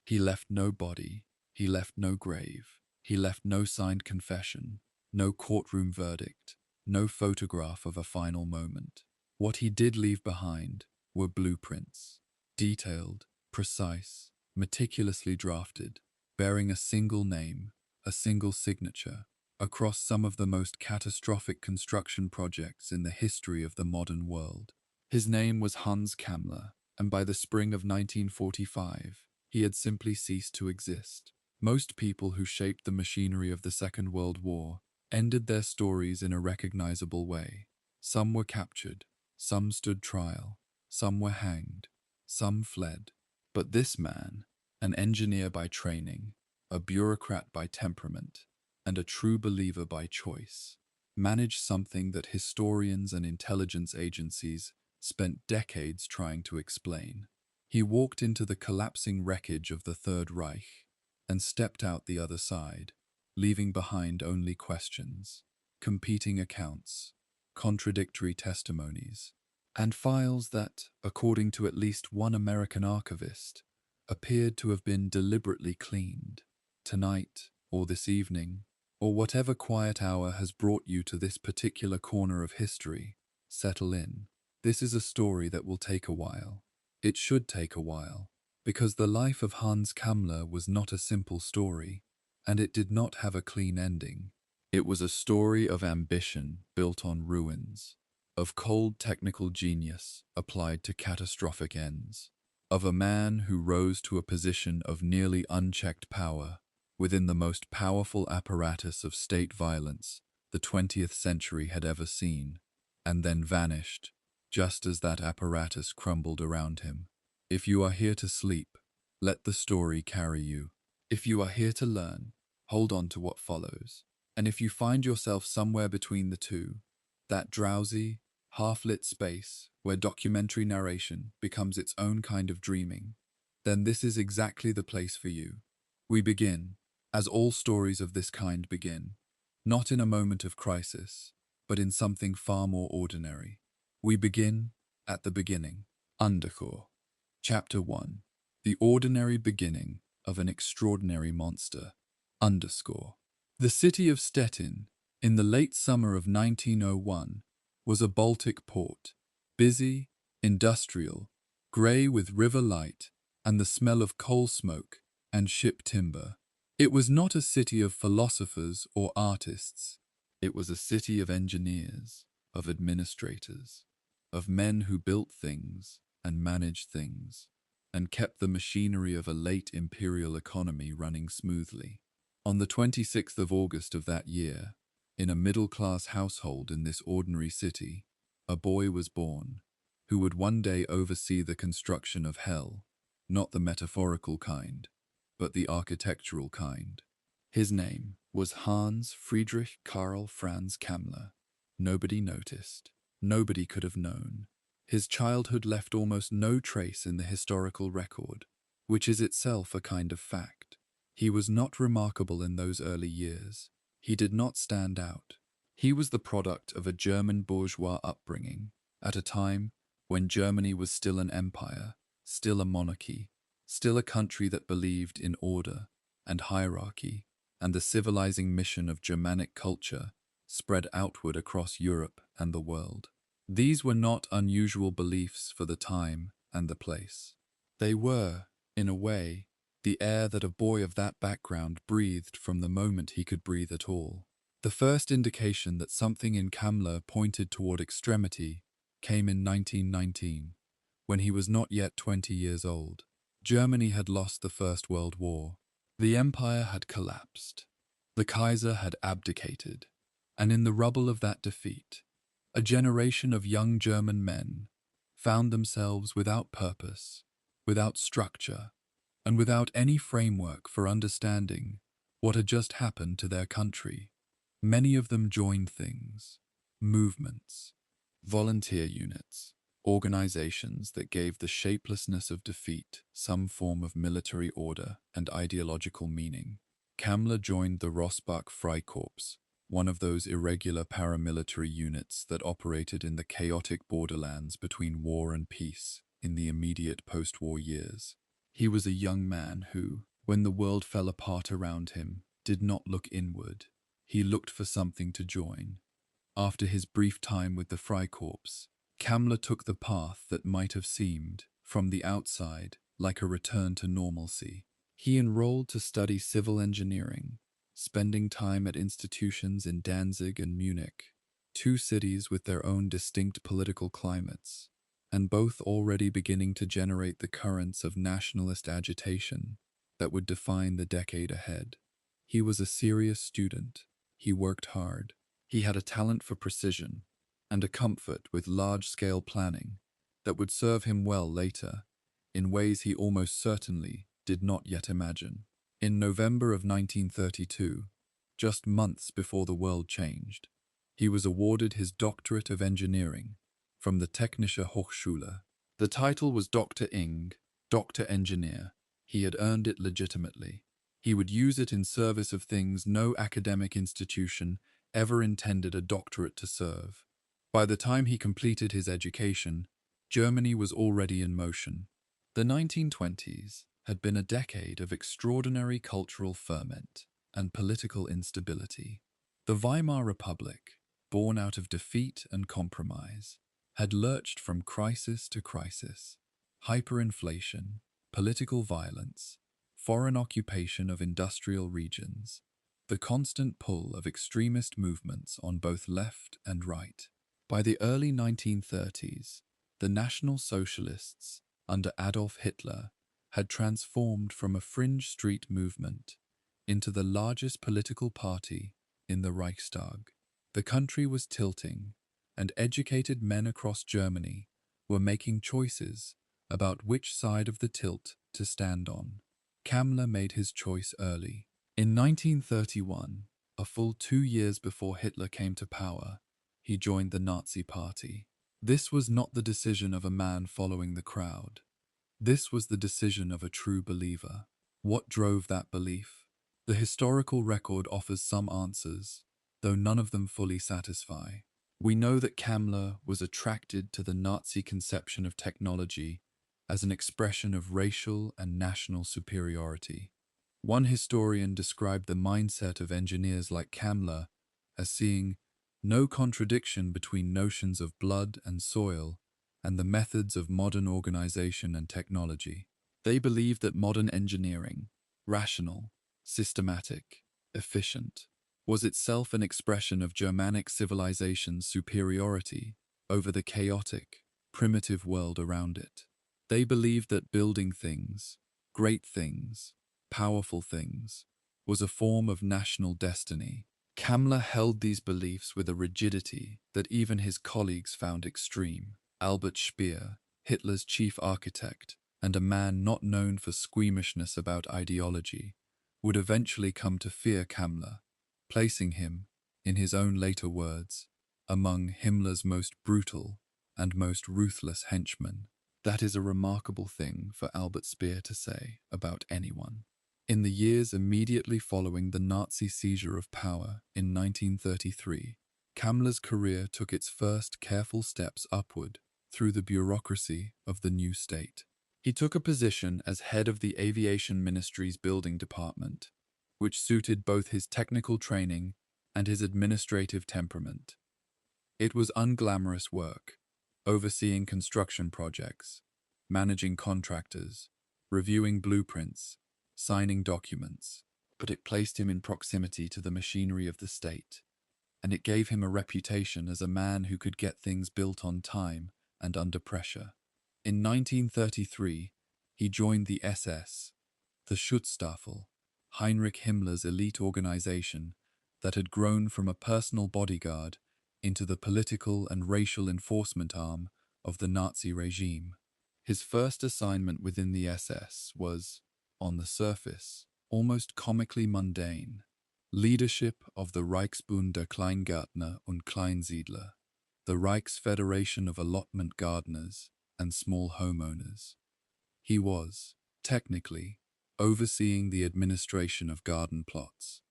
He left no body, he left no grave, he left no signed confession, no courtroom verdict, no photograph of a final moment. What he did leave behind were blueprints, detailed, precise, meticulously drafted, bearing a single name, a single signature, across some of the most catastrophic construction projects in the history of the modern world. His name was Hans Kammler, and by the spring of 1945, he had simply ceased to exist. Most people who shaped the machinery of the Second World War ended their stories in a recognizable way. Some were captured, some stood trial, some were hanged, some fled. But this man, an engineer by training, a bureaucrat by temperament, and a true believer by choice, managed something that historians and intelligence agencies spent decades trying to explain. He walked into the collapsing wreckage of the Third Reich and stepped out the other side, leaving behind only questions, competing accounts, contradictory testimonies, and files that, according to at least one American archivist, appeared to have been deliberately cleaned. Tonight, or this evening, or whatever quiet hour has brought you to this particular corner of history, settle in. This is a story that will take a while. It should take a while, because the life of Hans Kammler was not a simple story, and it did not have a clean ending. It was a story of ambition built on ruins, of cold technical genius applied to catastrophic ends, of a man who rose to a position of nearly unchecked power within the most powerful apparatus of state violence the 20th century had ever seen, and then vanished, just as that apparatus crumbled around him. If you are here to sleep, let the story carry you. If you are here to learn, hold on to what follows. And if you find yourself somewhere between the two, that drowsy, half-lit space where documentary narration becomes its own kind of dreaming, then this is exactly the place for you. We begin, as all stories of this kind begin, not in a moment of crisis, but in something far more ordinary. We begin at the beginning. Undercore. Chapter 1. The ordinary beginning of an extraordinary monster. Underscore. The city of Stettin, in the late summer of 1901, was a Baltic port, busy, industrial, grey with river light and the smell of coal smoke and ship timber. It was not a city of philosophers or artists. It was a city of engineers, of administrators, of men who built things and managed things, and kept the machinery of a late imperial economy running smoothly. On the 26th of August of that year, in a middle-class household in this ordinary city, a boy was born, who would one day oversee the construction of hell, not the metaphorical kind, but the architectural kind. His name was Hans Friedrich Karl Franz Kammler. Nobody noticed. Nobody could have known. His childhood left almost no trace in the historical record, which is itself a kind of fact. He was not remarkable in those early years. He did not stand out. He was the product of a German bourgeois upbringing, at a time when Germany was still an empire, still a monarchy, still a country that believed in order and hierarchy, and the civilizing mission of Germanic culture spread outward across Europe and the world. These were not unusual beliefs for the time and the place. They were, in a way, the air that a boy of that background breathed from the moment he could breathe at all. The first indication that something in Kammler pointed toward extremity came in 1919, when he was not yet 20 years old. Germany had lost the First World War. The empire had collapsed. The Kaiser had abdicated. And in the rubble of that defeat, a generation of young German men found themselves without purpose, without structure, and without any framework for understanding what had just happened to their country. Many of them joined things, movements, volunteer units, organizations that gave the shapelessness of defeat some form of military order and ideological meaning. Kammler joined the Rossbach Freikorps, one of those irregular paramilitary units that operated in the chaotic borderlands between war and peace in the immediate post-war years. He was a young man who, when the world fell apart around him, did not look inward. He looked for something to join. After his brief time with the Freikorps, Kammler took the path that might have seemed, from the outside, like a return to normalcy. He enrolled to study civil engineering, spending time at institutions in Danzig and Munich, two cities with their own distinct political climates, and both already beginning to generate the currents of nationalist agitation that would define the decade ahead. He was a serious student. He worked hard. He had a talent for precision and a comfort with large-scale planning that would serve him well later, in ways he almost certainly did not yet imagine. In November of 1932, just months before the world changed, he was awarded his Doctorate of Engineering from the Technische Hochschule. The title was Dr. Ing, Doctor Engineer. He had earned it legitimately. He would use it in service of things no academic institution ever intended a doctorate to serve. By the time he completed his education, Germany was already in motion. The 1920s had been a decade of extraordinary cultural ferment and political instability. The Weimar Republic, born out of defeat and compromise, had lurched from crisis to crisis. Hyperinflation, political violence, foreign occupation of industrial regions, the constant pull of extremist movements on both left and right. By the early 1930s, the National Socialists, under Adolf Hitler, had transformed from a fringe street movement into the largest political party in the Reichstag. The country was tilting, and educated men across Germany were making choices about which side of the tilt to stand on. Kammler made his choice early. In 1931, a full 2 years before Hitler came to power, he joined the Nazi Party. This was not the decision of a man following the crowd. This was the decision of a true believer. What drove that belief? The historical record offers some answers, though none of them fully satisfy. We know that Kammler was attracted to the Nazi conception of technology as an expression of racial and national superiority. One historian described the mindset of engineers like Kammler as seeing no contradiction between notions of blood and soil and the methods of modern organization and technology. They believed that modern engineering, rational, systematic, efficient, was itself an expression of Germanic civilization's superiority over the chaotic, primitive world around it. They believed that building things, great things, powerful things, was a form of national destiny. Kammler held these beliefs with a rigidity that even his colleagues found extreme. Albert Speer, Hitler's chief architect, and a man not known for squeamishness about ideology, would eventually come to fear Kammler, placing him, in his own later words, among Himmler's most brutal and most ruthless henchmen. That is a remarkable thing for Albert Speer to say about anyone. In the years immediately following the Nazi seizure of power in 1933, Kammler's career took its first careful steps upward through the bureaucracy of the new state. He took a position as head of the Aviation Ministry's building department, which suited both his technical training and his administrative temperament. It was unglamorous work, overseeing construction projects, managing contractors, reviewing blueprints, signing documents, but it placed him in proximity to the machinery of the state, and it gave him a reputation as a man who could get things built on time and under pressure. In 1933, he joined the SS, the Schutzstaffel, Heinrich Himmler's elite organization that had grown from a personal bodyguard into the political and racial enforcement arm of the Nazi regime. His first assignment within the SS was, on the surface, almost comically mundane: leadership of the Reichsbund der Kleingärtner und Kleinsiedler, the Reichsfederation of allotment gardeners and small homeowners. He was, technically, overseeing the administration of garden plots.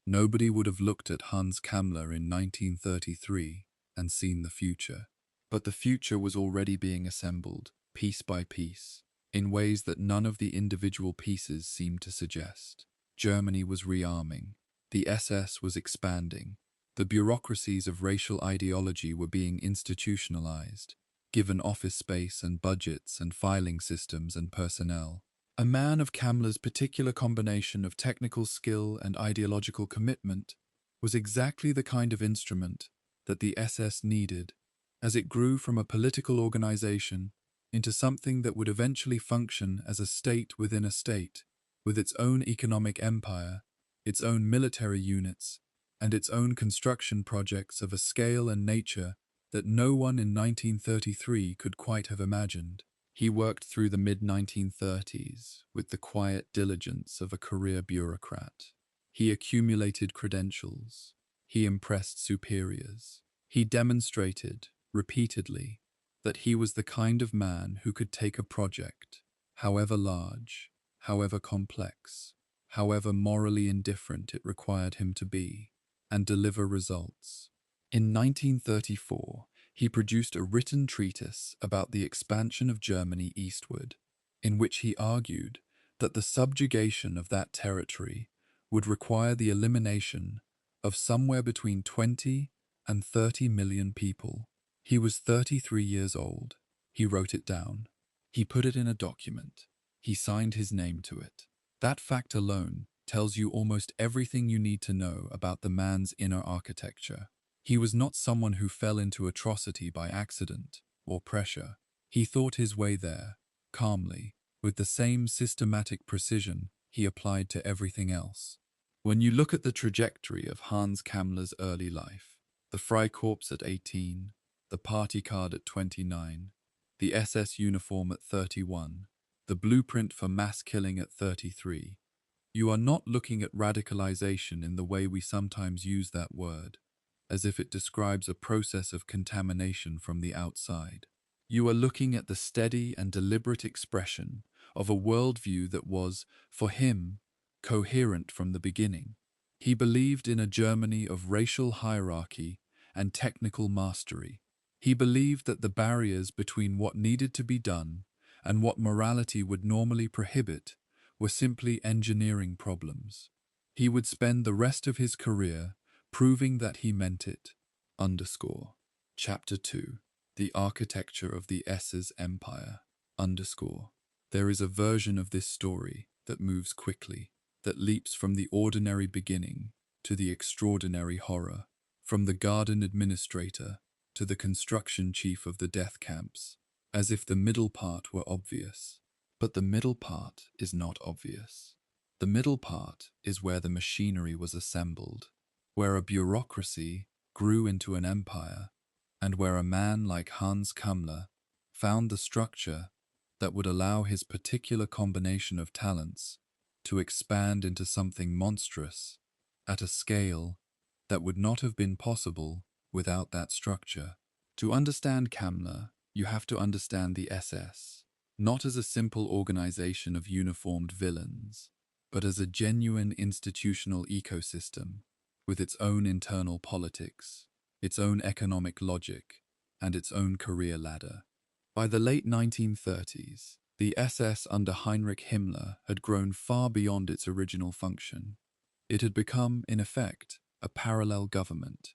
Nobody would have looked at Hans Kammler in 1933 and seen the future. But the future was already being assembled, piece by piece. in ways that none of the individual pieces seemed to suggest. Germany was rearming. The SS was expanding. The bureaucracies of racial ideology were being institutionalized, given office space and budgets and filing systems and personnel. A man of Kammler's particular combination of technical skill and ideological commitment was exactly the kind of instrument that the SS needed as it grew from a political organization into something that would eventually function as a state within a state, with its own economic empire, its own military units, and its own construction projects of a scale and nature that no one in 1933 could quite have imagined. He worked through the mid-1930s with the quiet diligence of a career bureaucrat. He accumulated credentials. He impressed superiors. He demonstrated, repeatedly, that he was the kind of man who could take a project, however large, however complex, however morally indifferent it required him to be, and deliver results. In 1934, he produced a written treatise about the expansion of Germany eastward, in which he argued that the subjugation of that territory would require the elimination of somewhere between 20 and 30 million people. He was 33 years old. He wrote it down. He put it in a document. He signed his name to it. That fact alone tells you almost everything you need to know about the man's inner architecture. He was not someone who fell into atrocity by accident or pressure. He thought his way there, calmly, with the same systematic precision he applied to everything else. When you look at the trajectory of Hans Kammler's early life, the Freikorps at 18, the party card at 29, the SS uniform at 31, the blueprint for mass killing at 33, you are not looking at radicalization in the way we sometimes use that word, as if it describes a process of contamination from the outside. You are looking at the steady and deliberate expression of a worldview that was, for him, coherent from the beginning. He believed in a Germany of racial hierarchy and technical mastery. He believed that the barriers between what needed to be done and what morality would normally prohibit were simply engineering problems. He would spend the rest of his career proving that he meant it. Chapter 2. The Architecture of the SS Empire. There is a version of this story that moves quickly, that leaps from the ordinary beginning to the extraordinary horror, from the garden administrator to the construction chief of the death camps, as if the middle part were obvious. But the middle part is not obvious. The middle part is where the machinery was assembled, where a bureaucracy grew into an empire, and where a man like Hans Kammler found the structure that would allow his particular combination of talents to expand into something monstrous at a scale that would not have been possible without that structure. To understand Kammler, you have to understand the SS, not as a simple organization of uniformed villains, but as a genuine institutional ecosystem with its own internal politics, its own economic logic, and its own career ladder. By the late 1930s, the SS under Heinrich Himmler had grown far beyond its original function. It had become, in effect, a parallel government,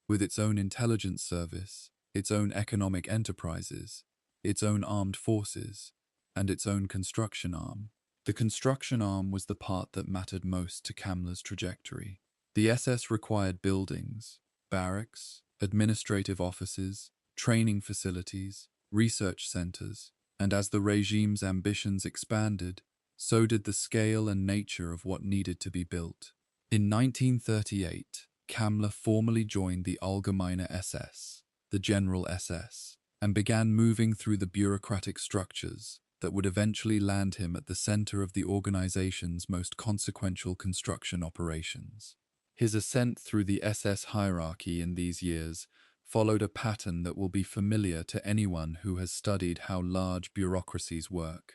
with its own intelligence service, its own economic enterprises, its own armed forces, and its own construction arm. The construction arm was the part that mattered most to Kammler's trajectory. The SS required buildings, barracks, administrative offices, training facilities, research centers, and as the regime's ambitions expanded, so did the scale and nature of what needed to be built. In 1938, Kammler formally joined the Allgemeine SS, the General SS, and began moving through the bureaucratic structures that would eventually land him at the center of the organization's most consequential construction operations. His ascent through the SS hierarchy in these years followed a pattern that will be familiar to anyone who has studied how large bureaucracies work.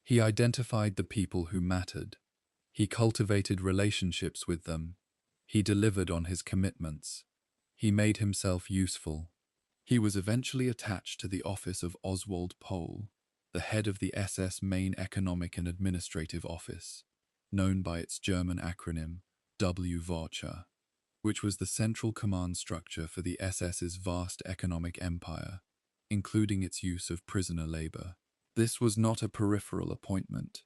He identified the people who mattered. He cultivated relationships with them. He delivered on his commitments. He made himself useful. He was eventually attached to the office of Oswald Pohl, the head of the SS main economic and administrative office, known by its German acronym WW2, which was the central command structure for the SS's vast economic empire, including its use of prisoner labor. This was not a peripheral appointment.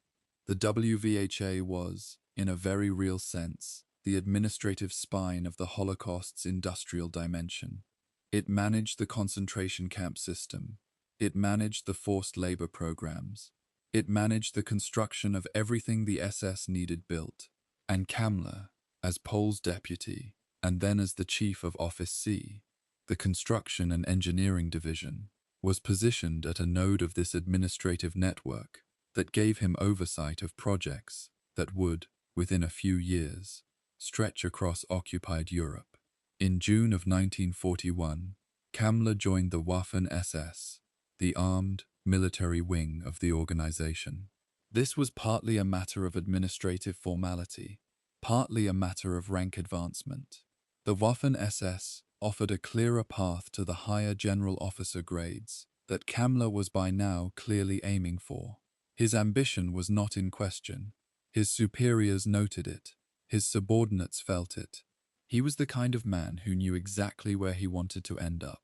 The WVHA was, in a very real sense, the administrative spine of the Holocaust's industrial dimension. It managed the concentration camp system. It managed the forced labor programs. It managed the construction of everything the SS needed built. And Kammler, as Pohl's deputy, and then as the chief of Office C, the Construction and Engineering Division, was positioned at a node of this administrative network that gave him oversight of projects that would, within a few years, stretch across occupied Europe. In June of 1941, Kammler joined the Waffen-SS, the armed, military wing of the organization. This was partly a matter of administrative formality, partly a matter of rank advancement. The Waffen-SS offered a clearer path to the higher general officer grades that Kammler was by now clearly aiming for. His ambition was not in question. His superiors noted it. His subordinates felt it. He was the kind of man who knew exactly where he wanted to end up,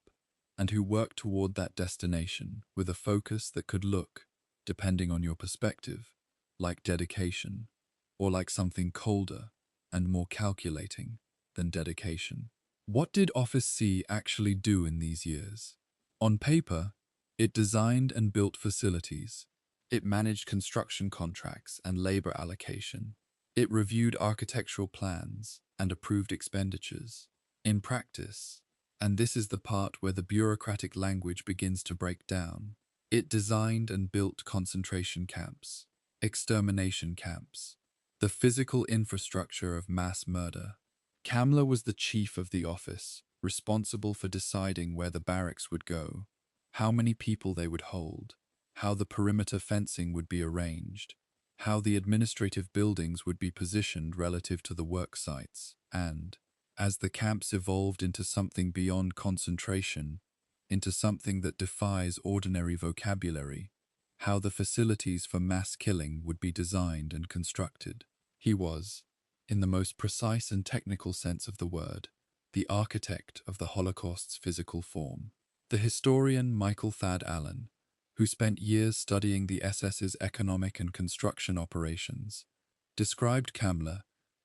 and who worked toward that destination with a focus that could look, depending on your perspective, like dedication, or like something colder and more calculating than dedication. What did Office C actually do in these years? On paper, it designed and built facilities. It managed construction contracts and labor allocation. It reviewed architectural plans and approved expenditures. In practice, and this is the part where the bureaucratic language begins to break down, it designed and built concentration camps, extermination camps, the physical infrastructure of mass murder. Kammler was the chief of the office, responsible for deciding where the barracks would go, how many people they would hold, how the perimeter fencing would be arranged, how the administrative buildings would be positioned relative to the work sites, and, as the camps evolved into something beyond concentration, into something that defies ordinary vocabulary, how the facilities for mass killing would be designed and constructed. He was, in the most precise and technical sense of the word, the architect of the Holocaust's physical form. The historian Michael Thad Allen, who spent years studying the SS's economic and construction operations, described Kammler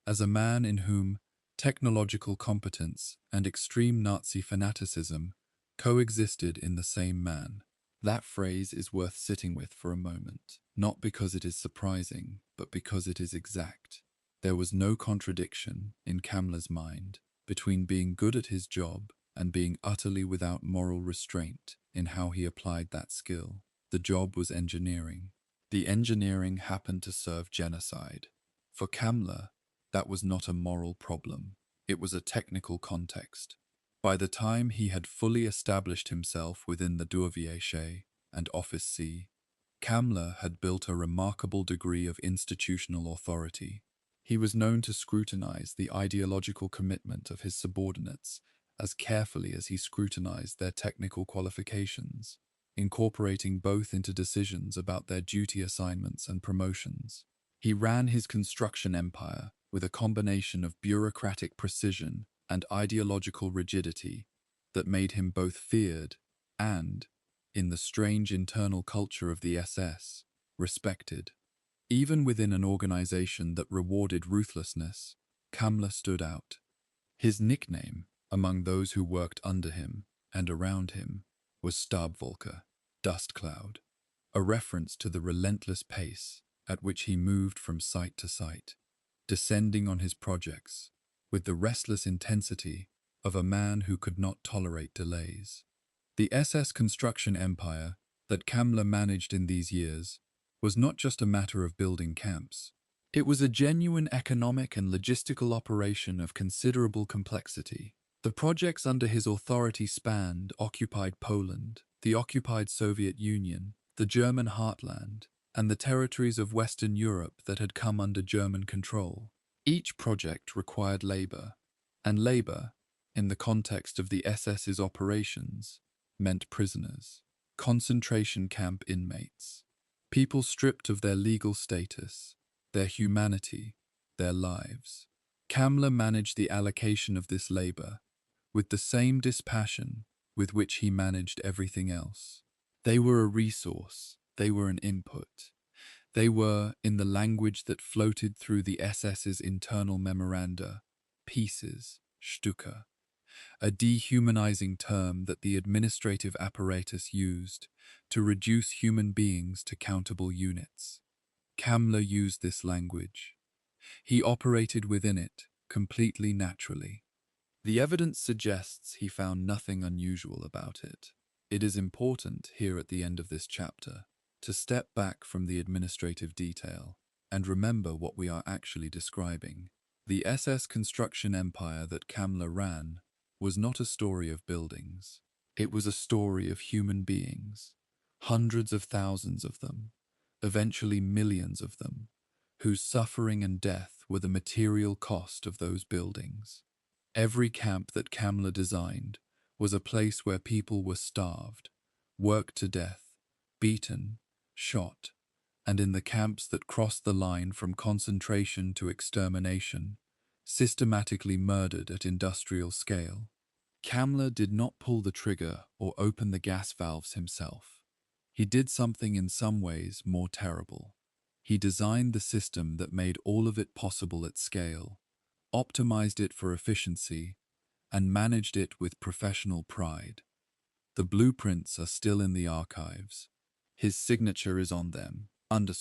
as a man in whom technological competence and extreme Nazi fanaticism coexisted in the same man. That phrase is worth sitting with for a moment, not because it is surprising, but because it is exact. There was no contradiction, in Kammler's mind, between being good at his job and being utterly without moral restraint in how he applied that skill. The job was engineering. The engineering happened to serve genocide. For Kammler, that was not a moral problem. It was a technical context. By the time he had fully established himself within the WVHA and Office C, Kammler had built a remarkable degree of institutional authority. He was known to scrutinize the ideological commitment of his subordinates as carefully as he scrutinized their technical qualifications, incorporating both into decisions about their duty assignments and promotions. He ran his construction empire with a combination of bureaucratic precision and ideological rigidity that made him both feared and, in the strange internal culture of the SS, respected. Even within an organization that rewarded ruthlessness, Kammler stood out. His nickname, among those who worked under him and around him, was Stabwolke, dust cloud, a reference to the relentless pace at which he moved from site to site, descending on his projects with the restless intensity of a man who could not tolerate delays. The SS construction empire that Kammler managed in these years was not just a matter of building camps. It was a genuine economic and logistical operation of considerable complexity. The projects under his authority spanned occupied Poland, the occupied Soviet Union, the German heartland, and the territories of Western Europe that had come under German control. Each project required labor, and labor, in the context of the SS's operations, meant prisoners, concentration camp inmates. People stripped of their legal status, their humanity, their lives. Kammler managed the allocation of this labor with the same dispassion with which he managed everything else. They were a resource, they were an input. They were, in the language that floated through the SS's internal memoranda, pieces, Stücke, a dehumanizing term that the administrative apparatus used to reduce human beings to countable units. Kammler used this language. He operated within it, completely naturally. The evidence suggests he found nothing unusual about it. It is important, here at the end of this chapter, to step back from the administrative detail and remember what we are actually describing. The SS construction empire that Kammler ran was not a story of buildings. It was a story of human beings, hundreds of thousands of them, eventually millions of them, whose suffering and death were the material cost of those buildings. Every camp that Kammler designed was a place where people were starved, worked to death, beaten, shot, and in the camps that crossed the line from concentration to extermination, systematically murdered at industrial scale. Kammler did not pull the trigger or open the gas valves himself. He did something in some ways more terrible. He designed the system that made all of it possible at scale, optimized it for efficiency, and managed it with professional pride. The blueprints are still in the archives. His signature is on them, _____.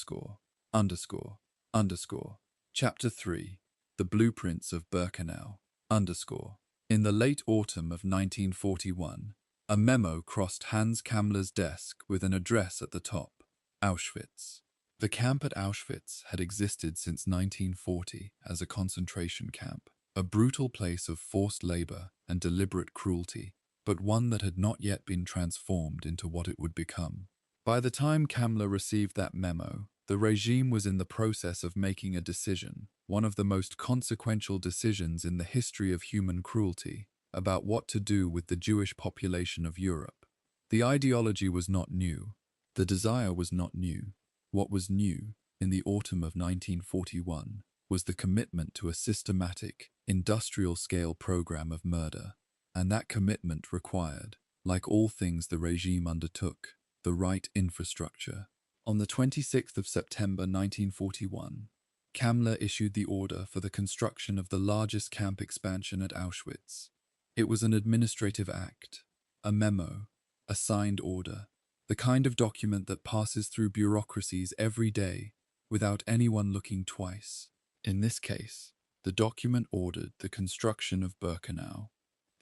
Chapter 3, The Blueprints of Birkenau, ___. In the late autumn of 1941, a memo crossed Hans Kammler's desk with an address at the top, Auschwitz. The camp at Auschwitz had existed since 1940 as a concentration camp, a brutal place of forced labor and deliberate cruelty, but one that had not yet been transformed into what it would become. By the time Kammler received that memo, the regime was in the process of making a decision, one of the most consequential decisions in the history of human cruelty, about what to do with the Jewish population of Europe. The ideology was not new. The desire was not new. What was new, in the autumn of 1941, was the commitment to a systematic, industrial-scale program of murder, and that commitment required, like all things the regime undertook, the right infrastructure. On the 26th of September 1941, Kammler issued the order for the construction of the largest camp expansion at Auschwitz. It was an administrative act, a memo, a signed order, the kind of document that passes through bureaucracies every day without anyone looking twice. In this case, the document ordered the construction of Birkenau,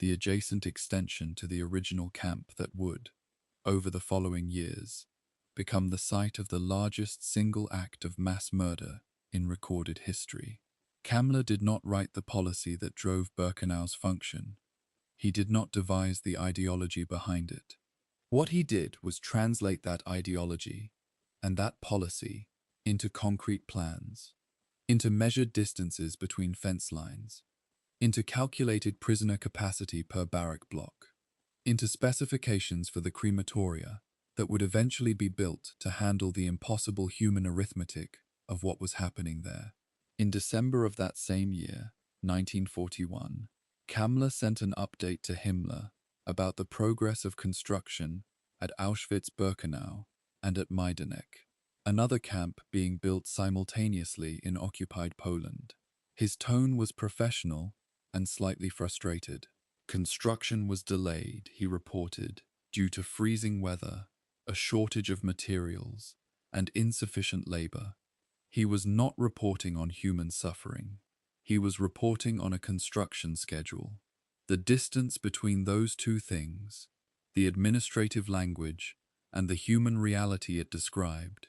the adjacent extension to the original camp that would, over the following years, become the site of the largest single act of mass murder in recorded history. Kammler did not write the policy that drove Birkenau's function. He did not devise the ideology behind it. What he did was translate that ideology and that policy into concrete plans, into measured distances between fence lines, into calculated prisoner capacity per barrack block, into specifications for the crematoria that would eventually be built to handle the impossible human arithmetic of what was happening there. In December of that same year, 1941, Kammler sent an update to Himmler about the progress of construction at Auschwitz-Birkenau and at Majdanek, another camp being built simultaneously in occupied Poland. His tone was professional and slightly frustrated. Construction was delayed, he reported, due to freezing weather, a shortage of materials, and insufficient labor. He was not reporting on human suffering. He was reporting on a construction schedule. The distance between those two things, the administrative language and the human reality it described,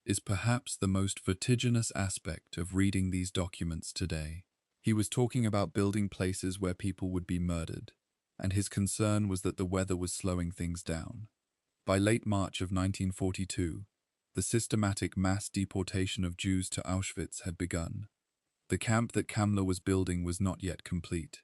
is perhaps the most vertiginous aspect of reading these documents today. He was talking about building places where people would be murdered, and his concern was that the weather was slowing things down. By late March of 1942, the systematic mass deportation of Jews to Auschwitz had begun. The camp that Kammler was building was not yet complete.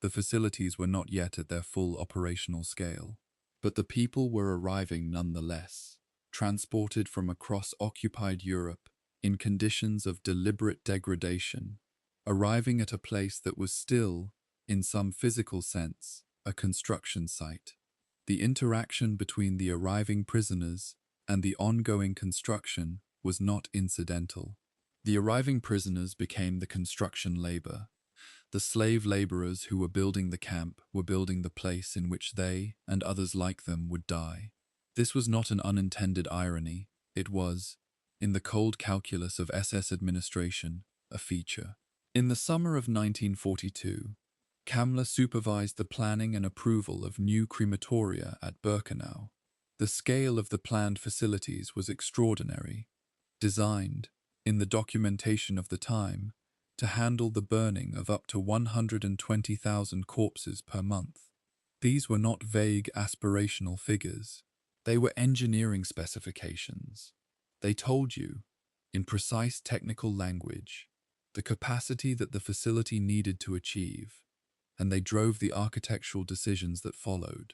The facilities were not yet at their full operational scale. But the people were arriving nonetheless. transported from across occupied Europe in conditions of deliberate degradation, arriving at a place that was still, in some physical sense, a construction site. The interaction between the arriving prisoners and the ongoing construction was not incidental. The arriving prisoners became the construction labor. The slave laborers who were building the camp were building the place in which they and others like them would die. This was not an unintended irony. It was, in the cold calculus of SS administration, a feature. In the summer of 1942, Kammler supervised the planning and approval of new crematoria at Birkenau. The scale of the planned facilities was extraordinary, designed, in the documentation of the time, to handle the burning of up to 120,000 corpses per month. These were not vague aspirational figures. They were engineering specifications. They told you, in precise technical language, the capacity that the facility needed to achieve, and they drove the architectural decisions that followed: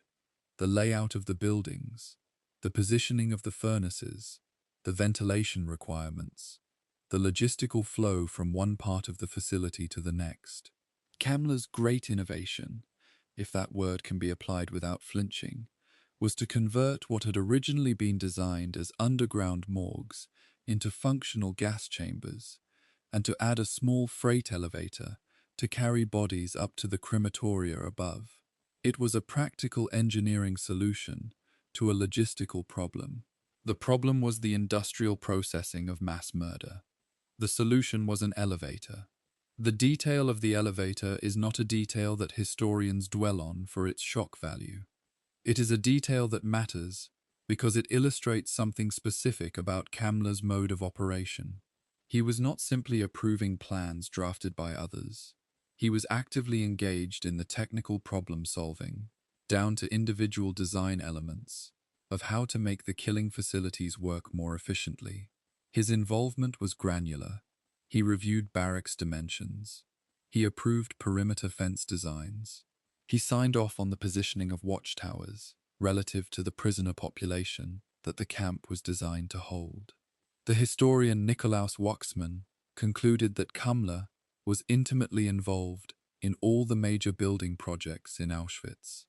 the layout of the buildings, the positioning of the furnaces, the ventilation requirements, the logistical flow from one part of the facility to the next. Kammler's great innovation, if that word can be applied without flinching, was to convert what had originally been designed as underground morgues into functional gas chambers, and to add a small freight elevator to carry bodies up to the crematoria above. It was a practical engineering solution to a logistical problem. The problem was the industrial processing of mass murder. The solution was an elevator. The detail of the elevator is not a detail that historians dwell on for its shock value. It is a detail that matters because it illustrates something specific about Kammler's mode of operation. He was not simply approving plans drafted by others. He was actively engaged in the technical problem-solving, down to individual design elements, of how to make the killing facilities work more efficiently. His involvement was granular. He reviewed barracks dimensions. He approved perimeter fence designs. He signed off on the positioning of watchtowers relative to the prisoner population that the camp was designed to hold. The historian Nikolaus Wachsmann concluded that Kammler was intimately involved in all the major building projects in Auschwitz.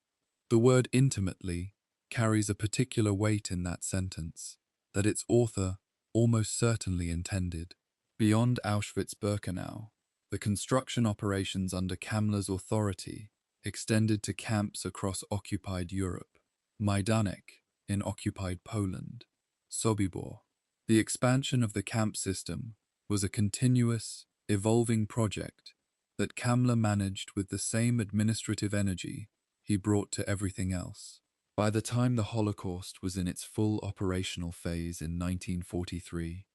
The word intimately carries a particular weight in that sentence that its author almost certainly intended. Beyond Auschwitz-Birkenau, the construction operations under Kammler's authority extended to camps across occupied Europe: Majdanek in occupied Poland, Sobibor. The expansion of the camp system was a continuous, evolving project that Kammler managed with the same administrative energy he brought to everything else. By the time the Holocaust was in its full operational phase in 1943,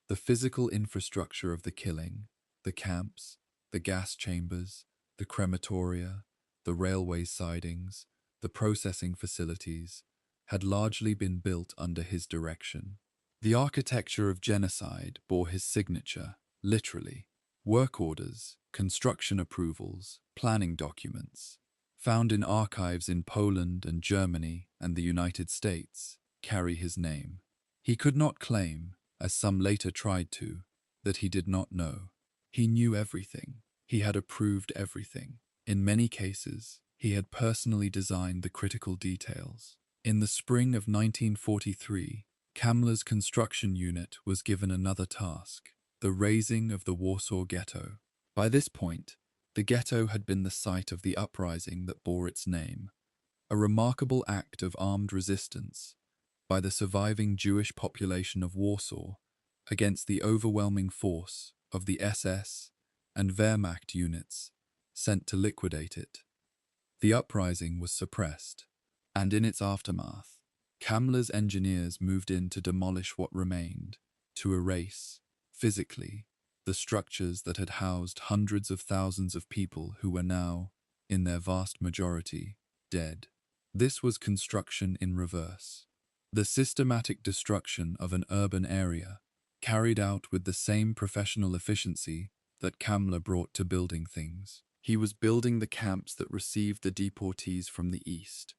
the physical infrastructure of the killing, the camps, the gas chambers, the crematoria, the railway sidings, the processing facilities, had largely been built under his direction. The architecture of genocide bore his signature, literally. Work orders, construction approvals, planning documents, found in archives in Poland and Germany and the United States, carry his name. He could not claim, as some later tried to, that he did not know. He knew everything. He had approved everything. In many cases, he had personally designed the critical details. In the spring of 1943, Kammler's construction unit was given another task: the razing of the Warsaw Ghetto. By this point, the ghetto had been the site of the uprising that bore its name, a remarkable act of armed resistance by the surviving Jewish population of Warsaw against the overwhelming force of the SS and Wehrmacht units sent to liquidate it. The uprising was suppressed, and in its aftermath, Kammler's engineers moved in to demolish what remained, to erase, physically, the structures that had housed hundreds of thousands of people who were now, in their vast majority, dead. This was construction in reverse. The systematic destruction of an urban area, carried out with the same professional efficiency that Kammler brought to building things. He was building the camps that received the deportees from the East.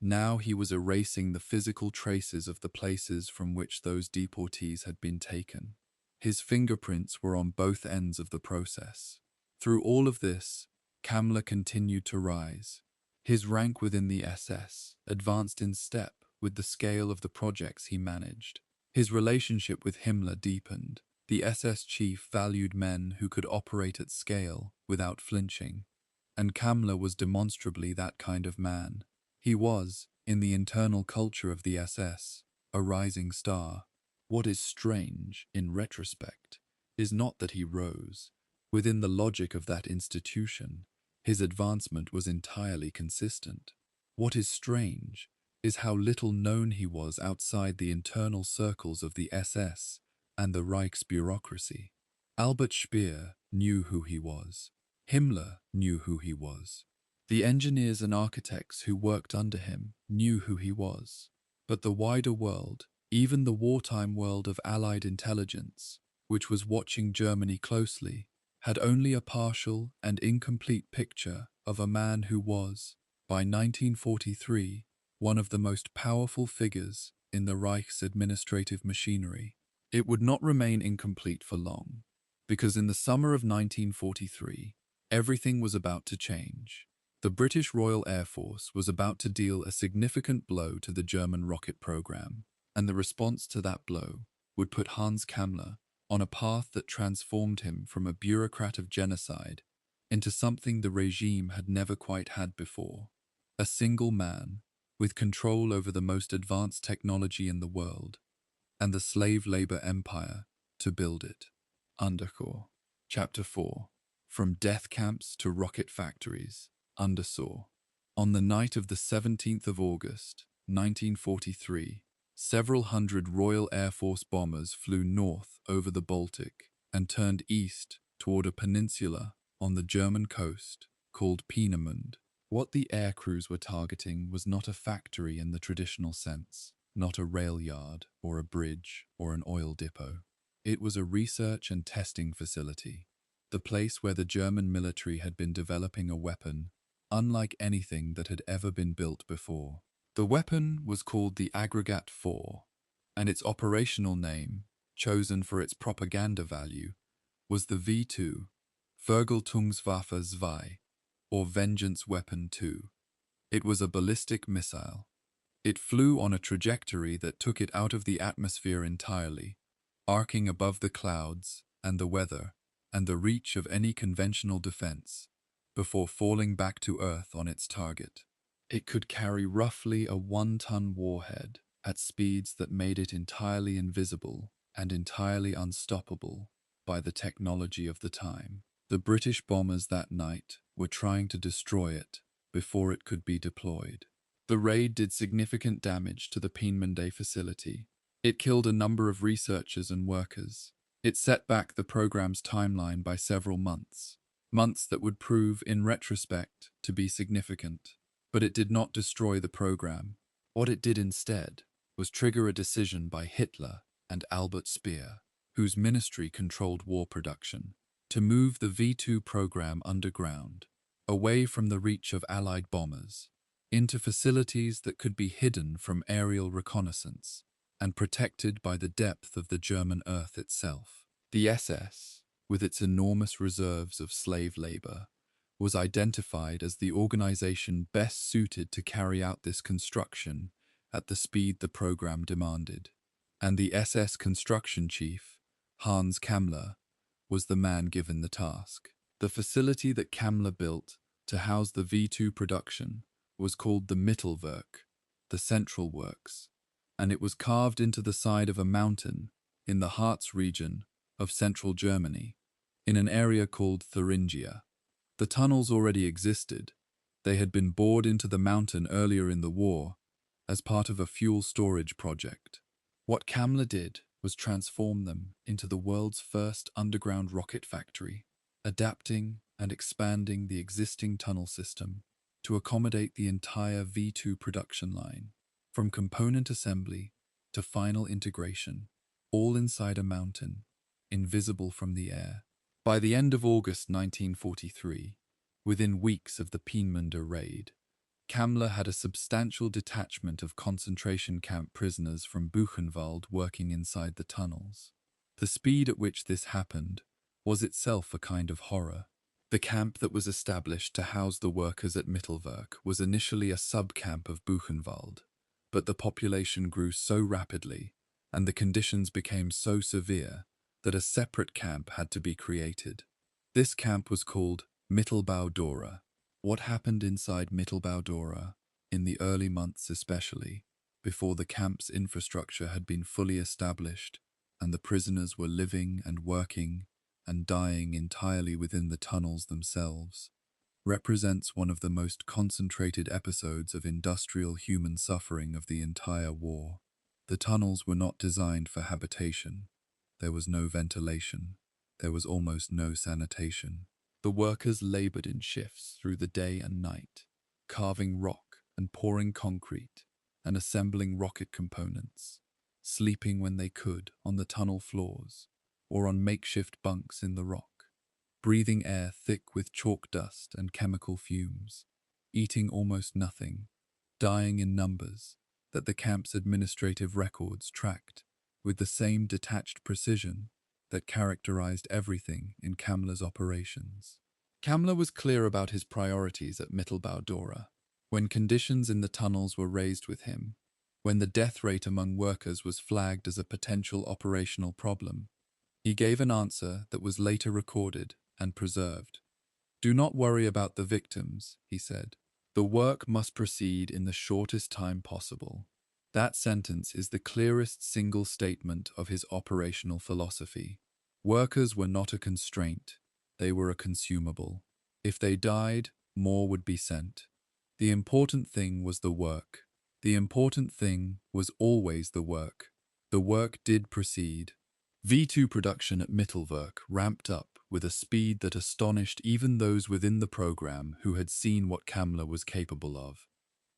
Now he was erasing the physical traces of the places from which those deportees had been taken. His fingerprints were on both ends of the process. Through all of this, Kammler continued to rise. His rank within the SS advanced in step with the scale of the projects he managed. His relationship with Himmler deepened. The SS chief valued men who could operate at scale without flinching, and Kammler was demonstrably that kind of man. He was, in the internal culture of the SS, a rising star. What is strange, in retrospect, is not that he rose. Within the logic of that institution, his advancement was entirely consistent. What is strange is how little known he was outside the internal circles of the SS and the Reich's bureaucracy. Albert Speer knew who he was. Himmler knew who he was. The engineers and architects who worked under him knew who he was. But the wider world, even the wartime world of Allied intelligence, which was watching Germany closely, had only a partial and incomplete picture of a man who was, by 1943, one of the most powerful figures in the Reich's administrative machinery. It would not remain incomplete for long, because in the summer of 1943, everything was about to change. The British Royal Air Force was about to deal a significant blow to the German rocket program, and the response to that blow would put Hans Kammler on a path that transformed him from a bureaucrat of genocide into something the regime had never quite had before. A single man, with control over the most advanced technology in the world, and the slave labor empire to build it. Undercore. Chapter 4. From Death Camps to Rocket Factories. Undersaw. On the night of the 17th of August, 1943, several hundred Royal Air Force bombers flew north over the Baltic and turned east toward a peninsula on the German coast called Peenemünde. What the air crews were targeting was not a factory in the traditional sense, not a rail yard or a bridge or an oil depot. It was a research and testing facility, the place where the German military had been developing a weapon unlike anything that had ever been built before. The weapon was called the Aggregate 4, and its operational name, chosen for its propaganda value, was the V2, Vergeltungswaffe 2, or Vengeance Weapon 2. It was a ballistic missile. It flew on a trajectory that took it out of the atmosphere entirely, arcing above the clouds and the weather and the reach of any conventional defense, before falling back to Earth on its target. It could carry roughly a 1-ton warhead at speeds that made it entirely invisible and entirely unstoppable by the technology of the time. The British bombers that night were trying to destroy it before it could be deployed. The raid did significant damage to the Peenemünde facility. It killed a number of researchers and workers. It set back the program's timeline by several months. Months that would prove, in retrospect, to be significant. But it did not destroy the program. What it did instead was trigger a decision by Hitler and Albert Speer, whose ministry controlled war production, to move the V2 program underground, away from the reach of Allied bombers, into facilities that could be hidden from aerial reconnaissance and protected by the depth of the German earth itself. The SS, with its enormous reserves of slave labor, was identified as the organization best suited to carry out this construction at the speed the program demanded. And the SS construction chief, Hans Kammler, was the man given the task. The facility that Kammler built to house the V2 production was called the Mittelwerk, the Central Works, and it was carved into the side of a mountain in the Harz region of central Germany, in an area called Thuringia. The tunnels already existed. They had been bored into the mountain earlier in the war as part of a fuel storage project. What Kammler did was transform them into the world's first underground rocket factory, adapting and expanding the existing tunnel system to accommodate the entire V2 production line, from component assembly to final integration, all inside a mountain, invisible from the air. By the end of August 1943, within weeks of the Peenemünde raid, Kammler had a substantial detachment of concentration camp prisoners from Buchenwald working inside the tunnels. The speed at which this happened was itself a kind of horror. The camp that was established to house the workers at Mittelwerk was initially a sub-camp of Buchenwald, but the population grew so rapidly and the conditions became so severe that a separate camp had to be created. This camp was called Mittelbau-Dora. What happened inside Mittelbau-Dora, in the early months especially, before the camp's infrastructure had been fully established and the prisoners were living and working and dying entirely within the tunnels themselves, represents one of the most concentrated episodes of industrial human suffering of the entire war. The tunnels were not designed for habitation. There was no ventilation. There was almost no sanitation. The workers labored in shifts through the day and night, carving rock and pouring concrete and assembling rocket components, sleeping when they could on the tunnel floors or on makeshift bunks in the rock, breathing air thick with chalk dust and chemical fumes, eating almost nothing, dying in numbers that the camp's administrative records tracked with the same detached precision that characterized everything in Kammler's operations. Kammler was clear about his priorities at Mittelbau-Dora. When conditions in the tunnels were raised with him, when the death rate among workers was flagged as a potential operational problem, he gave an answer that was later recorded and preserved. "Do not worry about the victims," he said. "The work must proceed in the shortest time possible." That sentence is the clearest single statement of his operational philosophy. Workers were not a constraint, they were a consumable. If they died, more would be sent. The important thing was the work. The important thing was always the work. The work did proceed. V2 production at Mittelwerk ramped up with a speed that astonished even those within the program who had seen what Kammler was capable of.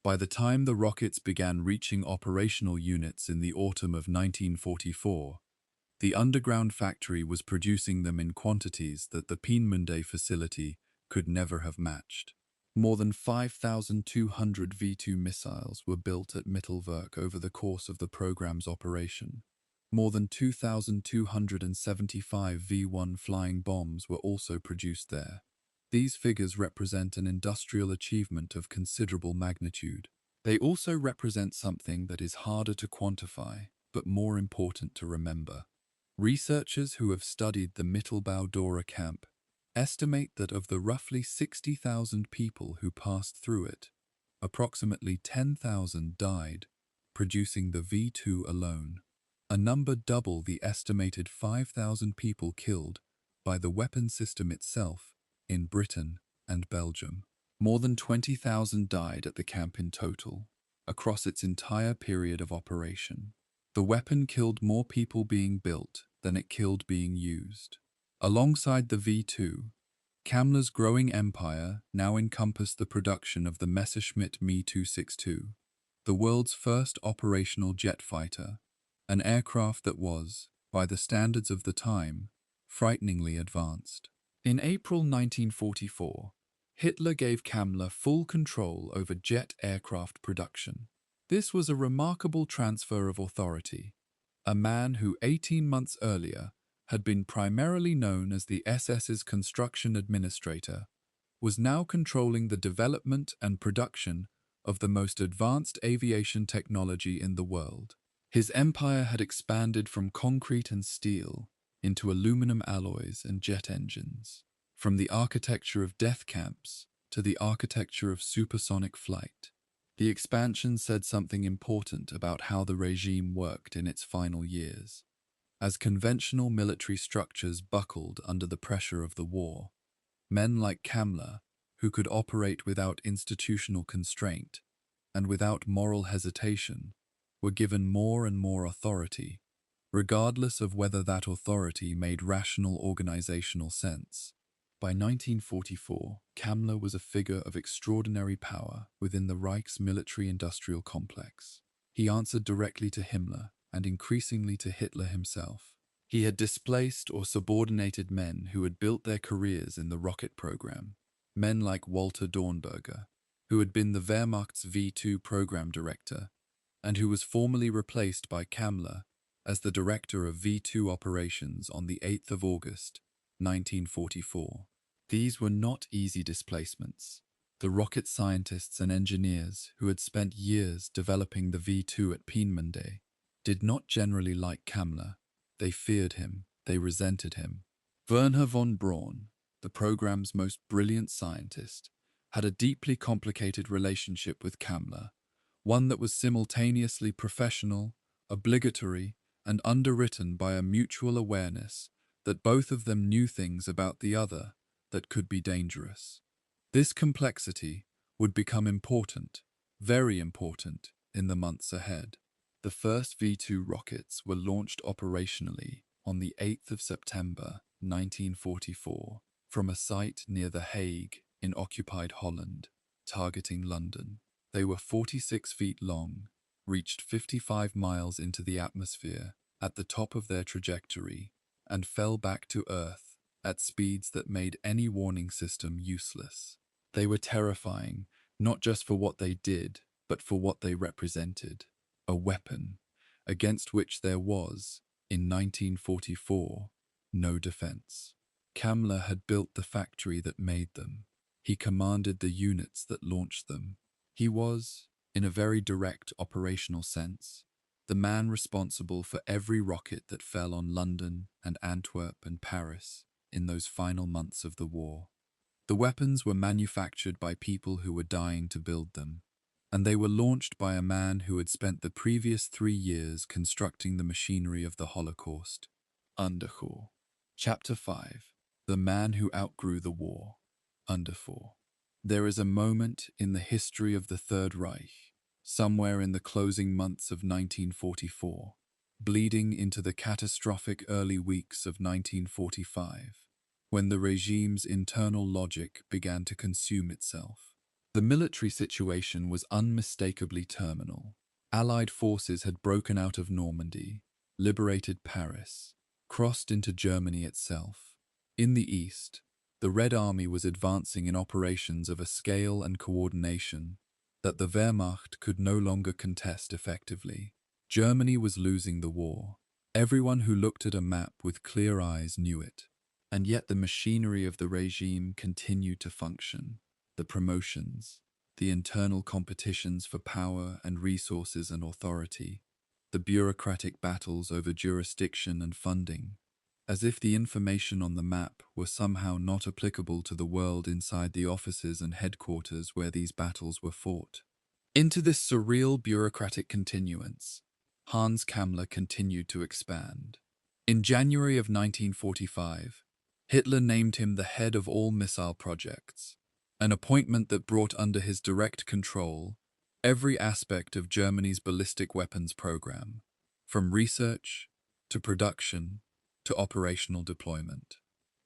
By the time the rockets began reaching operational units in the autumn of 1944, the underground factory was producing them in quantities that the Peenemünde facility could never have matched. More than 5,200 V2 missiles were built at Mittelwerk over the course of the program's operation. More than 2,275 V1 flying bombs were also produced there. These figures represent an industrial achievement of considerable magnitude. They also represent something that is harder to quantify, but more important to remember. Researchers who have studied the Mittelbau-Dora camp estimate that of the roughly 60,000 people who passed through it, approximately 10,000 died, producing the V2 alone, a number double the estimated 5,000 people killed by the weapon system itself in Britain and Belgium. More than 20,000 died at the camp in total, across its entire period of operation. The weapon killed more people being built than it killed being used. Alongside the V2, Kammler's growing empire now encompassed the production of the Messerschmitt Me 262, the world's first operational jet fighter, an aircraft that was, by the standards of the time, frighteningly advanced. In April 1944, Hitler gave Kammler full control over jet aircraft production. This was a remarkable transfer of authority. A man who 18 months earlier had been primarily known as the SS's construction administrator was now controlling the development and production of the most advanced aviation technology in the world. His empire had expanded from concrete and steel into aluminum alloys and jet engines, from the architecture of death camps to the architecture of supersonic flight. The expansion said something important about how the regime worked in its final years. As conventional military structures buckled under the pressure of the war, men like Kammler, who could operate without institutional constraint and without moral hesitation, were given more and more authority, regardless of whether that authority made rational organizational sense. By 1944, Kammler was a figure of extraordinary power within the Reich's military-industrial complex. He answered directly to Himmler and increasingly to Hitler himself. He had displaced or subordinated men who had built their careers in the rocket program, men like Walter Dornberger, who had been the Wehrmacht's V2 program director, and who was formally replaced by Kammler as the director of V2 operations on the 8th of August, 1944. These were not easy displacements. The rocket scientists and engineers who had spent years developing the V2 at Peenemünde did not generally like Kammler. They feared him, they resented him. Werner von Braun, the program's most brilliant scientist, had a deeply complicated relationship with Kammler, one that was simultaneously professional, obligatory, and underwritten by a mutual awareness that both of them knew things about the other that could be dangerous. This complexity would become important, very important, in the months ahead. The first V2 rockets were launched operationally on the 8th of September 1944 from a site near The Hague in occupied Holland, targeting London. They were 46 feet long, reached 55 miles into the atmosphere at the top of their trajectory, and fell back to Earth at speeds that made any warning system useless. They were terrifying, not just for what they did, but for what they represented. A weapon against which there was, in 1944, no defense. Kammler had built the factory that made them. He commanded the units that launched them. He was, in a very direct operational sense, the man responsible for every rocket that fell on London and Antwerp and Paris in those final months of the war. The weapons were manufactured by people who were dying to build them, and they were launched by a man who had spent the previous 3 years constructing the machinery of the Holocaust. Underfor. Chapter 5. The Man Who Outgrew the War. Underfor. There is a moment in the history of the Third Reich, somewhere in the closing months of 1944, bleeding into the catastrophic early weeks of 1945, when the regime's internal logic began to consume itself. The military situation was unmistakably terminal. Allied forces had broken out of Normandy, liberated Paris, crossed into Germany itself. In the east, the Red Army was advancing in operations of a scale and coordination that the Wehrmacht could no longer contest effectively. Germany was losing the war. Everyone who looked at a map with clear eyes knew it. And yet the machinery of the regime continued to function. The promotions, the internal competitions for power and resources and authority, the bureaucratic battles over jurisdiction and funding, as if the information on the map were somehow not applicable to the world inside the offices and headquarters where these battles were fought. Into this surreal bureaucratic continuance, Hans Kammler continued to expand. In January of 1945, Hitler named him the head of all missile projects, an appointment that brought under his direct control every aspect of Germany's ballistic weapons program, from research to production to operational deployment.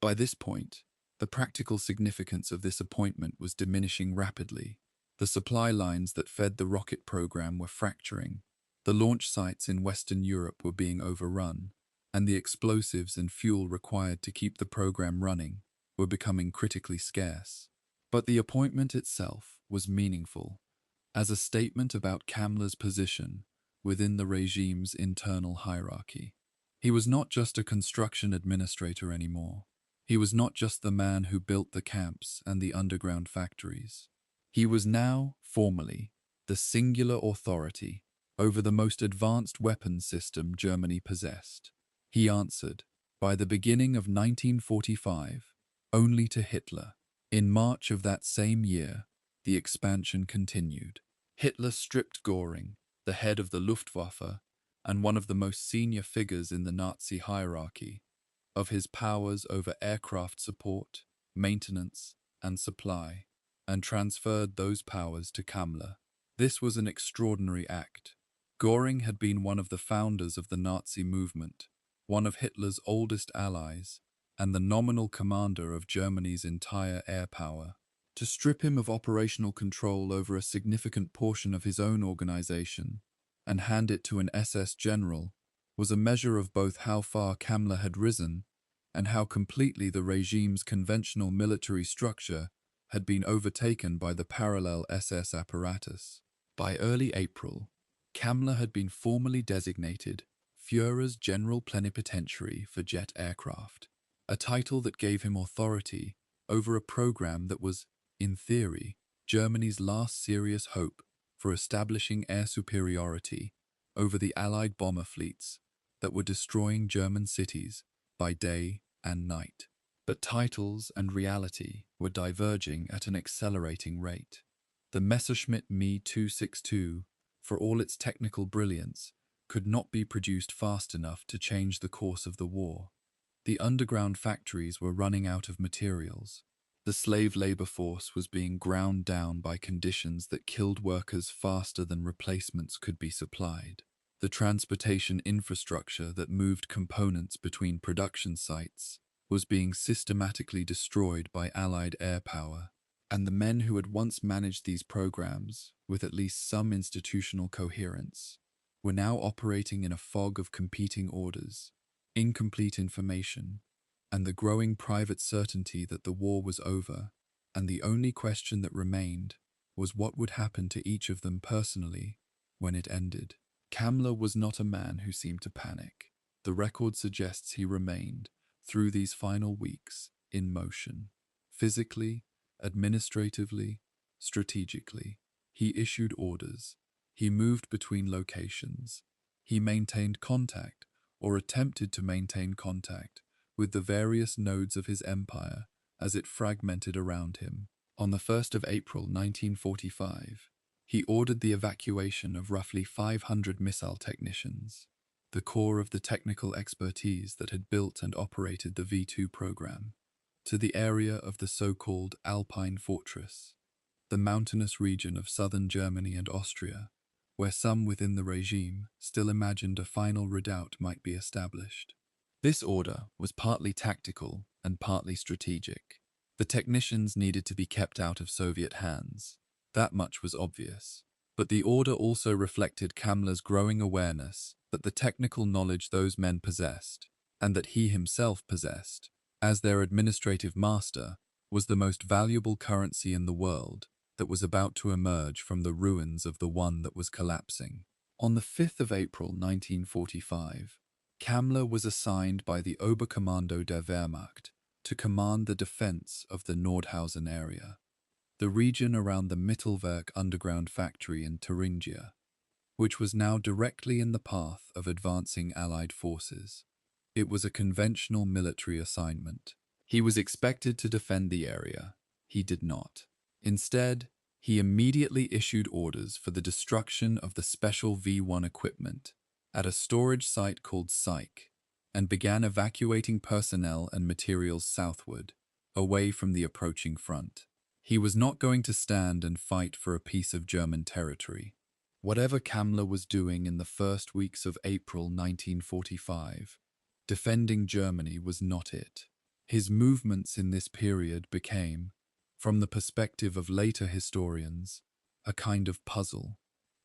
By this point, the practical significance of this appointment was diminishing rapidly. The supply lines that fed the rocket program were fracturing, the launch sites in Western Europe were being overrun, and the explosives and fuel required to keep the program running were becoming critically scarce. But the appointment itself was meaningful, as a statement about Kammler's position within the regime's internal hierarchy. He was not just a construction administrator anymore. He was not just the man who built the camps and the underground factories. He was now, formally, the singular authority over the most advanced weapons system Germany possessed. He answered, by the beginning of 1945, only to Hitler. In March of that same year, the expansion continued. Hitler stripped Göring, the head of the Luftwaffe and one of the most senior figures in the Nazi hierarchy, of his powers over aircraft support, maintenance, and supply, and transferred those powers to Kammler. This was an extraordinary act. Göring had been one of the founders of the Nazi movement, one of Hitler's oldest allies, and the nominal commander of Germany's entire air power. To strip him of operational control over a significant portion of his own organization and hand it to an SS general was a measure of both how far Kammler had risen and how completely the regime's conventional military structure had been overtaken by the parallel SS apparatus. By early April, Kammler had been formally designated Führer's General Plenipotentiary for Jet Aircraft, a title that gave him authority over a program that was, in theory, Germany's last serious hope for establishing air superiority over the Allied bomber fleets that were destroying German cities by day and night. But titles and reality were diverging at an accelerating rate. The Messerschmitt Me 262, for all its technical brilliance, could not be produced fast enough to change the course of the war. The underground factories were running out of materials. The slave labor force was being ground down by conditions that killed workers faster than replacements could be supplied. The transportation infrastructure that moved components between production sites was being systematically destroyed by Allied air power, and the men who had once managed these programs, with at least some institutional coherence, were now operating in a fog of competing orders, incomplete information, and the growing private certainty that the war was over, and the only question that remained was what would happen to each of them personally when it ended. Kammler was not a man who seemed to panic. The record suggests he remained, through these final weeks, in motion. Physically, administratively, strategically. He issued orders. He moved between locations. He maintained contact, or attempted to maintain contact, with the various nodes of his empire as it fragmented around him. On the 1st of April 1945, he ordered the evacuation of roughly 500 missile technicians, the core of the technical expertise that had built and operated the V2 program, to the area of the so-called Alpine Fortress, the mountainous region of southern Germany and Austria, where some within the regime still imagined a final redoubt might be established. This order was partly tactical and partly strategic. The technicians needed to be kept out of Soviet hands. That much was obvious. But the order also reflected Kammler's growing awareness that the technical knowledge those men possessed, and that he himself possessed, as their administrative master, was the most valuable currency in the world that was about to emerge from the ruins of the one that was collapsing. On the 5th of April 1945, Kammler was assigned by the Oberkommando der Wehrmacht to command the defense of the Nordhausen area, the region around the Mittelwerk underground factory in Thuringia, which was now directly in the path of advancing Allied forces. It was a conventional military assignment. He was expected to defend the area. He did not. Instead, he immediately issued orders for the destruction of the special V1 equipment at a storage site called Syke, and began evacuating personnel and materials southward, away from the approaching front. He was not going to stand and fight for a piece of German territory. Whatever Kammler was doing in the first weeks of April 1945, defending Germany was not it. His movements in this period became, from the perspective of later historians, a kind of puzzle,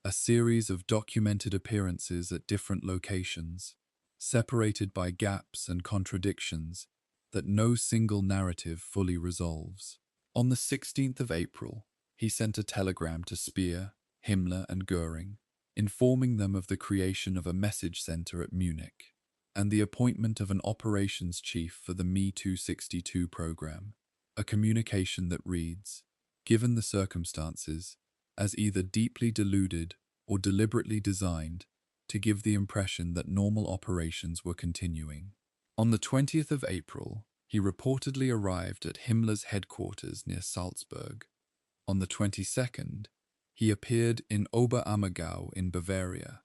a series of documented appearances at different locations, separated by gaps and contradictions that no single narrative fully resolves. On the 16th of April, he sent a telegram to Speer, Himmler and Göring, informing them of the creation of a message center at Munich and the appointment of an operations chief for the Me-262 program, a communication that reads, given the circumstances, as either deeply deluded or deliberately designed to give the impression that normal operations were continuing. On the 20th of April, he reportedly arrived at Himmler's headquarters near Salzburg. On the 22nd, he appeared in Oberammergau in Bavaria,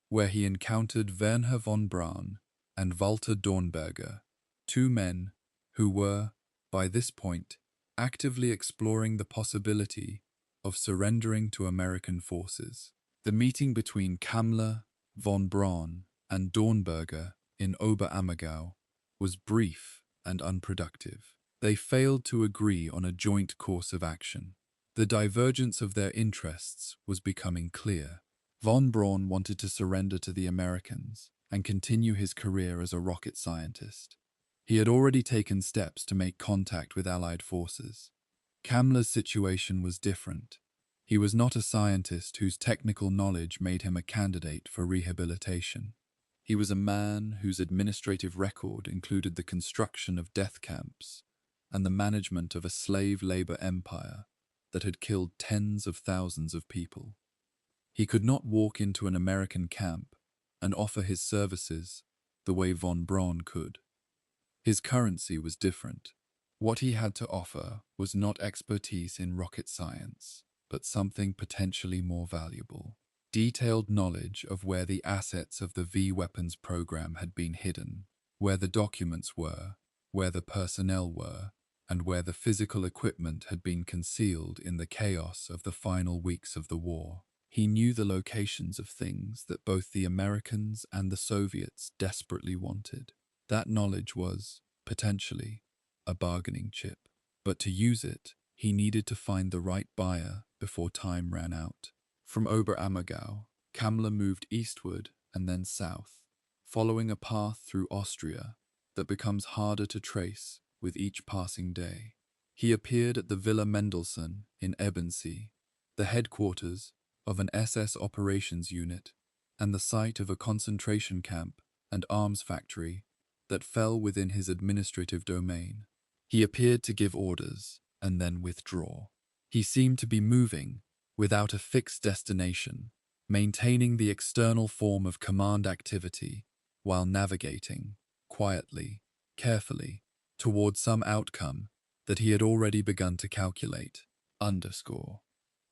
where he encountered Wernher von Braun and Walter Dornberger, two men who were, by this point, actively exploring the possibility of surrendering to American forces. The meeting between Kammler, von Braun, and Dornberger in Oberammergau was brief and unproductive. They failed to agree on a joint course of action. The divergence of their interests was becoming clear. Von Braun wanted to surrender to the Americans and continue his career as a rocket scientist. He had already taken steps to make contact with Allied forces. Kammler's situation was different. He was not a scientist whose technical knowledge made him a candidate for rehabilitation. He was a man whose administrative record included the construction of death camps and the management of a slave labor empire that had killed tens of thousands of people. He could not walk into an American camp and offer his services the way von Braun could. His currency was different. What he had to offer was not expertise in rocket science, but something potentially more valuable. Detailed knowledge of where the assets of the V-weapons program had been hidden, where the documents were, where the personnel were, and where the physical equipment had been concealed in the chaos of the final weeks of the war. He knew the locations of things that both the Americans and the Soviets desperately wanted. That knowledge was, potentially, a bargaining chip. But to use it, he needed to find the right buyer before time ran out. From Oberammergau, Kammler moved eastward and then south, following a path through Austria that becomes harder to trace with each passing day. He appeared at the Villa Mendelssohn in Ebensee, the headquarters of an SS operations unit and the site of a concentration camp and arms factory that fell within his administrative domain. He appeared to give orders and then withdraw. He seemed to be moving without a fixed destination, maintaining the external form of command activity while navigating, quietly, carefully, toward some outcome that he had already begun to calculate.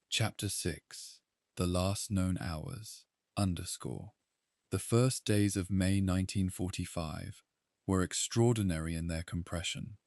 Chapter 6. The Last Known Hours. The first days of May 1945 were extraordinary in their compression.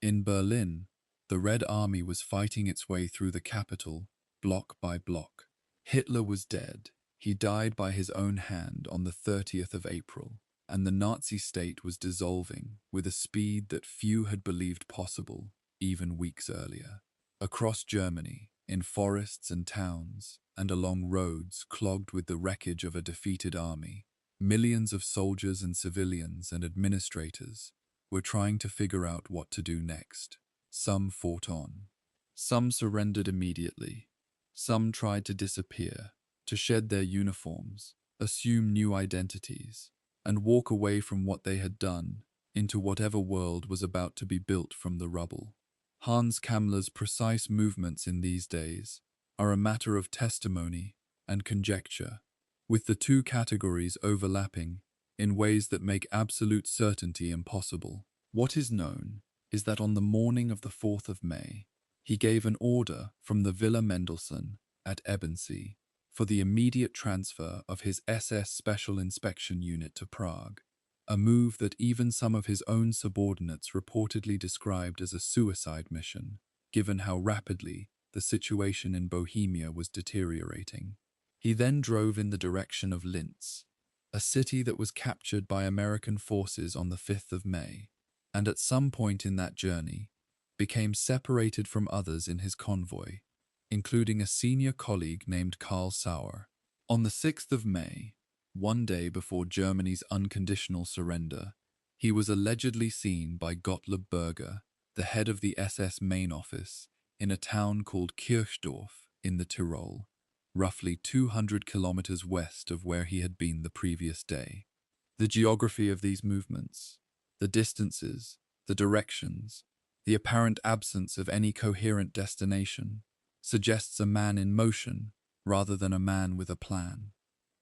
In Berlin, the Red Army was fighting its way through the capital, block by block. Hitler was dead. He died by his own hand on the 30th of April, and the Nazi state was dissolving with a speed that few had believed possible even weeks earlier. Across Germany, in forests and towns, and along roads clogged with the wreckage of a defeated army, millions of soldiers and civilians and administrators were trying to figure out what to do next. Some fought on. Some surrendered immediately. Some tried to disappear, to shed their uniforms, assume new identities, and walk away from what they had done into whatever world was about to be built from the rubble. Hans Kammler's precise movements in these days are a matter of testimony and conjecture, with the two categories overlapping in ways that make absolute certainty impossible. What is known is that on the morning of the 4th of May, he gave an order from the Villa Mendelssohn at Ebensee for the immediate transfer of his SS Special Inspection Unit to Prague, a move that even some of his own subordinates reportedly described as a suicide mission, given how rapidly the situation in Bohemia was deteriorating. He then drove in the direction of Linz, a city that was captured by American forces on the 5th of May, and at some point in that journey became separated from others in his convoy, including a senior colleague named Karl Sauer. On the 6th of May, one day before Germany's unconditional surrender, he was allegedly seen by Gottlob Berger, the head of the SS main office, in a town called Kirchdorf in the Tyrol, roughly 200 kilometers west of where he had been the previous day. The geography of these movements, the distances, the directions, the apparent absence of any coherent destination, suggests a man in motion rather than a man with a plan,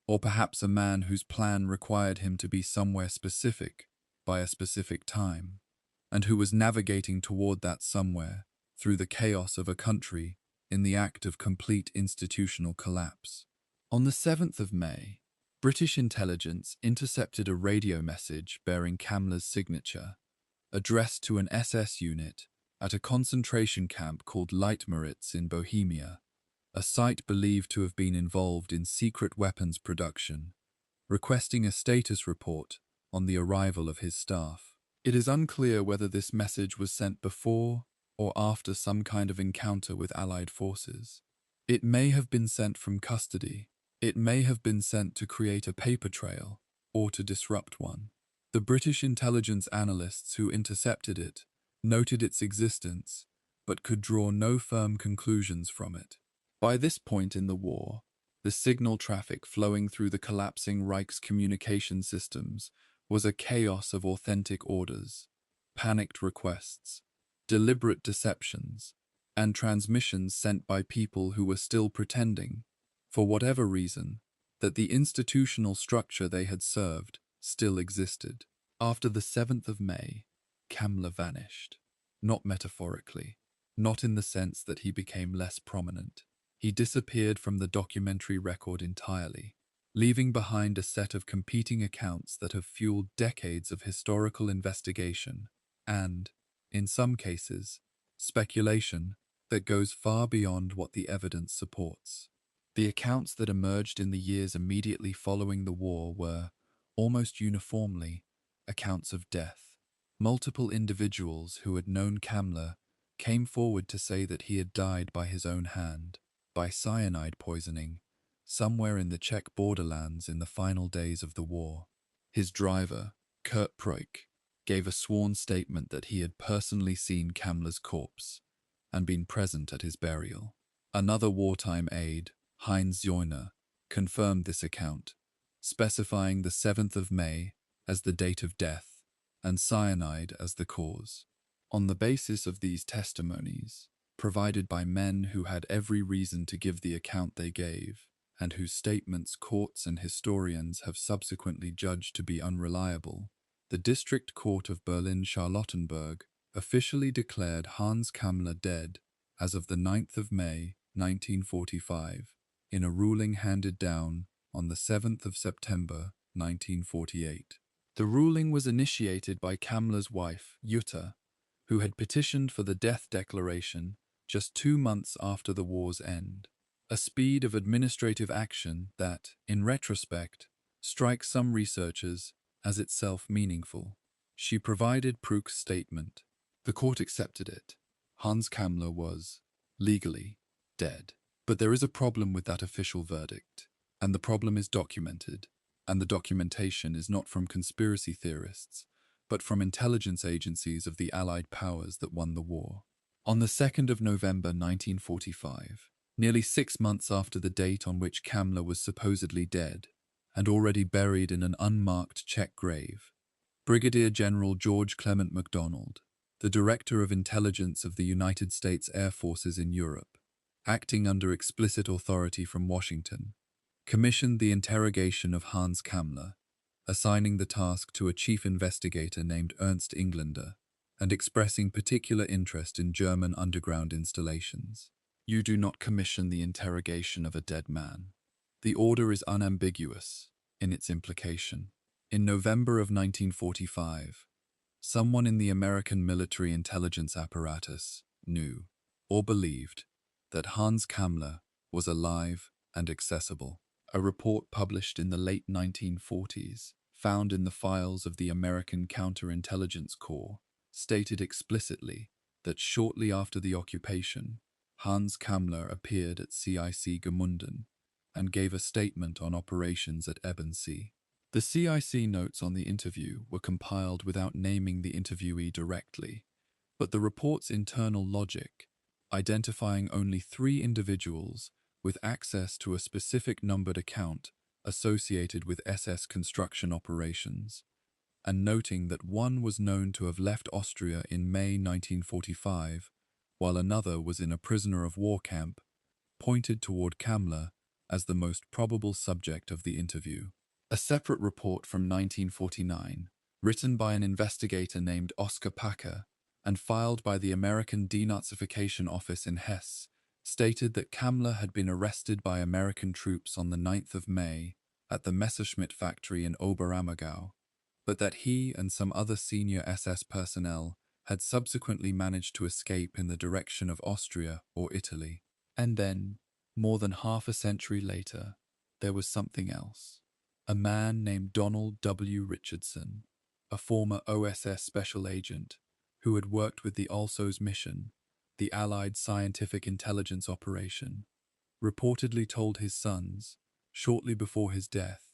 or perhaps a man whose plan required him to be somewhere specific by a specific time, and who was navigating toward that somewhere through the chaos of a country in the act of complete institutional collapse. On the 7th of May, British intelligence intercepted a radio message bearing Kammler's signature, addressed to an SS unit at a concentration camp called Leitmeritz in Bohemia, a site believed to have been involved in secret weapons production, requesting a status report on the arrival of his staff. It is unclear whether this message was sent before or after some kind of encounter with Allied forces. It may have been sent from custody. It may have been sent to create a paper trail or to disrupt one. The British intelligence analysts who intercepted it noted its existence, but could draw no firm conclusions from it. By this point in the war, the signal traffic flowing through the collapsing Reich's communication systems was a chaos of authentic orders, panicked requests, deliberate deceptions, and transmissions sent by people who were still pretending, for whatever reason, that the institutional structure they had served still existed. After the 7th of May, Kammler vanished. Not metaphorically, not in the sense that he became less prominent. He disappeared from the documentary record entirely, leaving behind a set of competing accounts that have fueled decades of historical investigation and, in some cases, speculation that goes far beyond what the evidence supports. The accounts that emerged in the years immediately following the war were, almost uniformly, accounts of death. Multiple individuals who had known Kammler came forward to say that he had died by his own hand, by cyanide poisoning, somewhere in the Czech borderlands in the final days of the war. His driver, Kurt Proik, gave a sworn statement that he had personally seen Kammler's corpse and been present at his burial. Another wartime aide, Heinz Joiner, confirmed this account, specifying the 7th of May as the date of death and cyanide as the cause. On the basis of these testimonies, provided by men who had every reason to give the account they gave, and whose statements courts and historians have subsequently judged to be unreliable, the District Court of Berlin-Charlottenburg officially declared Hans Kammler dead as of the 9th of May, 1945, in a ruling handed down on the 7th of September, 1948. The ruling was initiated by Kammler's wife, Jutta, who had petitioned for the death declaration just 2 months after the war's end, a speed of administrative action that, in retrospect, strikes some researchers as itself meaningful. She provided Prouk's statement. The court accepted it. Hans Kammler was, legally, dead. But there is a problem with that official verdict, and the problem is documented, and the documentation is not from conspiracy theorists, but from intelligence agencies of the Allied powers that won the war. On the 2nd of November 1945, nearly 6 months after the date on which Kammler was supposedly dead, and already buried in an unmarked Czech grave, Brigadier General George Clement MacDonald, the Director of Intelligence of the United States Air Forces in Europe, acting under explicit authority from Washington, commissioned the interrogation of Hans Kammler, assigning the task to a chief investigator named Ernst Englander, and expressing particular interest in German underground installations. You do not commission the interrogation of a dead man. The order is unambiguous in its implication. In November of 1945, someone in the American military intelligence apparatus knew, or believed, that Hans Kammler was alive and accessible. A report published in the late 1940s, found in the files of the American Counterintelligence Corps, stated explicitly that shortly after the occupation, Hans Kammler appeared at CIC Gemünden and gave a statement on operations at Ebensee. The CIC notes on the interview were compiled without naming the interviewee directly, but the report's internal logic, identifying only 3 individuals with access to a specific numbered account associated with SS construction operations, and noting that one was known to have left Austria in May 1945, while another was in a prisoner of war camp, pointed toward Kammler as the most probable subject of the interview. A separate report from 1949, written by an investigator named Oskar Packer and filed by the American Denazification Office in Hesse, stated that Kammler had been arrested by American troops on the 9th of May at the Messerschmitt factory in Oberammergau, but that he and some other senior SS personnel had subsequently managed to escape in the direction of Austria or Italy. And then, more than half a century later, there was something else. A man named Donald W. Richardson, a former OSS special agent who had worked with the ALSO's mission, the Allied Scientific Intelligence Operation, reportedly told his sons, shortly before his death,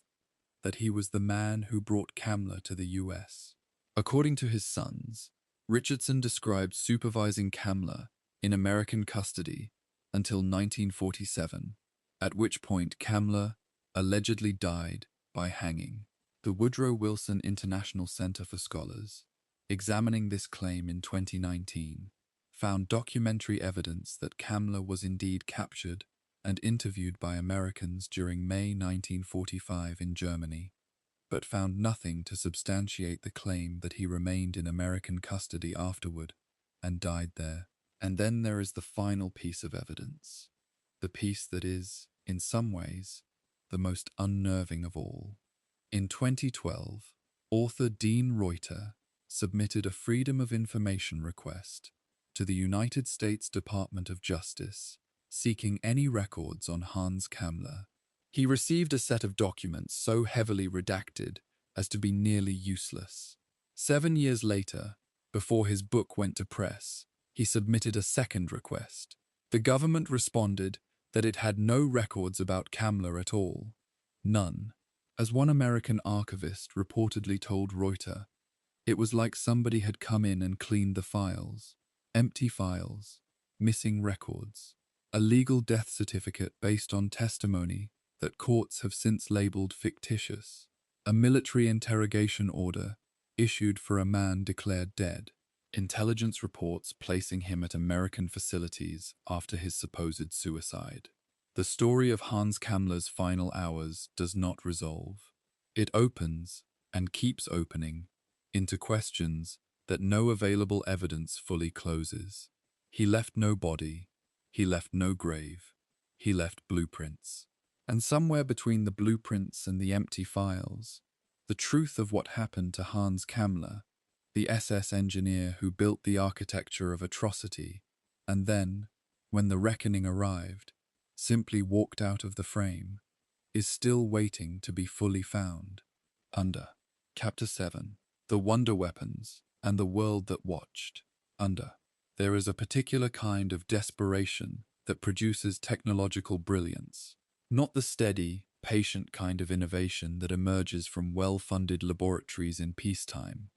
that he was the man who brought Kammler to the US. According to his sons, Richardson described supervising Kammler in American custody until 1947, at which point Kammler allegedly died by hanging. The Woodrow Wilson International Center for Scholars, examining this claim in 2019, found documentary evidence that Kammler was indeed captured and interviewed by Americans during May 1945 in Germany, but found nothing to substantiate the claim that he remained in American custody afterward and died there. And then there is the final piece of evidence, the piece that is, in some ways, the most unnerving of all. In 2012, author Dean Reuter submitted a Freedom of Information request to the United States Department of Justice, seeking any records on Hans Kammler. He received a set of documents so heavily redacted as to be nearly useless. 7 years later, before his book went to press, he submitted a second request. The government responded that it had no records about Kammler at all. None. As one American archivist reportedly told Reuter, it was like somebody had come in and cleaned the files. Empty files, missing records, a legal death certificate based on testimony that courts have since labeled fictitious, a military interrogation order issued for a man declared dead, intelligence reports placing him at American facilities after his supposed suicide. The story of Hans Kammler's final hours does not resolve. It opens, and keeps opening, into questions that no available evidence fully closes. He left no body, he left no grave, he left blueprints. And somewhere between the blueprints and the empty files, the truth of what happened to Hans Kammler, the SS engineer who built the architecture of atrocity, and then, when the reckoning arrived, simply walked out of the frame, is still waiting to be fully found. Under Chapter 7, The Wonder Weapons and the World That Watched. Under, there is a particular kind of desperation that produces technological brilliance, not the steady, patient kind of innovation that emerges from well-funded laboratories in peacetime,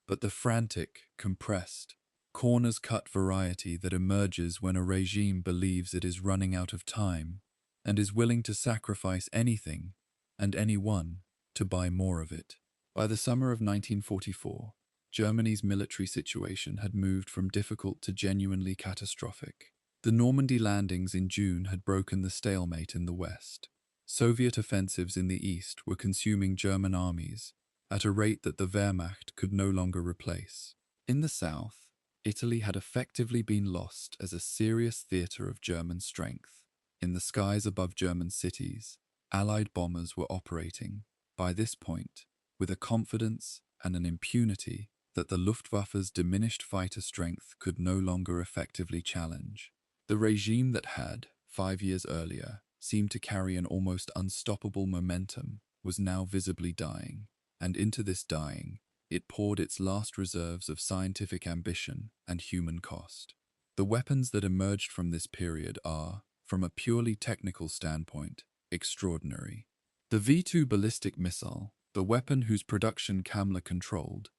but the frantic, compressed, corners-cut variety that emerges when a regime believes it is running out of time and is willing to sacrifice anything and anyone to buy more of it. By the summer of 1944, Germany's military situation had moved from difficult to genuinely catastrophic. The Normandy landings in June had broken the stalemate in the West. Soviet offensives in the East were consuming German armies at a rate that the Wehrmacht could no longer replace. In the South, Italy had effectively been lost as a serious theatre of German strength. In the skies above German cities, Allied bombers were operating, by this point, with a confidence and an impunity that the Luftwaffe's diminished fighter strength could no longer effectively challenge. The regime that had, 5 years earlier, seemed to carry an almost unstoppable momentum was now visibly dying, and into this dying, it poured its last reserves of scientific ambition and human cost. The weapons that emerged from this period are, from a purely technical standpoint, extraordinary. The V2 ballistic missile, the weapon whose production Kammler controlled,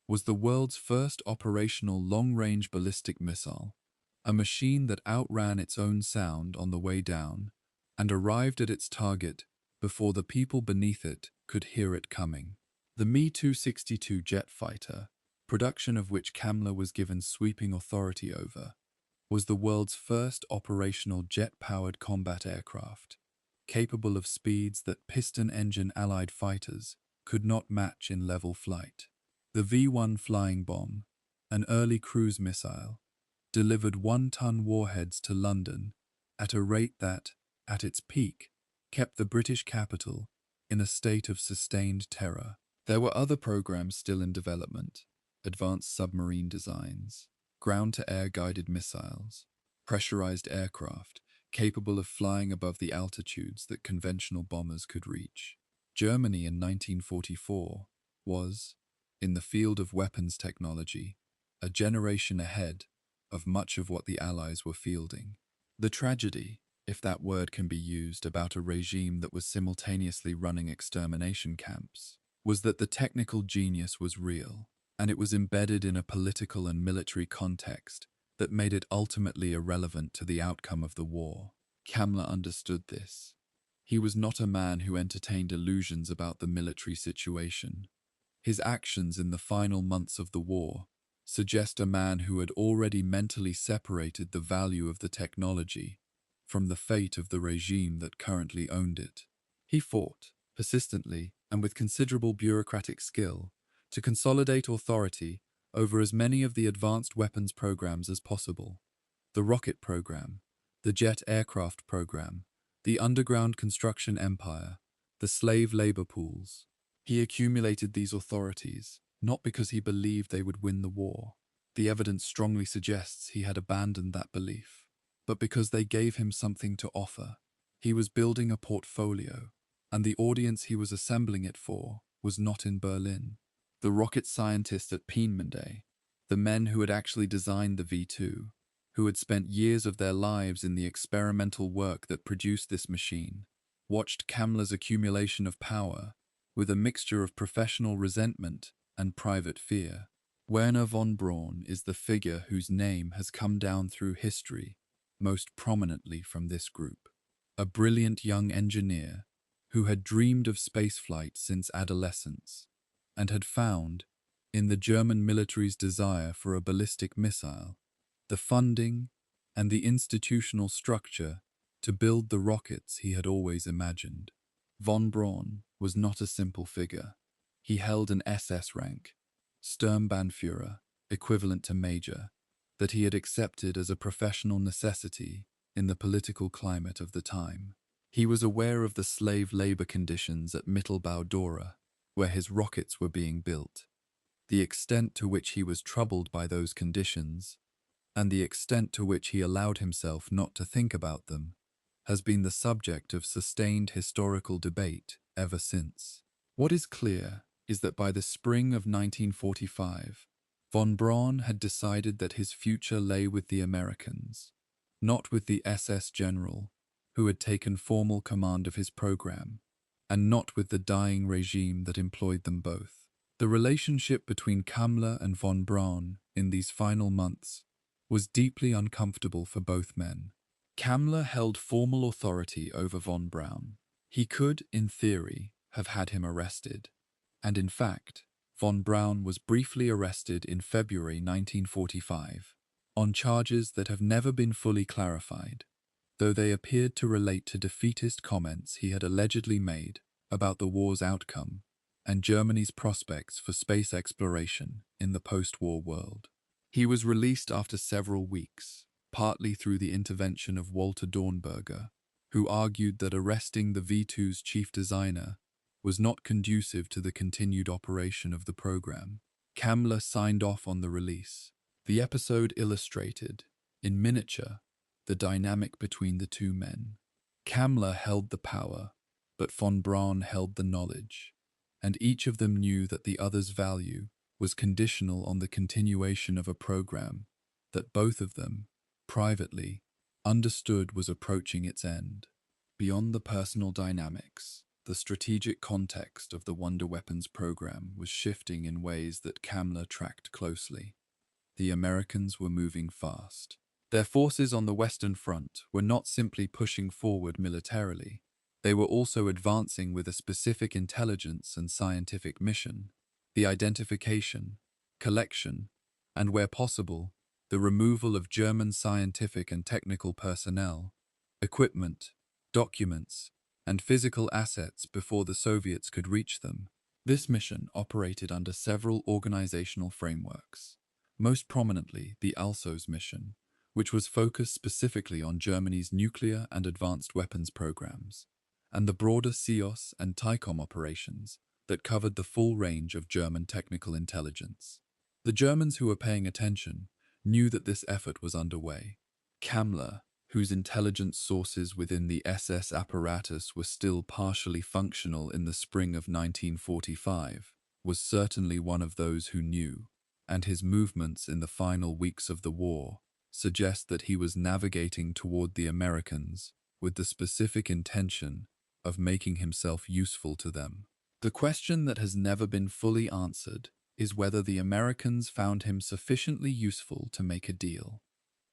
was the world's first operational long-range ballistic missile, a machine that outran its own sound on the way down and arrived at its target before the people beneath it could hear it coming. The Me-262 jet fighter, production of which Kammler was given sweeping authority over, was the world's first operational jet-powered combat aircraft, capable of speeds that piston-engine Allied fighters could not match in level flight. The V-1 flying bomb, an early cruise missile, delivered 1-ton warheads to London at a rate that, at its peak, kept the British capital in a state of sustained terror. There were other programs still in development: advanced submarine designs, ground-to-air guided missiles, pressurized aircraft capable of flying above the altitudes that conventional bombers could reach. Germany in 1944 was, in the field of weapons technology, a generation ahead of much of what the Allies were fielding. The tragedy, if that word can be used about a regime that was simultaneously running extermination camps, was that the technical genius was real, and it was embedded in a political and military context that made it ultimately irrelevant to the outcome of the war. Kammler understood this. He was not a man who entertained illusions about the military situation. His actions in the final months of the war suggest a man who had already mentally separated the value of the technology from the fate of the regime that currently owned it. He fought, persistently and with considerable bureaucratic skill, to consolidate authority over as many of the advanced weapons programs as possible. The rocket program, the jet aircraft program, the underground construction empire, the slave labor pools. He accumulated these authorities, not because he believed they would win the war. The evidence strongly suggests he had abandoned that belief, but because they gave him something to offer. He was building a portfolio, and the audience he was assembling it for was not in Berlin. The rocket scientists at Peenemünde, the men who had actually designed the V2, who had spent years of their lives in the experimental work that produced this machine, watched Kammler's accumulation of power with a mixture of professional resentment and private fear. Werner von Braun is the figure whose name has come down through history most prominently from this group. A brilliant young engineer who had dreamed of spaceflight since adolescence and had found, in the German military's desire for a ballistic missile, the funding and the institutional structure to build the rockets he had always imagined. Von Braun was not a simple figure. He held an SS rank, Sturmbannführer, equivalent to major, that he had accepted as a professional necessity in the political climate of the time. He was aware of the slave labor conditions at Mittelbau-Dora, where his rockets were being built, the extent to which he was troubled by those conditions, and the extent to which he allowed himself not to think about them, has been the subject of sustained historical debate ever since. What is clear is that by the spring of 1945, von Braun had decided that his future lay with the Americans, not with the SS general who had taken formal command of his program, and not with the dying regime that employed them both. The relationship between Kammler and von Braun in these final months was deeply uncomfortable for both men. Kammler held formal authority over von Braun. He could, in theory, have had him arrested, and in fact, von Braun was briefly arrested in February 1945 on charges that have never been fully clarified, though they appeared to relate to defeatist comments he had allegedly made about the war's outcome and Germany's prospects for space exploration in the post-war world. He was released after several weeks, partly through the intervention of Walter Dornberger, who argued that arresting the V2's chief designer was not conducive to the continued operation of the program. Kammler signed off on the release. The episode illustrated, in miniature, the dynamic between the two men. Kammler held the power, but von Braun held the knowledge, and each of them knew that the other's value was conditional on the continuation of a program that both of them, privately, understood was approaching its end. Beyond the personal dynamics, the strategic context of the Wonder Weapons program was shifting in ways that Kammler tracked closely. The Americans were moving fast. Their forces on the Western Front were not simply pushing forward militarily. They were also advancing with a specific intelligence and scientific mission: the identification, collection, and where possible, the removal of German scientific and technical personnel, equipment, documents, and physical assets before the Soviets could reach them. This mission operated under several organizational frameworks, most prominently the ALSO's mission, which was focused specifically on Germany's nuclear and advanced weapons programs, and the broader CIOS and TICOM operations that covered the full range of German technical intelligence. The Germans who were paying attention knew that this effort was underway. Kammler, whose intelligence sources within the SS apparatus were still partially functional in the spring of 1945, was certainly one of those who knew, and his movements in the final weeks of the war suggest that he was navigating toward the Americans with the specific intention of making himself useful to them. The question that has never been fully answered is whether the Americans found him sufficiently useful to make a deal.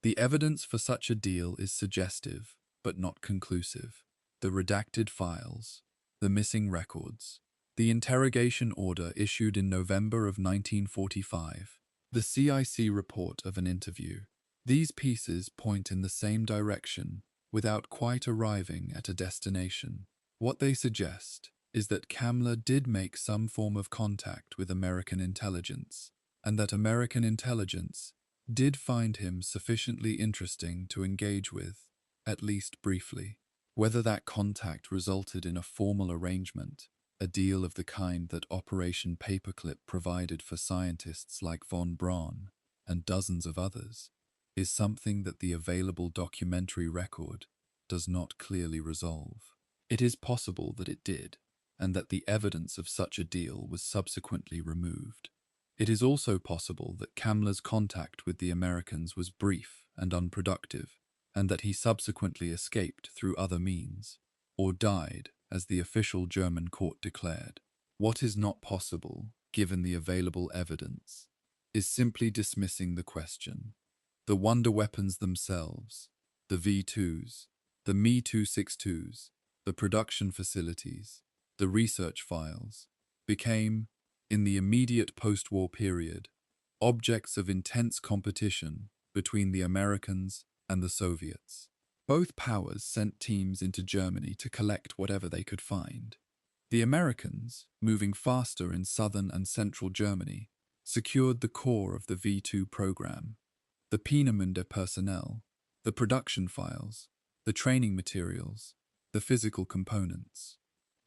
The evidence for such a deal is suggestive, but not conclusive. The redacted files, the missing records, the interrogation order issued in November of 1945, the CIC report of an interview. These pieces point in the same direction without quite arriving at a destination. What they suggest is that Kammler did make some form of contact with American intelligence, and that American intelligence did find him sufficiently interesting to engage with, at least briefly. Whether that contact resulted in a formal arrangement, a deal of the kind that Operation Paperclip provided for scientists like von Braun and dozens of others, is something that the available documentary record does not clearly resolve. It is possible that it did, and that the evidence of such a deal was subsequently removed. It is also possible that Kammler's contact with the Americans was brief and unproductive, and that he subsequently escaped through other means, or died, as the official German court declared. What is not possible, given the available evidence, is simply dismissing the question. The wonder weapons themselves, the V2s, the Me-262s, the production facilities, the research files, became, in the immediate post-war period, objects of intense competition between the Americans and the Soviets. Both powers sent teams into Germany to collect whatever they could find. The Americans, moving faster in southern and central Germany, secured the core of the V2 program, the Peenemünde personnel, the production files, the training materials, the physical components.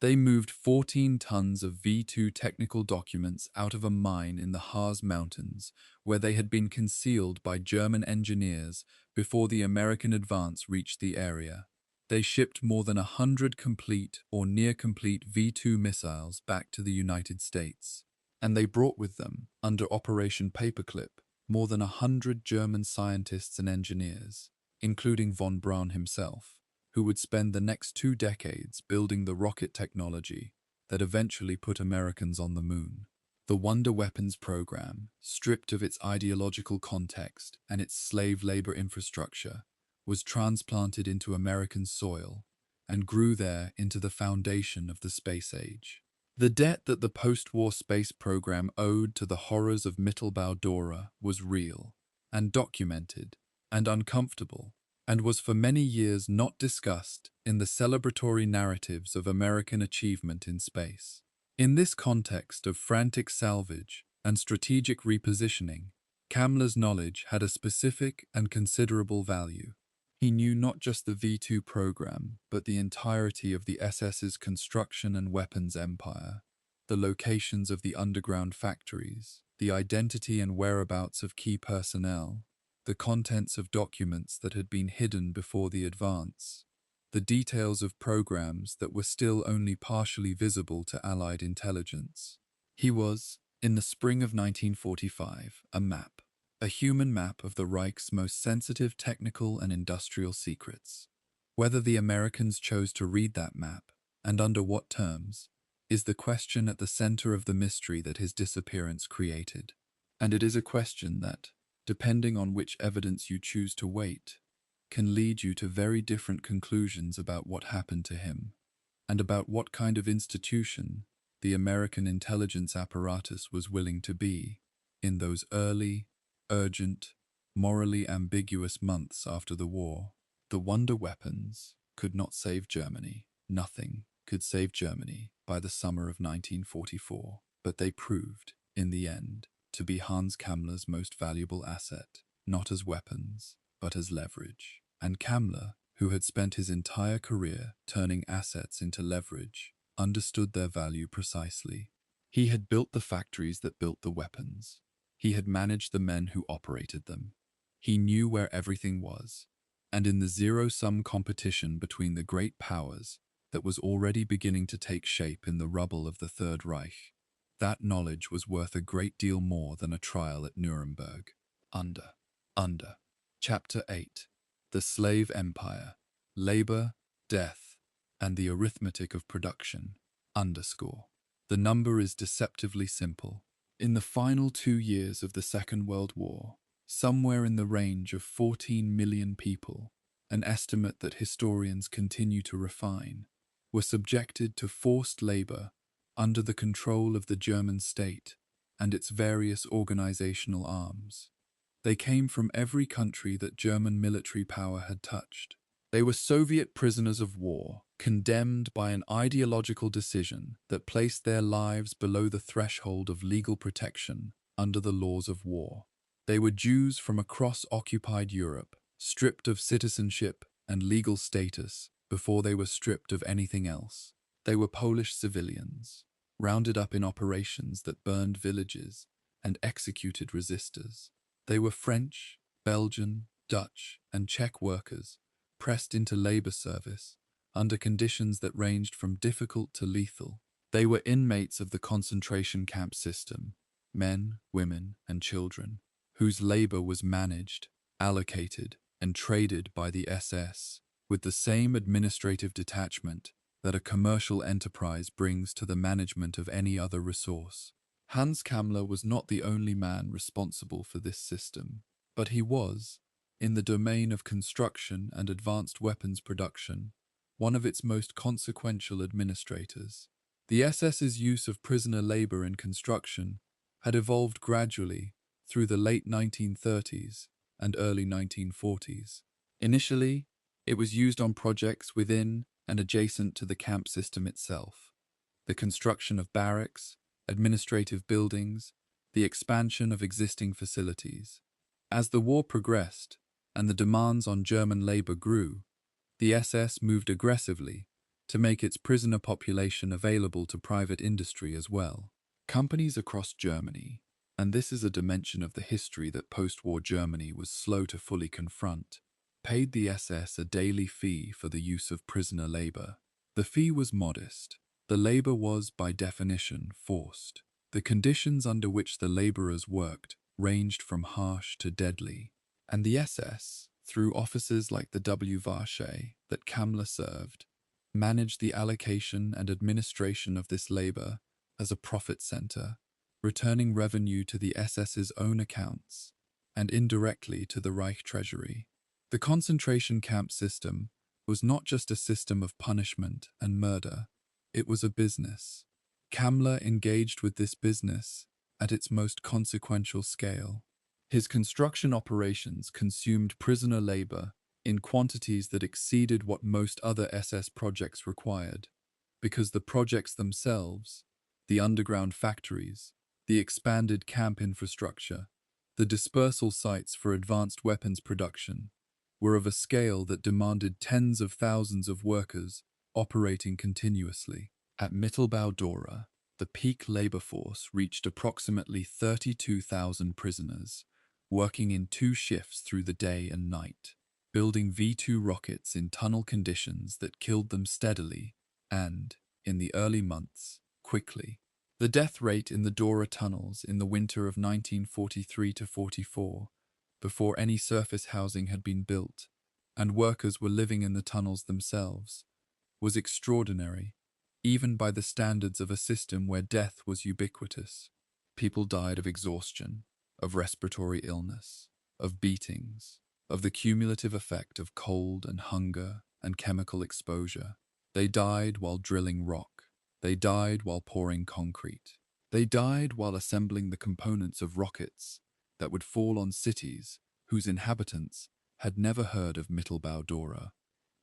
They moved 14 tons of V2 technical documents out of a mine in the Harz Mountains, where they had been concealed by German engineers before the American advance reached the area. They shipped more than 100 complete or near-complete V2 missiles back to the United States, and they brought with them, under Operation Paperclip, more than 100 German scientists and engineers, including von Braun himself, who would spend the next 2 decades building the rocket technology that eventually put Americans on the moon. The Wonder Weapons program, stripped of its ideological context and its slave labor infrastructure, was transplanted into American soil and grew there into the foundation of the space age. The debt that the post-war space program owed to the horrors of Mittelbau Dora was real and documented and uncomfortable, and was for many years not discussed in the celebratory narratives of American achievement in space. In this context of frantic salvage and strategic repositioning, Kammler's knowledge had a specific and considerable value. He knew not just the V2 program, but the entirety of the SS's construction and weapons empire, the locations of the underground factories, the identity and whereabouts of key personnel, the contents of documents that had been hidden before the advance, the details of programs that were still only partially visible to Allied intelligence. He was, in the spring of 1945, a human map of the Reich's most sensitive technical and industrial secrets. Whether the Americans chose to read that map, and under what terms, is the question at the center of the mystery that his disappearance created. And it is a question that, depending on which evidence you choose to weight, can lead you to very different conclusions about what happened to him, and about what kind of institution the American intelligence apparatus was willing to be in those early, urgent, morally ambiguous months after the war. The wonder weapons could not save Germany. Nothing could save Germany by the summer of 1944, but they proved, in the end, to be Hans Kammler's most valuable asset, not as weapons, but as leverage. And Kammler, who had spent his entire career turning assets into leverage, understood their value precisely. He had built the factories that built the weapons. He had managed the men who operated them. He knew where everything was, and in the zero-sum competition between the great powers that was already beginning to take shape in the rubble of the Third Reich, that knowledge was worth a great deal more than a trial at Nuremberg. Under. Chapter 8. The Slave Empire, Labor, Death, and the Arithmetic of Production. The number is deceptively simple. In the final 2 years of the Second World War, somewhere in the range of 14 million people, an estimate that historians continue to refine, were subjected to forced labor under the control of the German state and its various organizational arms. They came from every country that German military power had touched. They were Soviet prisoners of war, condemned by an ideological decision that placed their lives below the threshold of legal protection under the laws of war. They were Jews from across occupied Europe, stripped of citizenship and legal status before they were stripped of anything else. They were Polish civilians, rounded up in operations that burned villages and executed resistors. They were French, Belgian, Dutch, and Czech workers pressed into labor service under conditions that ranged from difficult to lethal. They were inmates of the concentration camp system, men, women, and children, whose labor was managed, allocated, and traded by the SS with the same administrative detachment that a commercial enterprise brings to the management of any other resource. Hans Kammler was not the only man responsible for this system, but he was, in the domain of construction and advanced weapons production, one of its most consequential administrators. The SS's use of prisoner labor in construction had evolved gradually through the late 1930s and early 1940s. Initially, it was used on projects within and adjacent to the camp system itself. The construction of barracks, administrative buildings, the expansion of existing facilities. As the war progressed and the demands on German labor grew, the SS moved aggressively to make its prisoner population available to private industry as well. Companies across Germany, and this is a dimension of the history that post-war Germany was slow to fully confront, paid the SS a daily fee for the use of prisoner labor. The fee was modest. The labor was, by definition, forced. The conditions under which the laborers worked ranged from harsh to deadly, and the SS, through offices like the WW2 that Kammler served, managed the allocation and administration of this labor as a profit center, returning revenue to the SS's own accounts and indirectly to the Reich treasury. The concentration camp system was not just a system of punishment and murder, it was a business. Kammler engaged with this business at its most consequential scale. His construction operations consumed prisoner labor in quantities that exceeded what most other SS projects required, because the projects themselves, the underground factories, the expanded camp infrastructure, the dispersal sites for advanced weapons production, were of a scale that demanded tens of thousands of workers operating continuously. At Mittelbau-Dora, the peak labor force reached approximately 32,000 prisoners, working in 2 shifts through the day and night, building V2 rockets in tunnel conditions that killed them steadily and, in the early months, quickly. The death rate in the Dora tunnels in the winter of 1943–44, before any surface housing had been built, and workers were living in the tunnels themselves, was extraordinary, even by the standards of a system where death was ubiquitous. People died of exhaustion, of respiratory illness, of beatings, of the cumulative effect of cold and hunger and chemical exposure. They died while drilling rock. They died while pouring concrete. They died while assembling the components of rockets that would fall on cities whose inhabitants had never heard of Mittelbau-Dora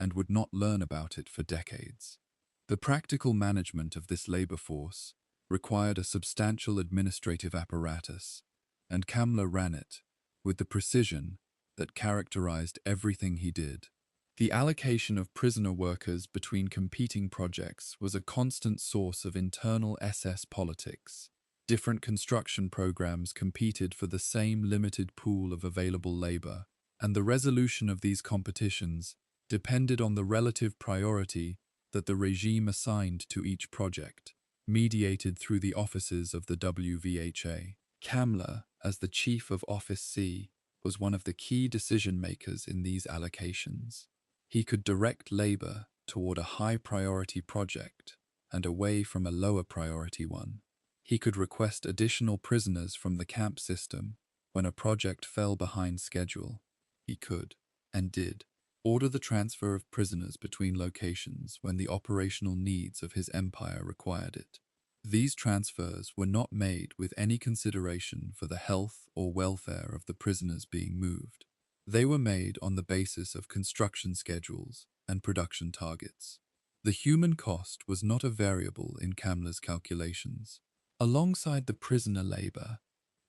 and would not learn about it for decades. The practical management of this labor force required a substantial administrative apparatus, and Kammler ran it with the precision that characterized everything he did. The allocation of prisoner workers between competing projects was a constant source of internal SS politics. Different construction programs competed for the same limited pool of available labor, and the resolution of these competitions depended on the relative priority that the regime assigned to each project, mediated through the offices of the WW2. Kammler, as the chief of Office C, was one of the key decision-makers in these allocations. He could direct labor toward a high-priority project and away from a lower-priority one. He could request additional prisoners from the camp system When a project fell behind schedule, he could, and did, order the transfer of prisoners between locations when the operational needs of his empire required it. These transfers were not made with any consideration for the health or welfare of the prisoners being moved. They were made on the basis of construction schedules and production targets. The human cost was not a variable in Kammler's calculations. Alongside the prisoner labor,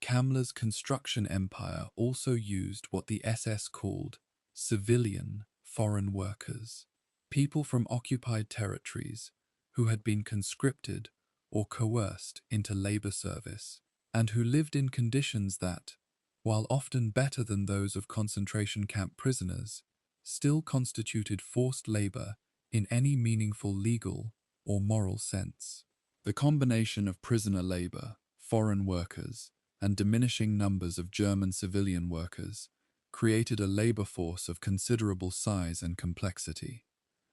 Kammler's construction empire also used what the SS called civilian foreign workers, people from occupied territories who had been conscripted or coerced into labor service, and who lived in conditions that, while often better than those of concentration camp prisoners, still constituted forced labor in any meaningful legal or moral sense. The combination of prisoner labor, foreign workers, and diminishing numbers of German civilian workers created a labor force of considerable size and complexity,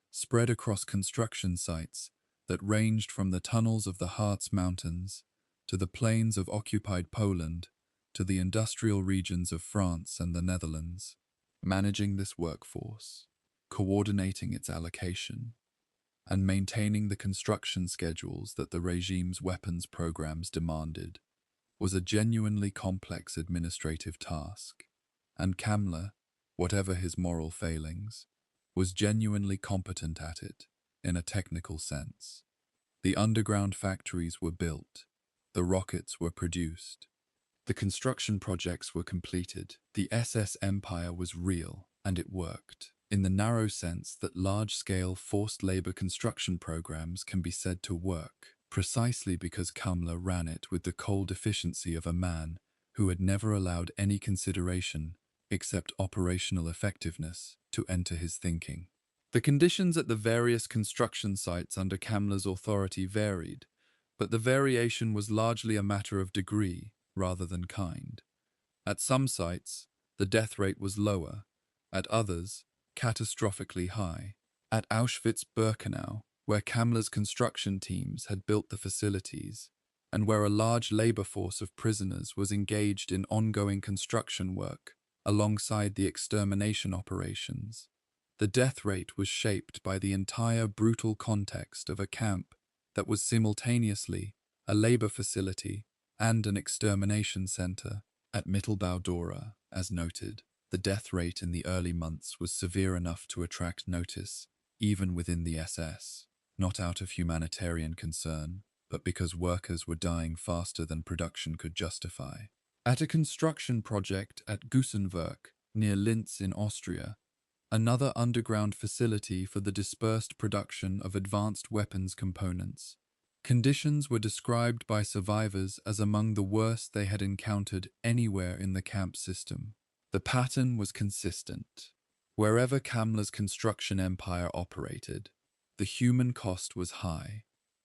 spread across construction sites that ranged from the tunnels of the Harz Mountains to the plains of occupied Poland to the industrial regions of France and the Netherlands. Managing this workforce, coordinating its allocation, and maintaining the construction schedules that the regime's weapons programs demanded was a genuinely complex administrative task, and Kammler, whatever his moral failings, was genuinely competent at it in a technical sense. The underground factories were built, the rockets were produced, the construction projects were completed, the SS empire was real, and it worked, in the narrow sense that large-scale forced labor construction programs can be said to work, precisely because Kammler ran it with the cold efficiency of a man who had never allowed any consideration, except operational effectiveness, to enter his thinking. The conditions at the various construction sites under Kammler's authority varied, but the variation was largely a matter of degree rather than kind. At some sites, the death rate was lower, at others, catastrophically high. At Auschwitz-Birkenau, where Kammler's construction teams had built the facilities, and where a large labor force of prisoners was engaged in ongoing construction work alongside the extermination operations, the death rate was shaped by the entire brutal context of a camp that was simultaneously a labor facility and an extermination center. At Mittelbau-Dora, as noted, the death rate in the early months was severe enough to attract notice, even within the SS, not out of humanitarian concern, but because workers were dying faster than production could justify. At a construction project at Gussenwerk, near Linz in Austria, another underground facility for the dispersed production of advanced weapons components, conditions were described by survivors as among the worst they had encountered anywhere in the camp system. The pattern was consistent. Wherever Kammler's construction empire operated, the human cost was high,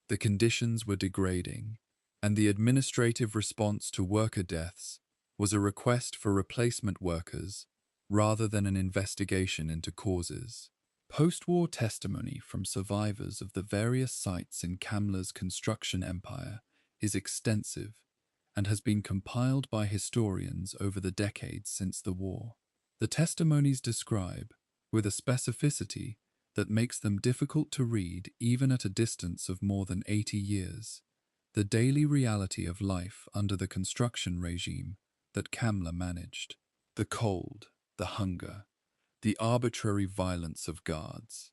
the conditions were degrading, and the administrative response to worker deaths was a request for replacement workers rather than an investigation into causes. Post-war testimony from survivors of the various sites in Kammler's construction empire is extensive and has been compiled by historians over the decades since the war. The testimonies describe, with a specificity that makes them difficult to read even at a distance of more than 80 years, the daily reality of life under the construction regime that Kammler managed. The cold, the hunger, the arbitrary violence of guards,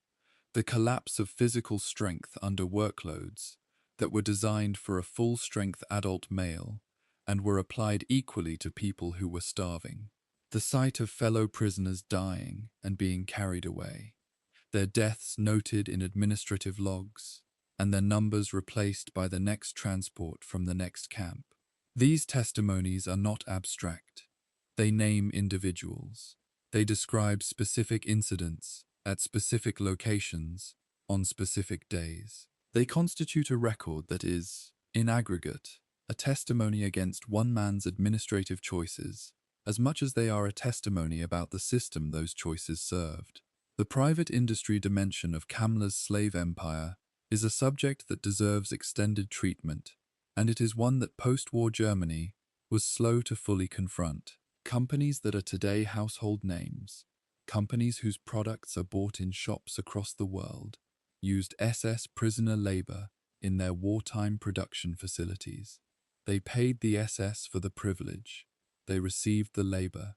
the collapse of physical strength under workloads that were designed for a full-strength adult male and were applied equally to people who were starving. The sight of fellow prisoners dying and being carried away, their deaths noted in administrative logs, and their numbers replaced by the next transport from the next camp. These testimonies are not abstract. They name individuals. They describe specific incidents at specific locations on specific days. They constitute a record that is, in aggregate, a testimony against one man's administrative choices, as much as they are a testimony about the system those choices served. The private industry dimension of Kammler's slave empire is a subject that deserves extended treatment, and it is one that post-war Germany was slow to fully confront. Companies that are today household names, companies whose products are bought in shops across the world, used SS prisoner labor in their wartime production facilities. They paid the SS for the privilege. They received the labor.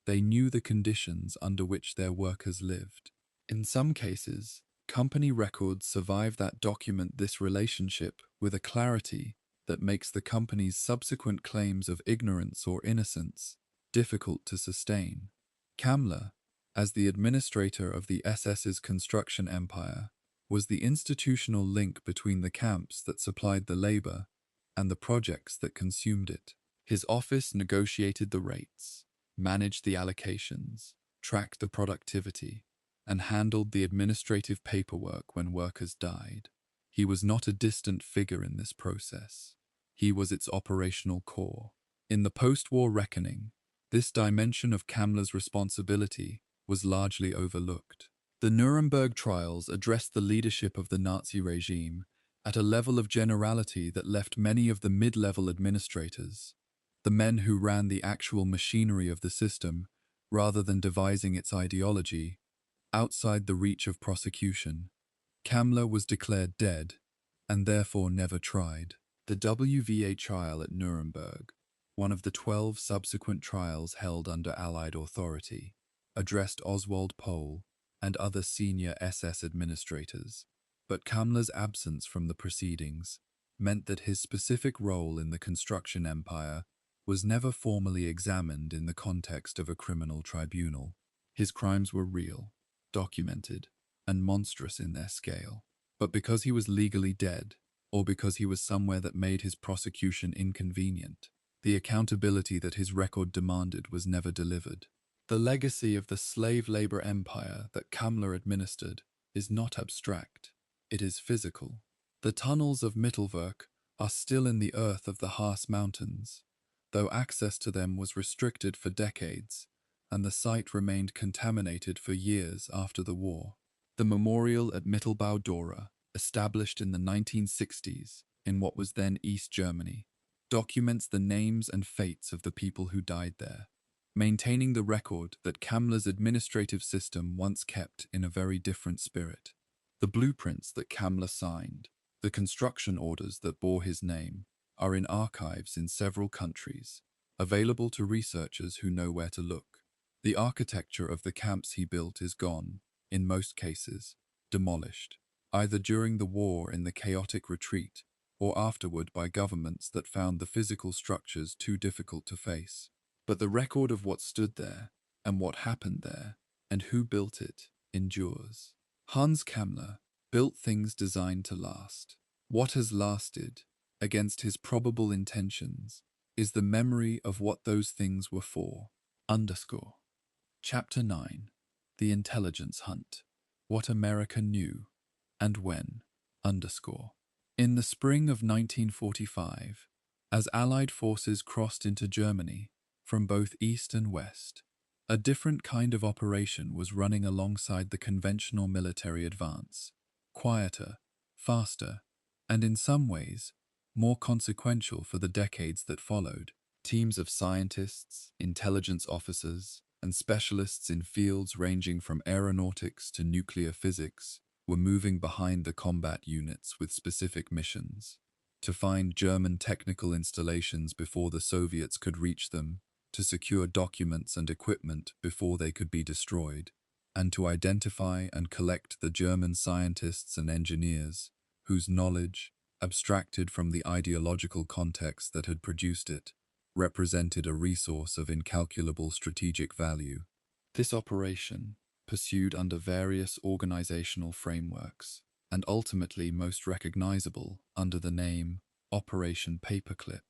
They knew the conditions under which their workers lived. In some cases, company records survive that document this relationship with a clarity that makes the company's subsequent claims of ignorance or innocence difficult to sustain. Kammler, as the administrator of the SS's construction empire, was the institutional link between the camps that supplied the labor and the projects that consumed it. His office negotiated the rates, managed the allocations, tracked the productivity, and handled the administrative paperwork when workers died. He was not a distant figure in this process. He was its operational core. In the post-war reckoning, this dimension of Kammler's responsibility was largely overlooked. The Nuremberg trials addressed the leadership of the Nazi regime at a level of generality that left many of the mid-level administrators, the men who ran the actual machinery of the system rather than devising its ideology, outside the reach of prosecution. Kammler was declared dead and therefore never tried. The WW2 trial at Nuremberg, one of the 12 subsequent trials held under Allied authority, addressed Oswald Pohl and other senior SS administrators, but Kammler's absence from the proceedings meant that his specific role in the construction empire was never formally examined in the context of a criminal tribunal. His crimes were real, documented, and monstrous in their scale. But because he was legally dead, or because he was somewhere that made his prosecution inconvenient, the accountability that his record demanded was never delivered. The legacy of the slave labor empire that Kammler administered is not abstract, it is physical. The tunnels of Mittelwerk are still in the earth of the Harz Mountains, though access to them was restricted for decades, and the site remained contaminated for years after the war. The memorial at Mittelbau-Dora, established in the 1960s in what was then East Germany, documents the names and fates of the people who died there, maintaining the record that Kammler's administrative system once kept in a very different spirit. The blueprints that Kammler signed, the construction orders that bore his name, are in archives in several countries, available to researchers who know where to look. The architecture of the camps he built is gone, in most cases, demolished, either during the war in the chaotic retreat or afterward by governments that found the physical structures too difficult to face. But the record of what stood there, and what happened there, and who built it, endures. Hans Kammler built things designed to last. What has lasted, against his probable intentions, is the memory of what those things were for. Chapter 9. The Intelligence Hunt. What America Knew, and When. In the spring of 1945, as Allied forces crossed into Germany from both east and west, a different kind of operation was running alongside the conventional military advance, quieter, faster, and in some ways, more consequential for the decades that followed. Teams of scientists, intelligence officers, and specialists in fields ranging from aeronautics to nuclear physics were moving behind the combat units with specific missions: to find German technical installations before the Soviets could reach them, to secure documents and equipment before they could be destroyed, and to identify and collect the German scientists and engineers whose knowledge, abstracted from the ideological context that had produced it, represented a resource of incalculable strategic value. This operation, pursued under various organizational frameworks, and ultimately most recognizable under the name Operation Paperclip,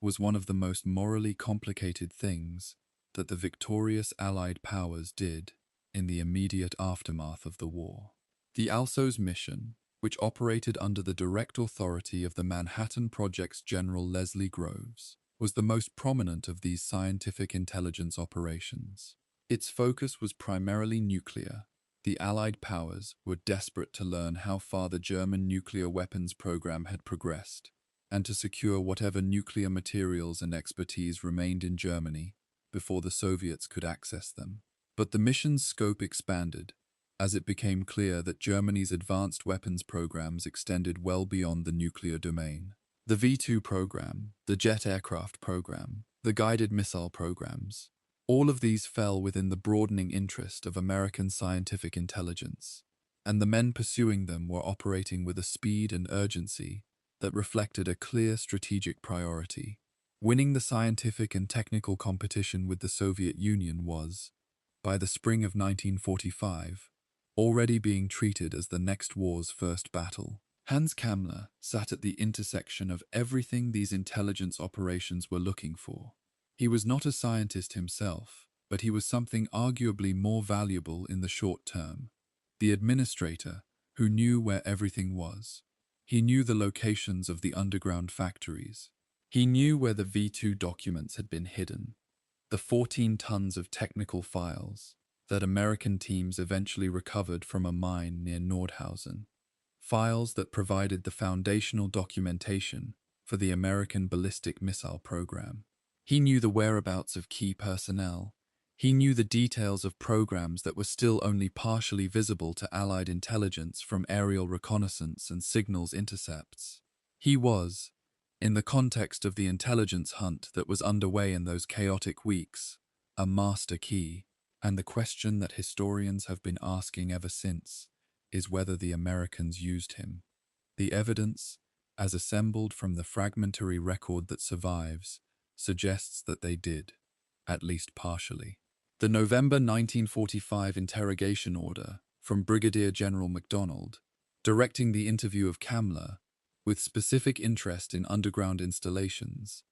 was one of the most morally complicated things that the victorious Allied powers did in the immediate aftermath of the war. The ALSO's mission, which operated under the direct authority of the Manhattan Project's General Leslie Groves, was the most prominent of these scientific intelligence operations. Its focus was primarily nuclear. The Allied powers were desperate to learn how far the German nuclear weapons program had progressed, and to secure whatever nuclear materials and expertise remained in Germany before the Soviets could access them. But the mission's scope expanded, as it became clear that Germany's advanced weapons programs extended well beyond the nuclear domain. The V2 program, the jet aircraft program, the guided missile programs, all of these fell within the broadening interest of American scientific intelligence, and the men pursuing them were operating with a speed and urgency that reflected a clear strategic priority. Winning the scientific and technical competition with the Soviet Union was, by the spring of 1945, already being treated as the next war's first battle. Hans Kammler sat at the intersection of everything these intelligence operations were looking for. He was not a scientist himself, but he was something arguably more valuable in the short term: the administrator who knew where everything was. He knew the locations of the underground factories. He knew where the V2 documents had been hidden, the 14 tons of technical files that American teams eventually recovered from a mine near Nordhausen, files that provided the foundational documentation for the American ballistic missile program. He knew the whereabouts of key personnel. He knew the details of programs that were still only partially visible to Allied intelligence from aerial reconnaissance and signals intercepts. He was, in the context of the intelligence hunt that was underway in those chaotic weeks, a master key, and the question that historians have been asking ever since is whether the Americans used him. The evidence, as assembled from the fragmentary record that survives, suggests that they did, at least partially. The November 1945 interrogation order from Brigadier General MacDonald, directing the interview of Kammler, with specific interest in underground installations,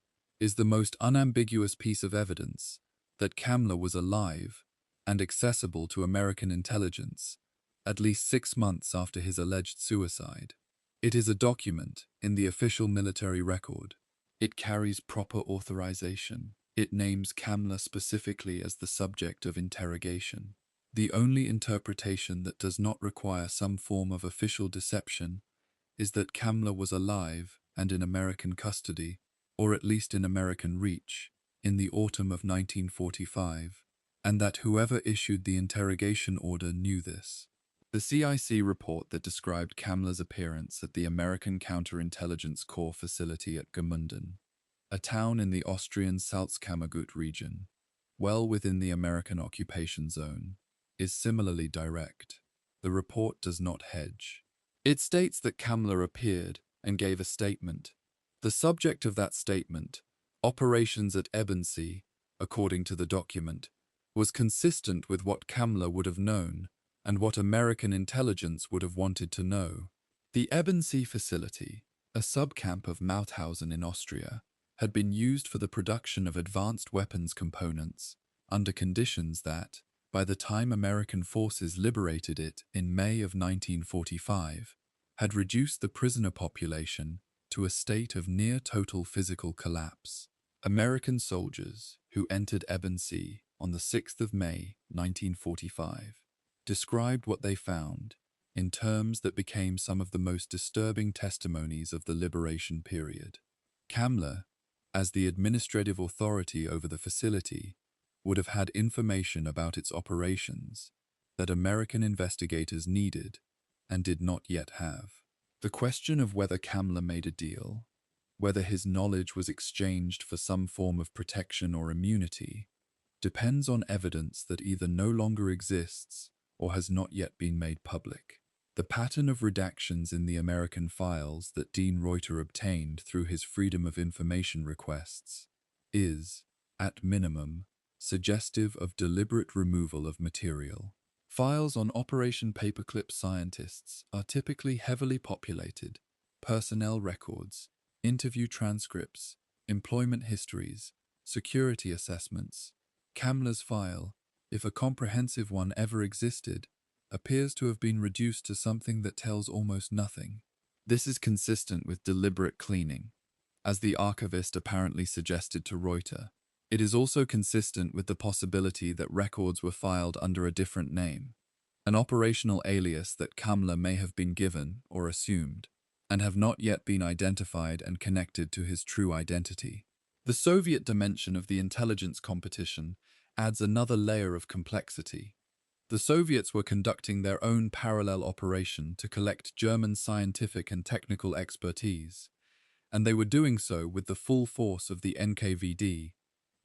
is the most unambiguous piece of evidence that Kammler was alive and accessible to American intelligence at least 6 months after his alleged suicide. It is a document in the official military record. It carries proper authorization. It names Kammler specifically as the subject of interrogation. The only interpretation that does not require some form of official deception is that Kammler was alive and in American custody, or at least in American reach, in the autumn of 1945, and that whoever issued the interrogation order knew this. The CIC report that described Kammler's appearance at the American Counterintelligence Corps facility at Gmunden, a town in the Austrian Salzkammergut region, well within the American occupation zone, is similarly direct. The report does not hedge. It states that Kammler appeared and gave a statement. The subject of that statement, operations at Ebensee, according to the document, was consistent with what Kammler would have known and what American intelligence would have wanted to know. The Ebensee facility, a subcamp of Mauthausen in Austria, had been used for the production of advanced weapons components under conditions that, by the time American forces liberated it in May of 1945, had reduced the prisoner population to a state of near-total physical collapse. American soldiers who entered Ebensee on the 6th of May 1945 described what they found in terms that became some of the most disturbing testimonies of the liberation period. Kammler, as the administrative authority over the facility, would have had information about its operations that American investigators needed and did not yet have. The question of whether Kammler made a deal, whether his knowledge was exchanged for some form of protection or immunity, depends on evidence that either no longer exists or has not yet been made public. The pattern of redactions in the American files that Dean Reuter obtained through his Freedom of Information requests is, at minimum, suggestive of deliberate removal of material. Files on Operation Paperclip scientists are typically heavily populated: personnel records, interview transcripts, employment histories, security assessments. Kammler's file, if a comprehensive one ever existed, appears to have been reduced to something that tells almost nothing. This is consistent with deliberate cleaning, as the archivist apparently suggested to Reuter. It is also consistent with the possibility that records were filed under a different name, an operational alias that Kammler may have been given or assumed, and have not yet been identified and connected to his true identity. The Soviet dimension of the intelligence competition adds another layer of complexity. The Soviets were conducting their own parallel operation to collect German scientific and technical expertise, and they were doing so with the full force of the NKVD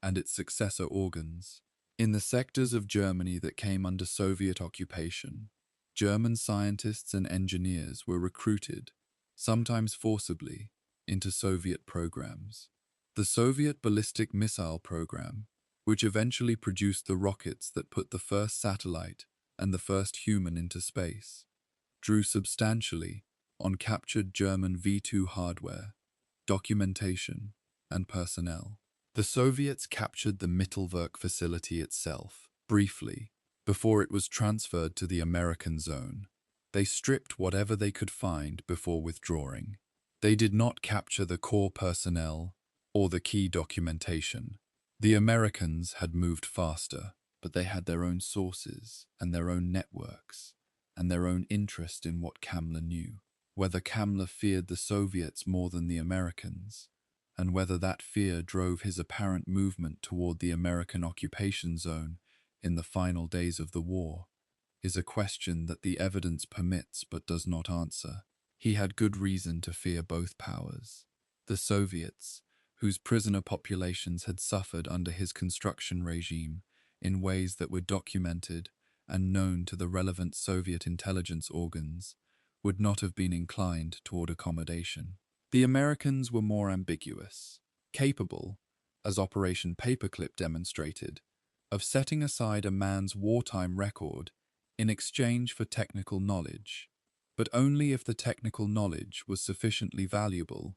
and its successor organs. In the sectors of Germany that came under Soviet occupation, German scientists and engineers were recruited, sometimes forcibly, into Soviet programs. The Soviet ballistic missile program, which eventually produced the rockets that put the first satellite and the first human into space, drew substantially on captured German V2 hardware, documentation, and personnel. The Soviets captured the Mittelwerk facility itself, briefly, before it was transferred to the American zone. They stripped whatever they could find before withdrawing. They did not capture the core personnel or the key documentation. The Americans had moved faster, but they had their own sources and their own networks and their own interest in what Kammler knew. Whether Kammler feared the Soviets more than the Americans, and whether that fear drove his apparent movement toward the American occupation zone in the final days of the war, is a question that the evidence permits but does not answer. He had good reason to fear both powers. The Soviets, whose prisoner populations had suffered under his construction regime in ways that were documented and known to the relevant Soviet intelligence organs, would not have been inclined toward accommodation. The Americans were more ambiguous, capable, as Operation Paperclip demonstrated, of setting aside a man's wartime record in exchange for technical knowledge, but only if the technical knowledge was sufficiently valuable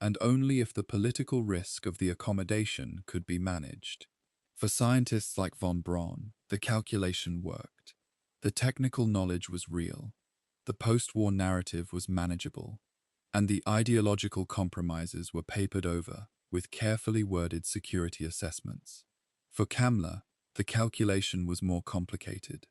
and only if the political risk of the accommodation could be managed. For scientists like von Braun, the calculation worked. The technical knowledge was real, the post-war narrative was manageable, and the ideological compromises were papered over with carefully worded security assessments. For Kammler, the calculation was more complicated.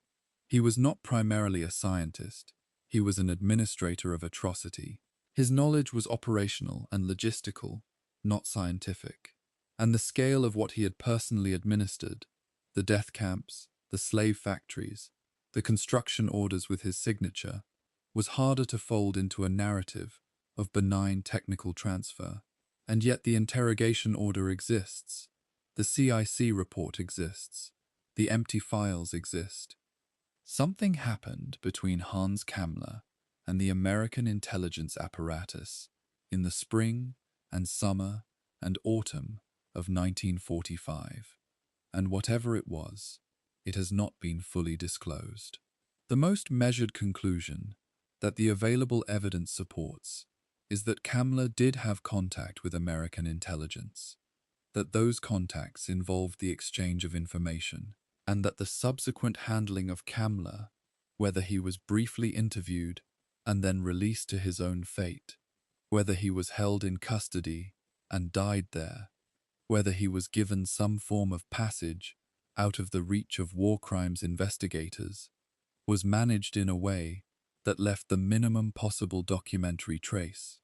He was not primarily a scientist, he was an administrator of atrocity. His knowledge was operational and logistical, not scientific, and the scale of what he had personally administered, the death camps, the slave factories, the construction orders with his signature, was harder to fold into a narrative of benign technical transfer. And yet the interrogation order exists, the CIC report exists, the empty files exist. Something happened between Hans Kammler and the American intelligence apparatus in the spring and summer and autumn of 1945, and whatever it was, it has not been fully disclosed. The most measured conclusion that the available evidence supports is that Kammler did have contact with American intelligence, that those contacts involved the exchange of information, and that the subsequent handling of Kammler, whether he was briefly interviewed and then released to his own fate, whether he was held in custody and died there, whether he was given some form of passage out of the reach of war crimes investigators, was managed in a way that left the minimum possible documentary trace.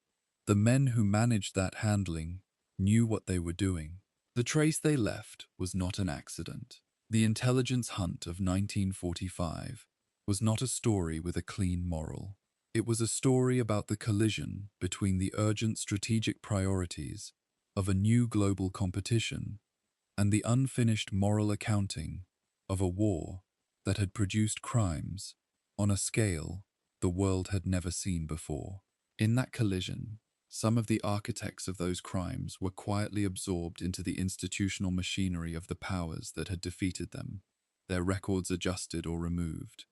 The men who managed that handling knew what they were doing. The trace they left was not an accident. The intelligence hunt of 1945 was not a story with a clean moral. It was a story about the collision between the urgent strategic priorities of a new global competition and the unfinished moral accounting of a war that had produced crimes on a scale the world had never seen before. In that collision, some of the architects of those crimes were quietly absorbed into the institutional machinery of the powers that had defeated them, their records adjusted or removed,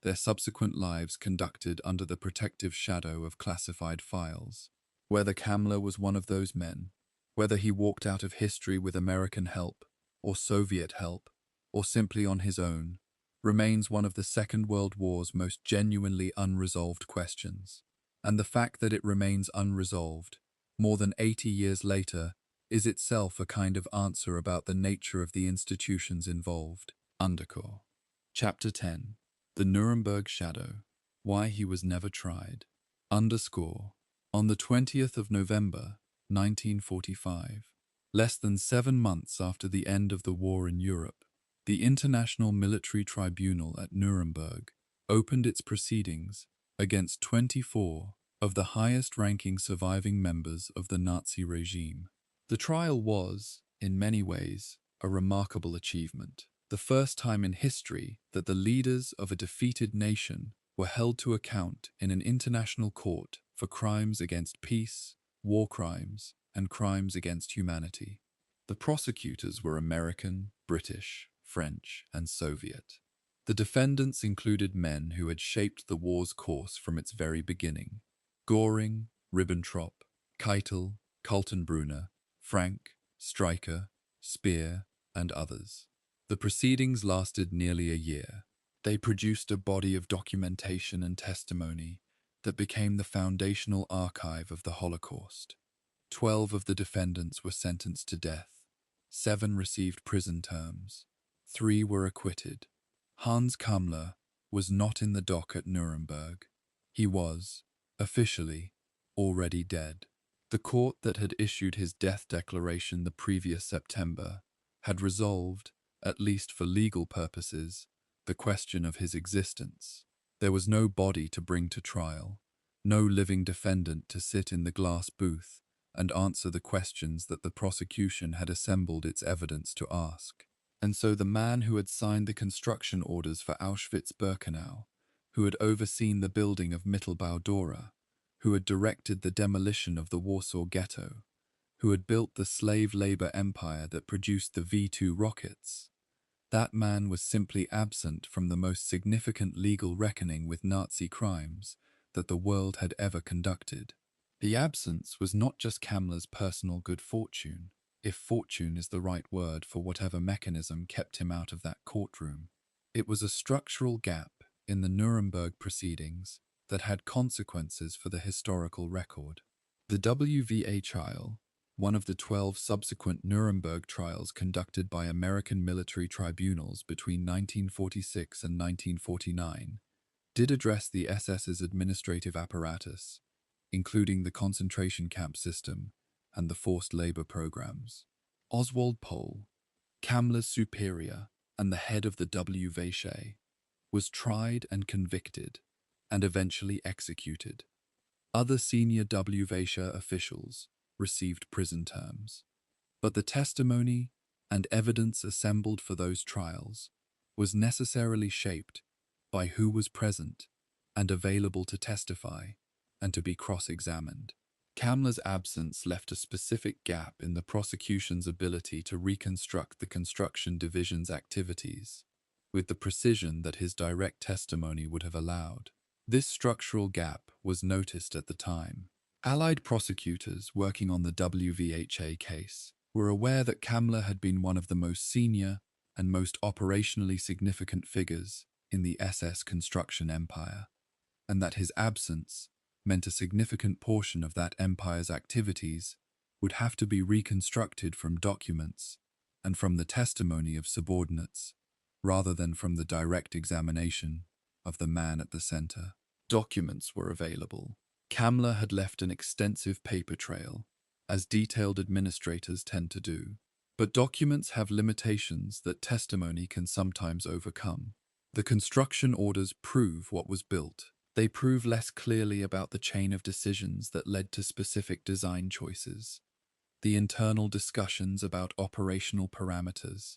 their subsequent lives conducted under the protective shadow of classified files. Whether Kammler was one of those men, whether he walked out of history with American help, or Soviet help, or simply on his own, remains one of the Second World War's most genuinely unresolved questions. And the fact that it remains unresolved, more than 80 years later, is itself a kind of answer about the nature of the institutions involved. Undercore. Chapter 10. The Nuremberg Shadow. Why he was never tried. Underscore. On the 20th of November, 1945, Less than 7 months after the end of the war in Europe, the International Military Tribunal at Nuremberg opened its proceedings against 24 of the highest-ranking surviving members of the Nazi regime. The trial was, in many ways, a remarkable achievement. The first time in history that the leaders of a defeated nation were held to account in an international court for crimes against peace, war crimes, and crimes against humanity. The prosecutors were American, British, French, and Soviet. The defendants included men who had shaped the war's course from its very beginning: Göring, Ribbentrop, Keitel, Kaltenbrunner, Frank, Streicher, Speer, and others. The proceedings lasted nearly a year. They produced a body of documentation and testimony that became the foundational archive of the Holocaust. 12 of the defendants were sentenced to death. 7 received prison terms. 3 were acquitted. Hans Kammler was not in the dock at Nuremberg. He was, officially, already dead. The court that had issued his death declaration the previous September had resolved, at least for legal purposes, the question of his existence. There was no body to bring to trial, no living defendant to sit in the glass booth and answer the questions that the prosecution had assembled its evidence to ask. And so the man who had signed the construction orders for Auschwitz-Birkenau, who had overseen the building of Mittelbau-Dora, who had directed the demolition of the Warsaw Ghetto, who had built the slave labor empire that produced the V2 rockets, that man was simply absent from the most significant legal reckoning with Nazi crimes that the world had ever conducted. The absence was not just Kammler's personal good fortune, if fortune is the right word for whatever mechanism kept him out of that courtroom. It was a structural gap in the Nuremberg proceedings that had consequences for the historical record. The WVA trial, one of the 12 subsequent Nuremberg trials conducted by American military tribunals between 1946 and 1949, did address the SS's administrative apparatus, including the concentration camp system and the forced labor programs. Oswald Pohl, Kammler's superior and the head of the WW2, was tried and convicted, and eventually executed. Other senior WW2 officials received prison terms. But the testimony and evidence assembled for those trials was necessarily shaped by who was present and available to testify and to be cross-examined. Kammler's absence left a specific gap in the prosecution's ability to reconstruct the construction division's activities with the precision that his direct testimony would have allowed. This structural gap was noticed at the time. Allied prosecutors working on the WVHA case were aware that Kammler had been one of the most senior and most operationally significant figures in the SS construction empire, and that his absence meant a significant portion of that empire's activities would have to be reconstructed from documents and from the testimony of subordinates, rather than from the direct examination of the man at the center. Documents were available. Kammler had left an extensive paper trail, as detailed administrators tend to do. But documents have limitations that testimony can sometimes overcome. The construction orders prove what was built. They prove less clearly about the chain of decisions that led to specific design choices, the internal discussions about operational parameters,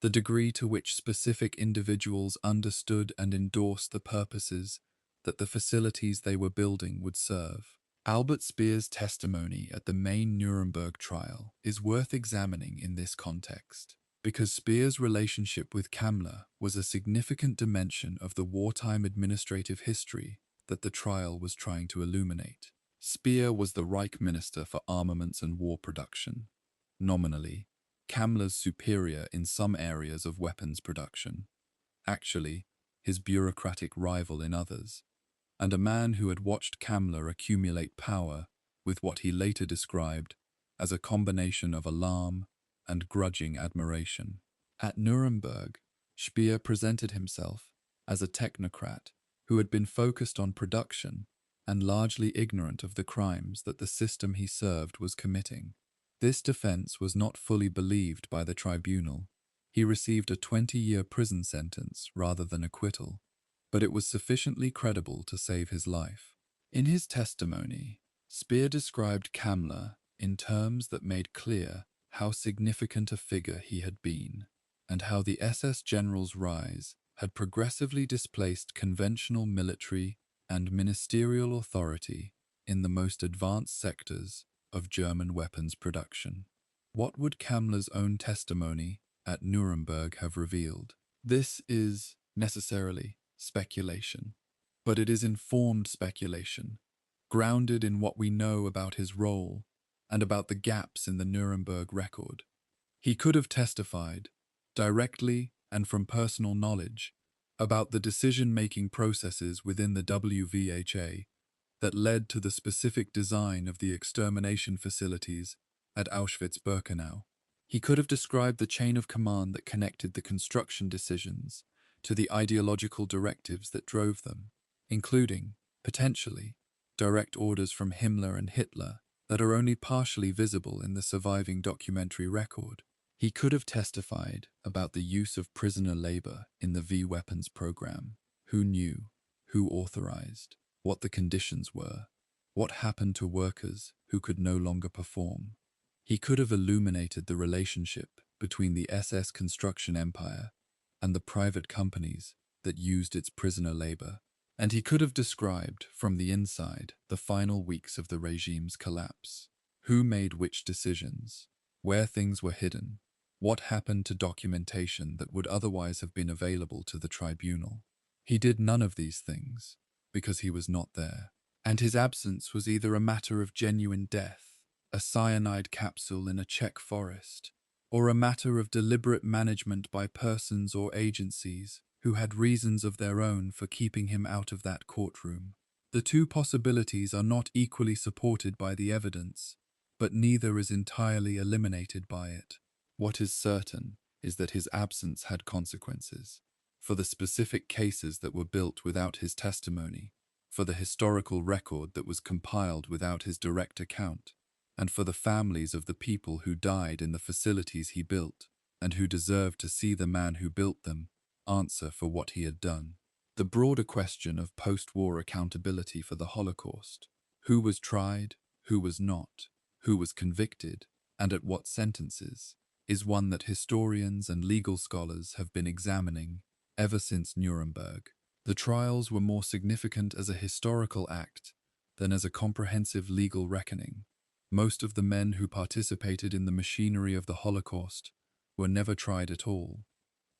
the degree to which specific individuals understood and endorsed the purposes that the facilities they were building would serve. Albert Speer's testimony at the main Nuremberg trial is worth examining in this context, because Speer's relationship with Kammler was a significant dimension of the wartime administrative history that the trial was trying to illuminate. Speer was the Reich Minister for Armaments and War Production. Nominally, Kammler's superior in some areas of weapons production. Actually, his bureaucratic rival in others, and a man who had watched Kammler accumulate power with what he later described as a combination of alarm and grudging admiration. At Nuremberg, Speer presented himself as a technocrat who had been focused on production and largely ignorant of the crimes that the system he served was committing. This defense was not fully believed by the tribunal. He received a 20-year prison sentence rather than acquittal, but it was sufficiently credible to save his life. In his testimony, Speer described Kammler in terms that made clear how significant a figure he had been, and how the SS general's rise had progressively displaced conventional military and ministerial authority in the most advanced sectors of German weapons production. What would Kammler's own testimony at Nuremberg have revealed? This is necessarily speculation, but it is informed speculation, grounded in what we know about his role and about the gaps in the Nuremberg record. He could have testified, directly and from personal knowledge, about the decision-making processes within the WVHA that led to the specific design of the extermination facilities at Auschwitz-Birkenau. He could have described the chain of command that connected the construction decisions to the ideological directives that drove them, including, potentially, direct orders from Himmler and Hitler that are only partially visible in the surviving documentary record. He could have testified about the use of prisoner labor in the V-weapons program. Who knew? Who authorized? What the conditions were? What happened to workers who could no longer perform? He could have illuminated the relationship between the SS construction empire and the private companies that used its prisoner labor. And he could have described from the inside the final weeks of the regime's collapse. Who made which decisions? Where things were hidden? What happened to documentation that would otherwise have been available to the tribunal? He did none of these things because he was not there, and his absence was either a matter of genuine death, a cyanide capsule in a Czech forest, or a matter of deliberate management by persons or agencies who had reasons of their own for keeping him out of that courtroom. The two possibilities are not equally supported by the evidence, but neither is entirely eliminated by it. What is certain is that his absence had consequences, for the specific cases that were built without his testimony, for the historical record that was compiled without his direct account, and for the families of the people who died in the facilities he built, and who deserved to see the man who built them answer for what he had done. The broader question of post-war accountability for the Holocaust, who was tried, who was not, who was convicted, and at what sentences, is one that historians and legal scholars have been examining ever since Nuremberg. The trials were more significant as a historical act than as a comprehensive legal reckoning. Most of the men who participated in the machinery of the Holocaust were never tried at all,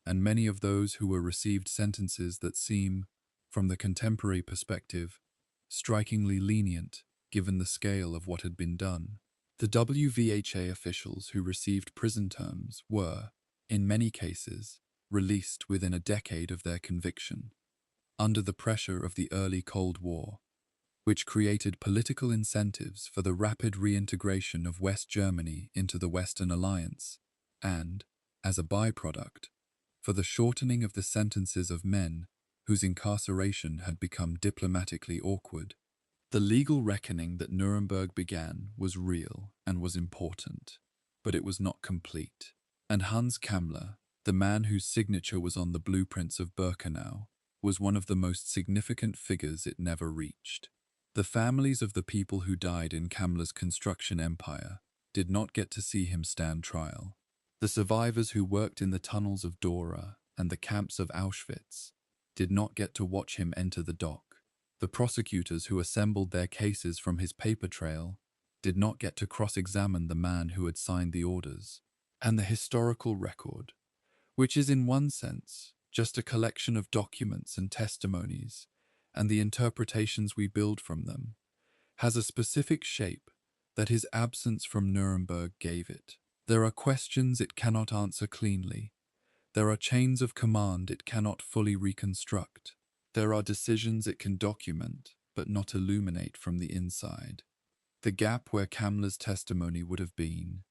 and many of those who were received sentences that seem, from the contemporary perspective, strikingly lenient given the scale of what had been done. The WVHA officials who received prison terms were, in many cases, released within a decade of their conviction, under the pressure of the early Cold War, which created political incentives for the rapid reintegration of West Germany into the Western Alliance, and, as a byproduct, for the shortening of the sentences of men whose incarceration had become diplomatically awkward. The legal reckoning that Nuremberg began was real and was important, but it was not complete. And Hans Kammler, the man whose signature was on the blueprints of Birkenau, was one of the most significant figures it never reached. The families of the people who died in Kammler's construction empire did not get to see him stand trial. The survivors who worked in the tunnels of Dora and the camps of Auschwitz did not get to watch him enter the dock. The prosecutors who assembled their cases from his paper trail did not get to cross-examine the man who had signed the orders. And the historical record, which is in one sense just a collection of documents and testimonies and the interpretations we build from them, has a specific shape that his absence from Nuremberg gave it. There are questions it cannot answer cleanly. There are chains of command it cannot fully reconstruct. There are decisions it can document, but not illuminate from the inside. The gap where Kammler's testimony would have been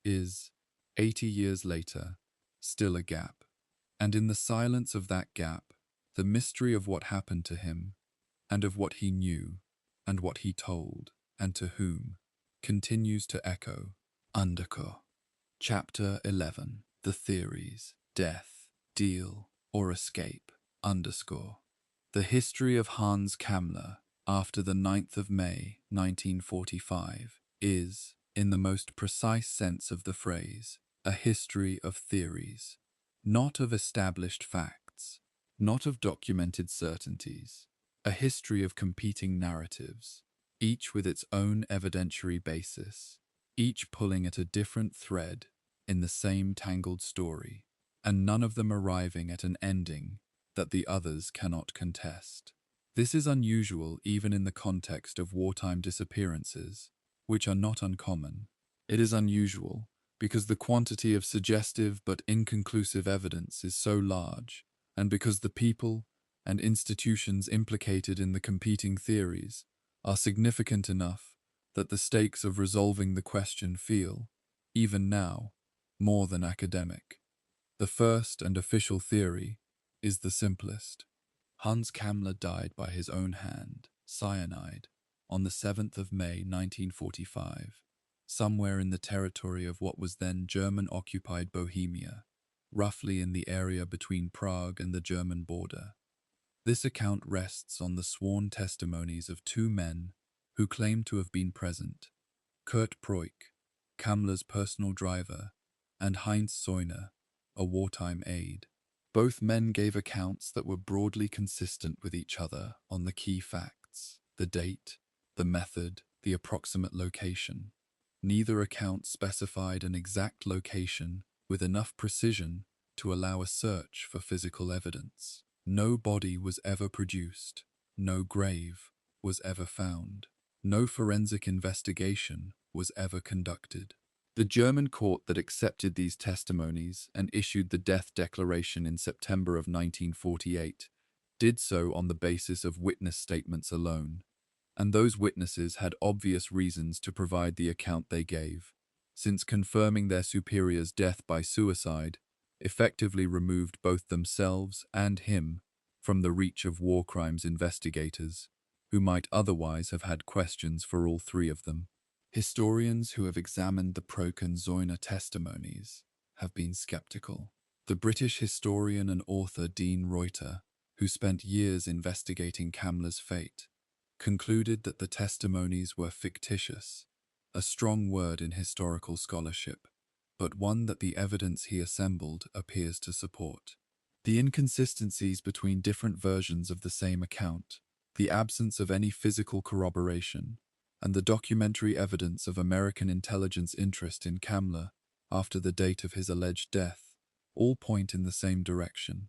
is, 80 years later, still a gap. And in the silence of that gap, the mystery of what happened to him, and of what he knew, and what he told, and to whom, continues to echo. Undercore. Chapter 11. The Theories. Death, Deal, or Escape. Underscore. The history of Hans Kammler after the 9th of May, 1945, is, in the most precise sense of the phrase, a history of theories, not of established facts, not of documented certainties, a history of competing narratives, each with its own evidentiary basis, each pulling at a different thread in the same tangled story, and none of them arriving at an ending that the others cannot contest. This is unusual even in the context of wartime disappearances, which are not uncommon. It is unusual because the quantity of suggestive but inconclusive evidence is so large, and because the people and institutions implicated in the competing theories are significant enough that the stakes of resolving the question feel, even now, more than academic. The first and official theory is the simplest. Hans Kammler died by his own hand, cyanide, on the 7th of May 1945, somewhere in the territory of what was then German-occupied Bohemia, roughly in the area between Prague and the German border. This account rests on the sworn testimonies of two men who claim to have been present: Kurt Preuck, Kammler's personal driver, and Heinz Zeuner, a wartime aide. Both men gave accounts that were broadly consistent with each other on the key facts: the date, the method, the approximate location. Neither account specified an exact location with enough precision to allow a search for physical evidence. No body was ever produced, no grave was ever found, no forensic investigation was ever conducted. The German court that accepted these testimonies and issued the death declaration in September of 1948 did so on the basis of witness statements alone, and those witnesses had obvious reasons to provide the account they gave, since confirming their superior's death by suicide effectively removed both themselves and him from the reach of war crimes investigators, who might otherwise have had questions for all three of them. Historians who have examined the Preuck and Zeuner testimonies have been skeptical. The British historian and author Dean Reuter, who spent years investigating Kammler's fate, concluded that the testimonies were fictitious, a strong word in historical scholarship, but one that the evidence he assembled appears to support. The inconsistencies between different versions of the same account, the absence of any physical corroboration, and the documentary evidence of American intelligence interest in Kammler after the date of his alleged death all point in the same direction: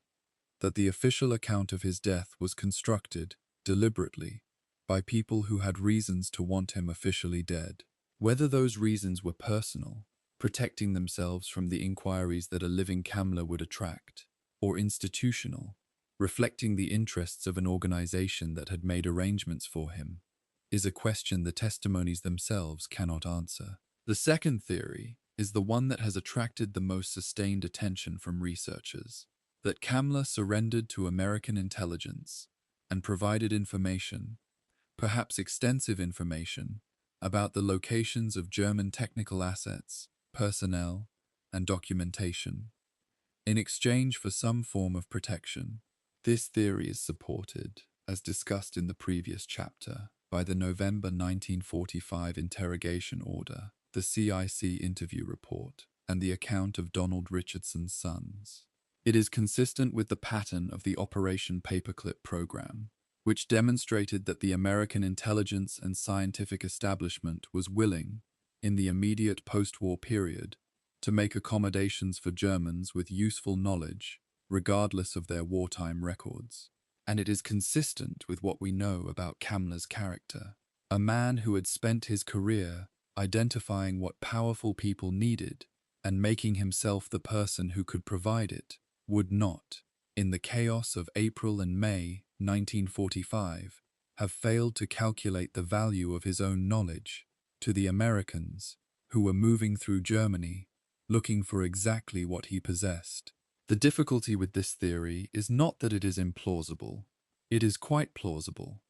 that the official account of his death was constructed, deliberately, by people who had reasons to want him officially dead. Whether those reasons were personal, protecting themselves from the inquiries that a living Kammler would attract, or institutional, reflecting the interests of an organization that had made arrangements for him, is a question the testimonies themselves cannot answer. The second theory is the one that has attracted the most sustained attention from researchers: that Kammler surrendered to American intelligence and provided information, perhaps extensive information, about the locations of German technical assets, personnel, and documentation, in exchange for some form of protection. This theory is supported, as discussed in the previous chapter, by the November 1945 interrogation order, the CIC interview report, and the account of Donald Richardson's sons. It is consistent with the pattern of the Operation Paperclip program, which demonstrated that the American intelligence and scientific establishment was willing, in the immediate post-war period, to make accommodations for Germans with useful knowledge, regardless of their wartime records. And it is consistent with what we know about Kammler's character: a man who had spent his career identifying what powerful people needed and making himself the person who could provide it, would not, in the chaos of April and May 1945, have failed to calculate the value of his own knowledge to the Americans who were moving through Germany looking for exactly what he possessed. The difficulty with this theory is not that it is implausible. It is quite plausible,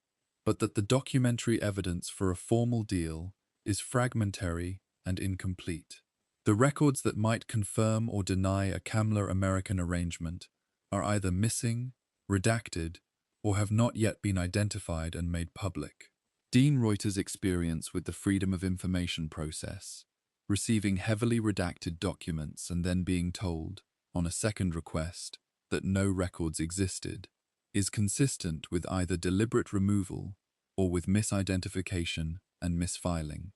but that the documentary evidence for a formal deal is fragmentary and incomplete. The records that might confirm or deny a Kammler-American arrangement are either missing, redacted, or have not yet been identified and made public. Dean Reuter's experience with the Freedom of Information process, receiving heavily redacted documents and then being told, on a second request, that no records existed, is consistent with either deliberate removal or with misidentification and misfiling.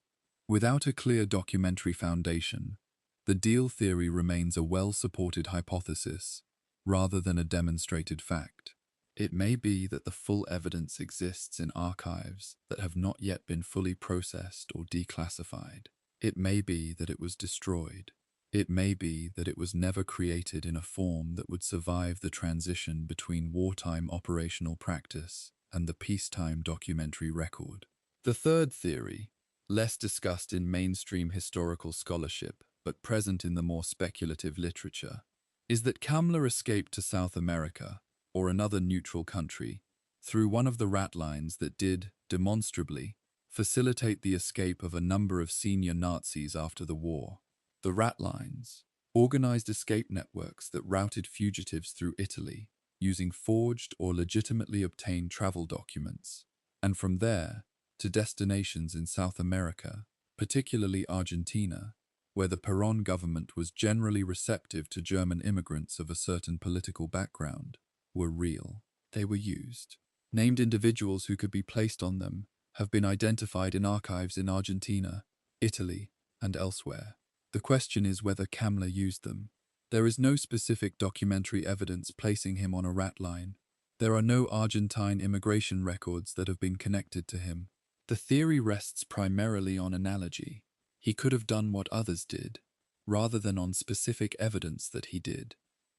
Without a clear documentary foundation, the deal theory remains a well-supported hypothesis rather than a demonstrated fact. It may be that the full evidence exists in archives that have not yet been fully processed or declassified. It may be that it was destroyed. It may be that it was never created in a form that would survive the transition between wartime operational practice and the peacetime documentary record. The third theory, less discussed in mainstream historical scholarship but present in the more speculative literature, is that Kammler escaped to South America, or another neutral country, through one of the rat lines that did, demonstrably, facilitate the escape of a number of senior Nazis after the war. The rat lines, organized escape networks that routed fugitives through Italy using forged or legitimately obtained travel documents, and from there to destinations in South America, particularly Argentina, where the Perón government was generally receptive to German immigrants of a certain political background, were real. They were used. Named individuals who could be placed on them have been identified in archives in Argentina, Italy, and elsewhere. The question is whether Kammler used them. There is no specific documentary evidence placing him on a rat line. There are no Argentine immigration records that have been connected to him. The theory rests primarily on analogy. He could have done what others did, rather than on specific evidence that he did.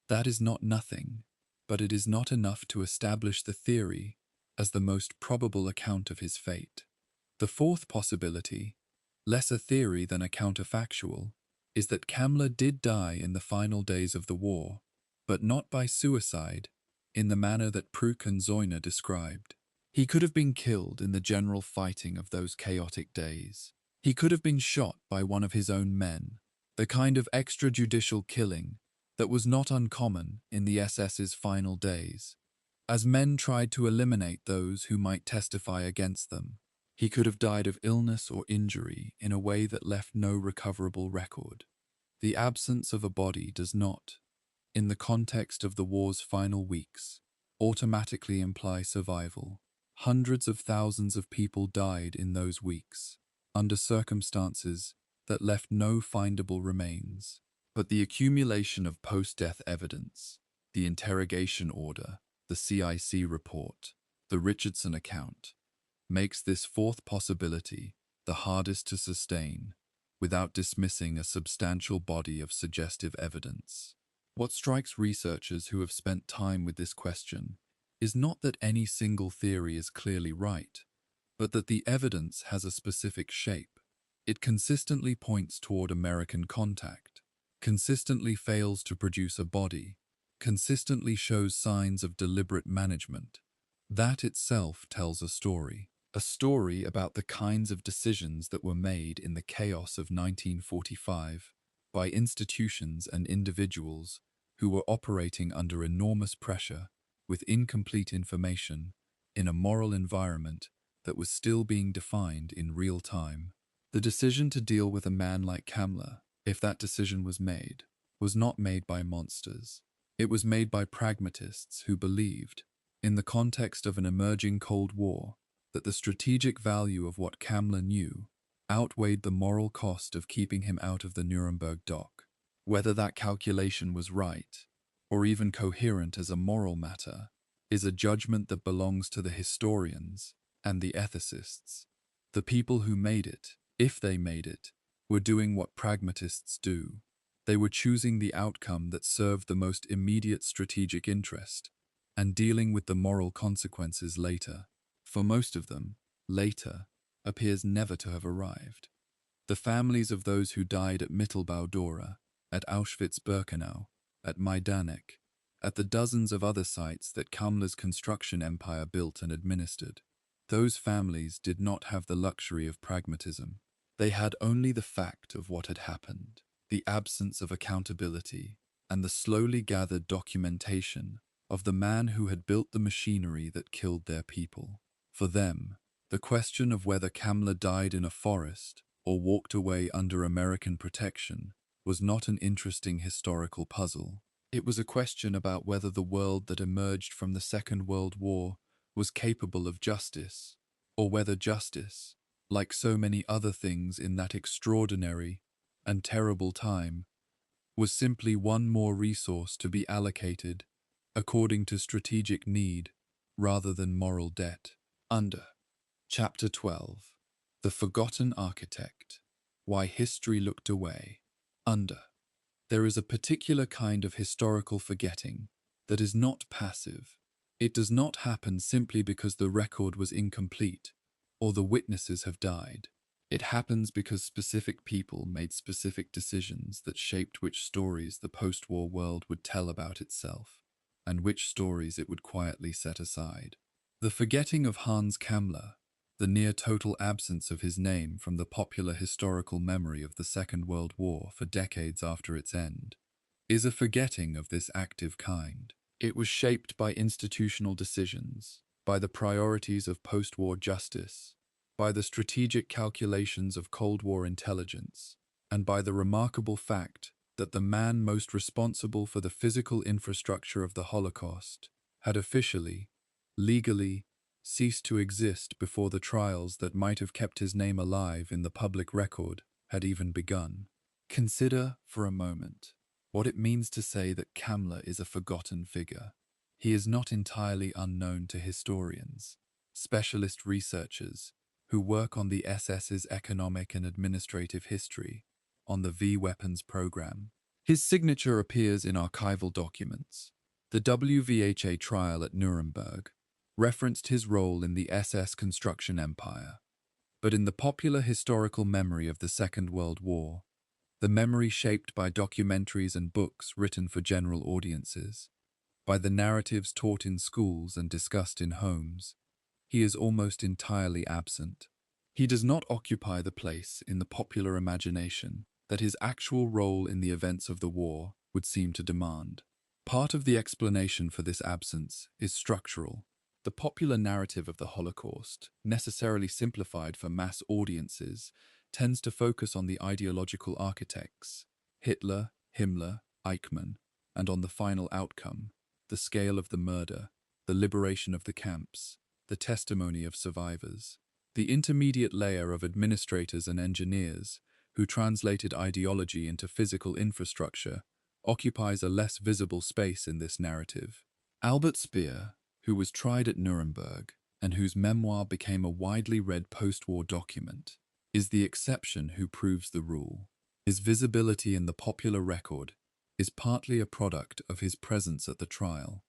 That is not nothing, but it is not enough to establish the theory as the most probable account of his fate. The fourth possibility, less a theory than a counterfactual, is that Kammler did die in the final days of the war, but not by suicide, in the manner that Pruck and Zeuner described. He could have been killed in the general fighting of those chaotic days. He could have been shot by one of his own men, the kind of extrajudicial killing that was not uncommon in the SS's final days, as men tried to eliminate those who might testify against them. He could have died of illness or injury in a way that left no recoverable record. The absence of a body does not, in the context of the war's final weeks, automatically imply survival. Hundreds of thousands of people died in those weeks, under circumstances that left no findable remains. But the accumulation of post-death evidence, the interrogation order, the CIC report, the Richardson account, makes this fourth possibility the hardest to sustain without dismissing a substantial body of suggestive evidence. What strikes researchers who have spent time with this question is not that any single theory is clearly right, but that the evidence has a specific shape. It consistently points toward American contact, consistently fails to produce a body, consistently shows signs of deliberate management. That itself tells a story about the kinds of decisions that were made in the chaos of 1945 by institutions and individuals who were operating under enormous pressure with incomplete information in a moral environment that was still being defined in real time. The decision to deal with a man like Kammler, if that decision was not made by monsters. It was made by pragmatists who believed, in the context of an emerging Cold War, that the strategic value of what Kammler knew outweighed the moral cost of keeping him out of the Nuremberg dock. Whether that calculation was right, or even coherent as a moral matter, is a judgment that belongs to the historians and the ethicists. The people who made it, if they made it, were doing what pragmatists do. They were choosing the outcome that served the most immediate strategic interest, and dealing with the moral consequences later. For most of them, later appears never to have arrived. The families of those who died at Mittelbau-Dora, at Auschwitz-Birkenau, at Majdanek, at the dozens of other sites that Kammler's construction empire built and administered, those families did not have the luxury of pragmatism. They had only the fact of what had happened. the absence of accountability, and the slowly gathered documentation of the man who had built the machinery that killed their people. For them, the question of whether Kammler died in a forest or walked away under American protection was not an interesting historical puzzle. It was a question about whether the world that emerged from the Second World War was capable of justice, or whether justice, like so many other things in that extraordinary and terrible time, was simply one more resource to be allocated according to strategic need rather than moral debt. Under Chapter 12, The Forgotten Architect, Why History Looked Away. Under, there is a particular kind of historical forgetting that is not passive. It does not happen simply because the record was incomplete or the witnesses have died. It happens because specific people made specific decisions that shaped which stories the post-war world would tell about itself, and which stories it would quietly set aside. The forgetting of Hans Kammler, the near-total absence of his name from the popular historical memory of the Second World War for decades after its end, is a forgetting of this active kind. It was shaped by institutional decisions, by the priorities of post-war justice, by the strategic calculations of Cold War intelligence, and by the remarkable fact that the man most responsible for the physical infrastructure of the Holocaust had officially, legally, ceased to exist before the trials that might have kept his name alive in the public record had even begun. Consider, for a moment, what it means to say that Kammler is a forgotten figure. He is not entirely unknown to historians, specialist researchers who work on the SS's economic and administrative history, on the V-weapons program. His signature appears in archival documents. The WVHA trial at Nuremberg referenced his role in the SS construction empire. But in the popular historical memory of the Second World War, the memory shaped by documentaries and books written for general audiences, by the narratives taught in schools and discussed in homes, he is almost entirely absent. He does not occupy the place in the popular imagination that his actual role in the events of the war would seem to demand. Part of the explanation for this absence is structural. The popular narrative of the Holocaust, necessarily simplified for mass audiences, tends to focus on the ideological architects, Hitler, Himmler, Eichmann, and on the final outcome, the scale of the murder, the liberation of the camps, the testimony of survivors. The intermediate layer of administrators and engineers, who translated ideology into physical infrastructure, occupies a less visible space in this narrative. Albert Speer, who was tried at Nuremberg and whose memoir became a widely read post-war document, is the exception who proves the rule. His visibility in the popular record is partly a product of his presence at the trial,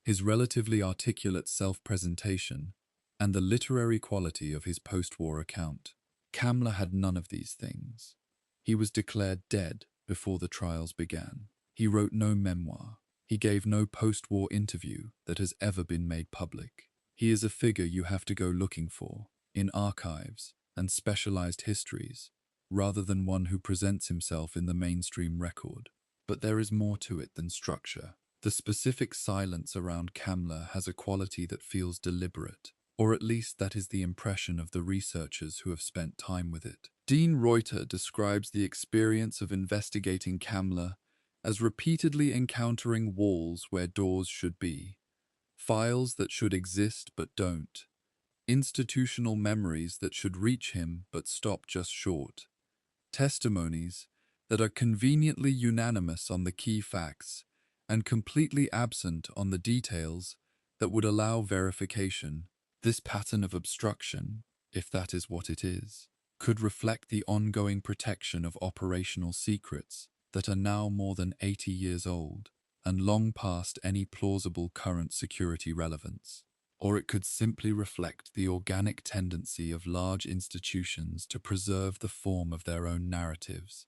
his relatively articulate self-presentation, and the literary quality of his post-war account. Kammler had none of these things. He was declared dead before the trials began. He wrote no memoir. He gave no post-war interview that has ever been made public. He is a figure you have to go looking for in archives and specialized histories, rather than one who presents himself in the mainstream record. But there is more to it than structure. The specific silence around Kammler has a quality that feels deliberate, or at least that is the impression of the researchers who have spent time with it. Dean Reuter describes the experience of investigating Kammler as repeatedly encountering walls where doors should be, files that should exist but don't, institutional memories that should reach him but stop just short, testimonies that are conveniently unanimous on the key facts and completely absent on the details that would allow verification. This pattern of obstruction, if that is what it is, could reflect the ongoing protection of operational secrets that are now more than 80 years old and long past any plausible current security relevance. Or it could simply reflect the organic tendency of large institutions to preserve the form of their own narratives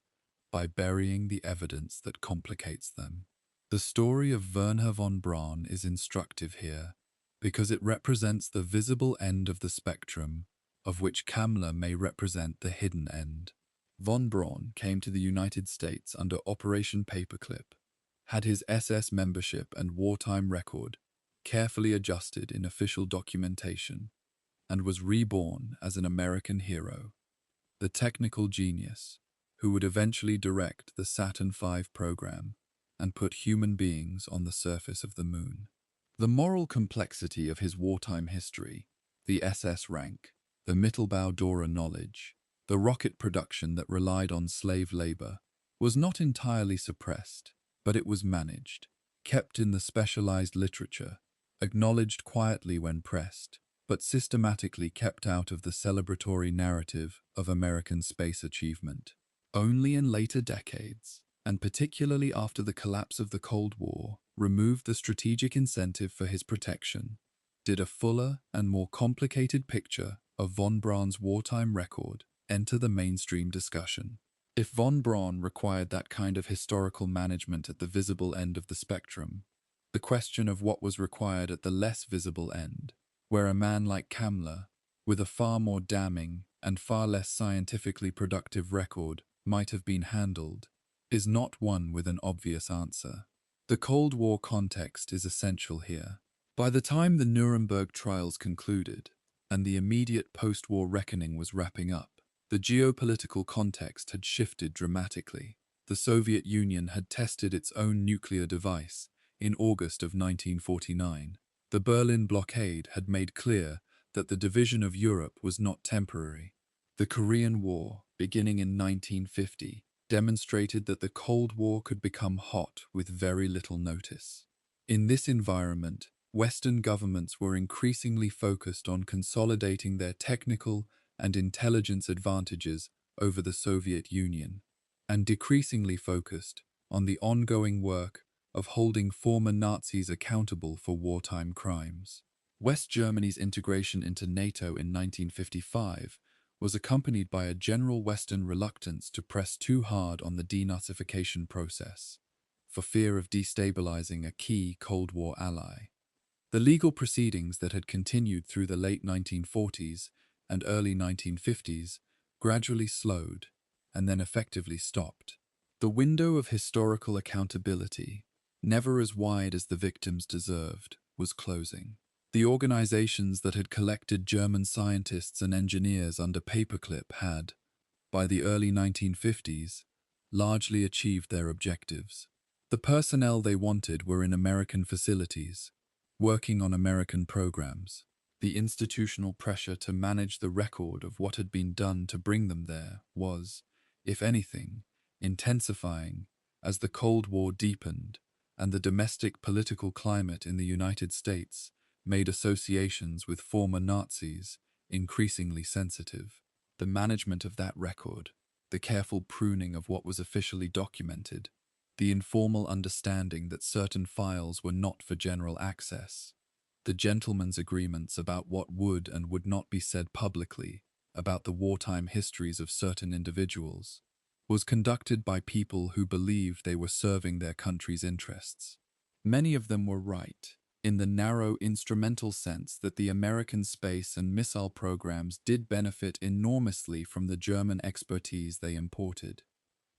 by burying the evidence that complicates them. The story of Wernher von Braun is instructive here because it represents the visible end of the spectrum, of which Kammler may represent the hidden end. Von Braun came to the United States under Operation Paperclip, had his SS membership and wartime record carefully adjusted in official documentation, and was reborn as an American hero, the technical genius who would eventually direct the Saturn V program and put human beings on the surface of the moon. The moral complexity of his wartime history, the SS rank, the Mittelbau-Dora knowledge, the rocket production that relied on slave labor, was not entirely suppressed, but it was managed, kept in the specialized literature, acknowledged quietly when pressed, but systematically kept out of the celebratory narrative of American space achievement. Only in later decades, and particularly after the collapse of the Cold War removed the strategic incentive for his protection, did a fuller and more complicated picture of von Braun's wartime record enter the mainstream discussion. If von Braun required that kind of historical management at the visible end of the spectrum, the question of what was required at the less visible end, where a man like Kammler, with a far more damning and far less scientifically productive record, might have been handled, is not one with an obvious answer. The Cold War context is essential here. By the time the Nuremberg trials concluded, and the immediate post-war reckoning was wrapping up, the geopolitical context had shifted dramatically. The Soviet Union had tested its own nuclear device in August of 1949. The Berlin blockade had made clear that the division of Europe was not temporary. The Korean War, beginning in 1950, demonstrated that the Cold War could become hot with very little notice. In this environment, Western governments were increasingly focused on consolidating their technical and intelligence advantages over the Soviet Union, and decreasingly focused on the ongoing work of holding former Nazis accountable for wartime crimes. West Germany's integration into NATO in 1955 was accompanied by a general Western reluctance to press too hard on the denazification process, for fear of destabilizing a key Cold War ally. The legal proceedings that had continued through the late 1940s and early 1950s gradually slowed and then effectively stopped. The window of historical accountability, never as wide as the victims deserved, was closing. The organizations that had collected German scientists and engineers under paperclip had, by the early 1950s, largely achieved their objectives. The personnel they wanted were in American facilities, working on American programs. The institutional pressure to manage the record of what had been done to bring them there was, if anything, intensifying as the Cold War deepened and the domestic political climate in the United States made associations with former Nazis increasingly sensitive. The management of that record, the careful pruning of what was officially documented, the informal understanding that certain files were not for general access, the gentlemen's agreements about what would and would not be said publicly about the wartime histories of certain individuals, was conducted by people who believed they were serving their country's interests. Many of them were right, in the narrow instrumental sense that the American space and missile programs did benefit enormously from the German expertise they imported.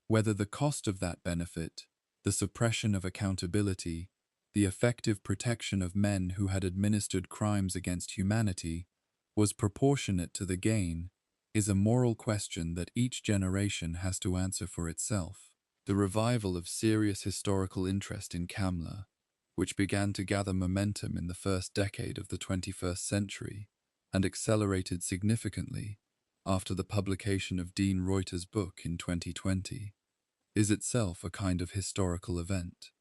Whether the cost of that benefit, the suppression of accountability, the effective protection of men who had administered crimes against humanity, was proportionate to the gain, is a moral question that each generation has to answer for itself. The revival of serious historical interest in Kammler, which began to gather momentum in the first decade of the 21st century and accelerated significantly after the publication of Dean Reuter's book in 2020, is itself a kind of historical event,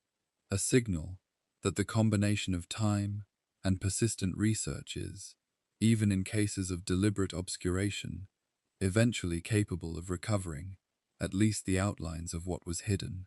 a signal that the combination of time and persistent research is, even in cases of deliberate obscuration, eventually capable of recovering at least the outlines of what was hidden.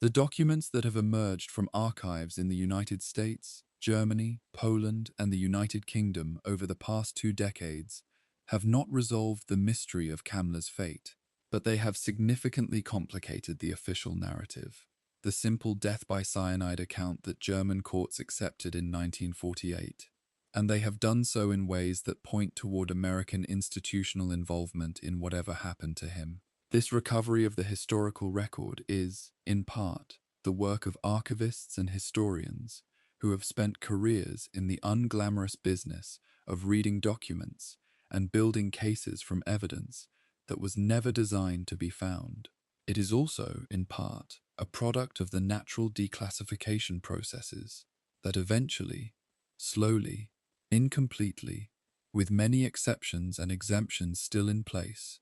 The documents that have emerged from archives in the United States, Germany, Poland, and the United Kingdom over the past 2 decades have not resolved the mystery of Kammler's fate, but they have significantly complicated the official narrative. The simple death by cyanide account that German courts accepted in 1948, and they have done so in ways that point toward American institutional involvement in whatever happened to him. This recovery of the historical record is, in part, the work of archivists and historians who have spent careers in the unglamorous business of reading documents and building cases from evidence that was never designed to be found. It is also, in part, a product of the natural declassification processes that eventually, slowly, incompletely, with many exceptions and exemptions still in place,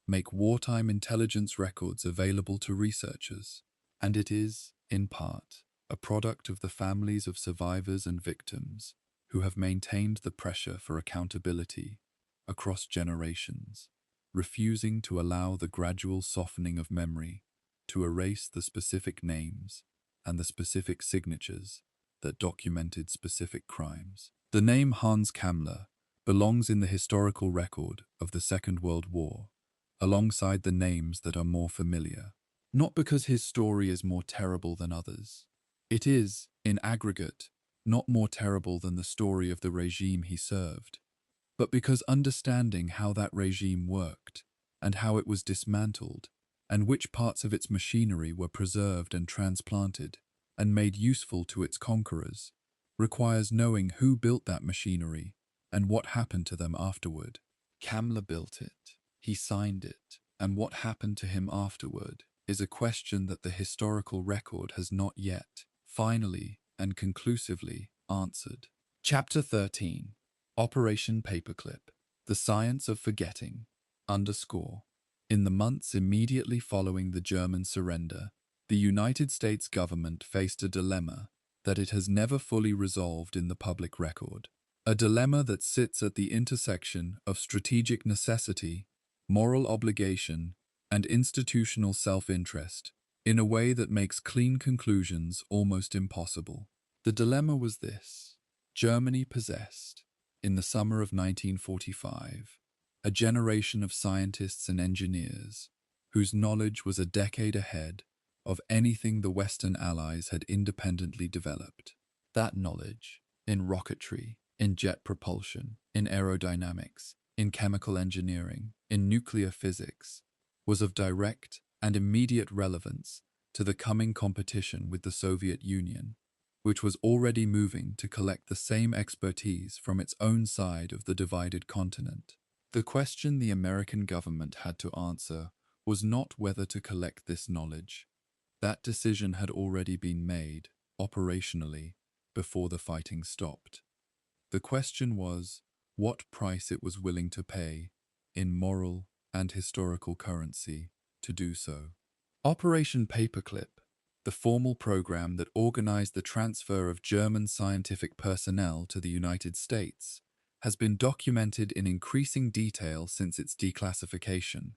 make wartime intelligence records available to researchers. And it is, in part, a product of the families of survivors and victims who have maintained the pressure for accountability across generations, refusing to allow the gradual softening of memory to erase the specific names and the specific signatures that documented specific crimes. The name Hans Kammler belongs in the historical record of the Second World War, alongside the names that are more familiar, not because his story is more terrible than others. It is, in aggregate, not more terrible than the story of the regime he served, but because understanding how that regime worked, and how it was dismantled, and which parts of its machinery were preserved and transplanted, and made useful to its conquerors, requires knowing who built that machinery and what happened to them afterward. Kammler built it, he signed it, and what happened to him afterward is a question that the historical record has not yet, finally and conclusively, answered. Chapter 13. Operation Paperclip. The Science of Forgetting. _ In the months immediately following the German surrender, the United States government faced a dilemma that it has never fully resolved in the public record. A dilemma that sits at the intersection of strategic necessity, moral obligation, and institutional self-interest, in a way that makes clean conclusions almost impossible. The dilemma was this: Germany possessed, in the summer of 1945, a generation of scientists and engineers whose knowledge was a decade ahead of anything the Western Allies had independently developed. That knowledge, in rocketry, in jet propulsion, in aerodynamics, in chemical engineering, in nuclear physics, was of direct and immediate relevance to the coming competition with the Soviet Union, which was already moving to collect the same expertise from its own side of the divided continent. The question the American government had to answer was not whether to collect this knowledge. That decision had already been made, operationally, before the fighting stopped. The question was what price it was willing to pay, in moral and historical currency, to do so. Operation Paperclip, the formal program that organized the transfer of German scientific personnel to the United States, has been documented in increasing detail since its declassification,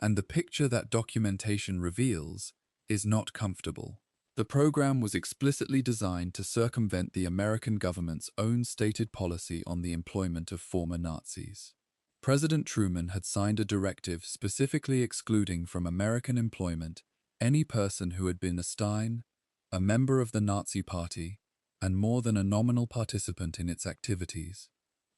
and the picture that documentation reveals is not comfortable. The program was explicitly designed to circumvent the American government's own stated policy on the employment of former Nazis. President Truman had signed a directive specifically excluding from American employment any person who had been a Stein, a member of the Nazi Party, and more than a nominal participant in its activities,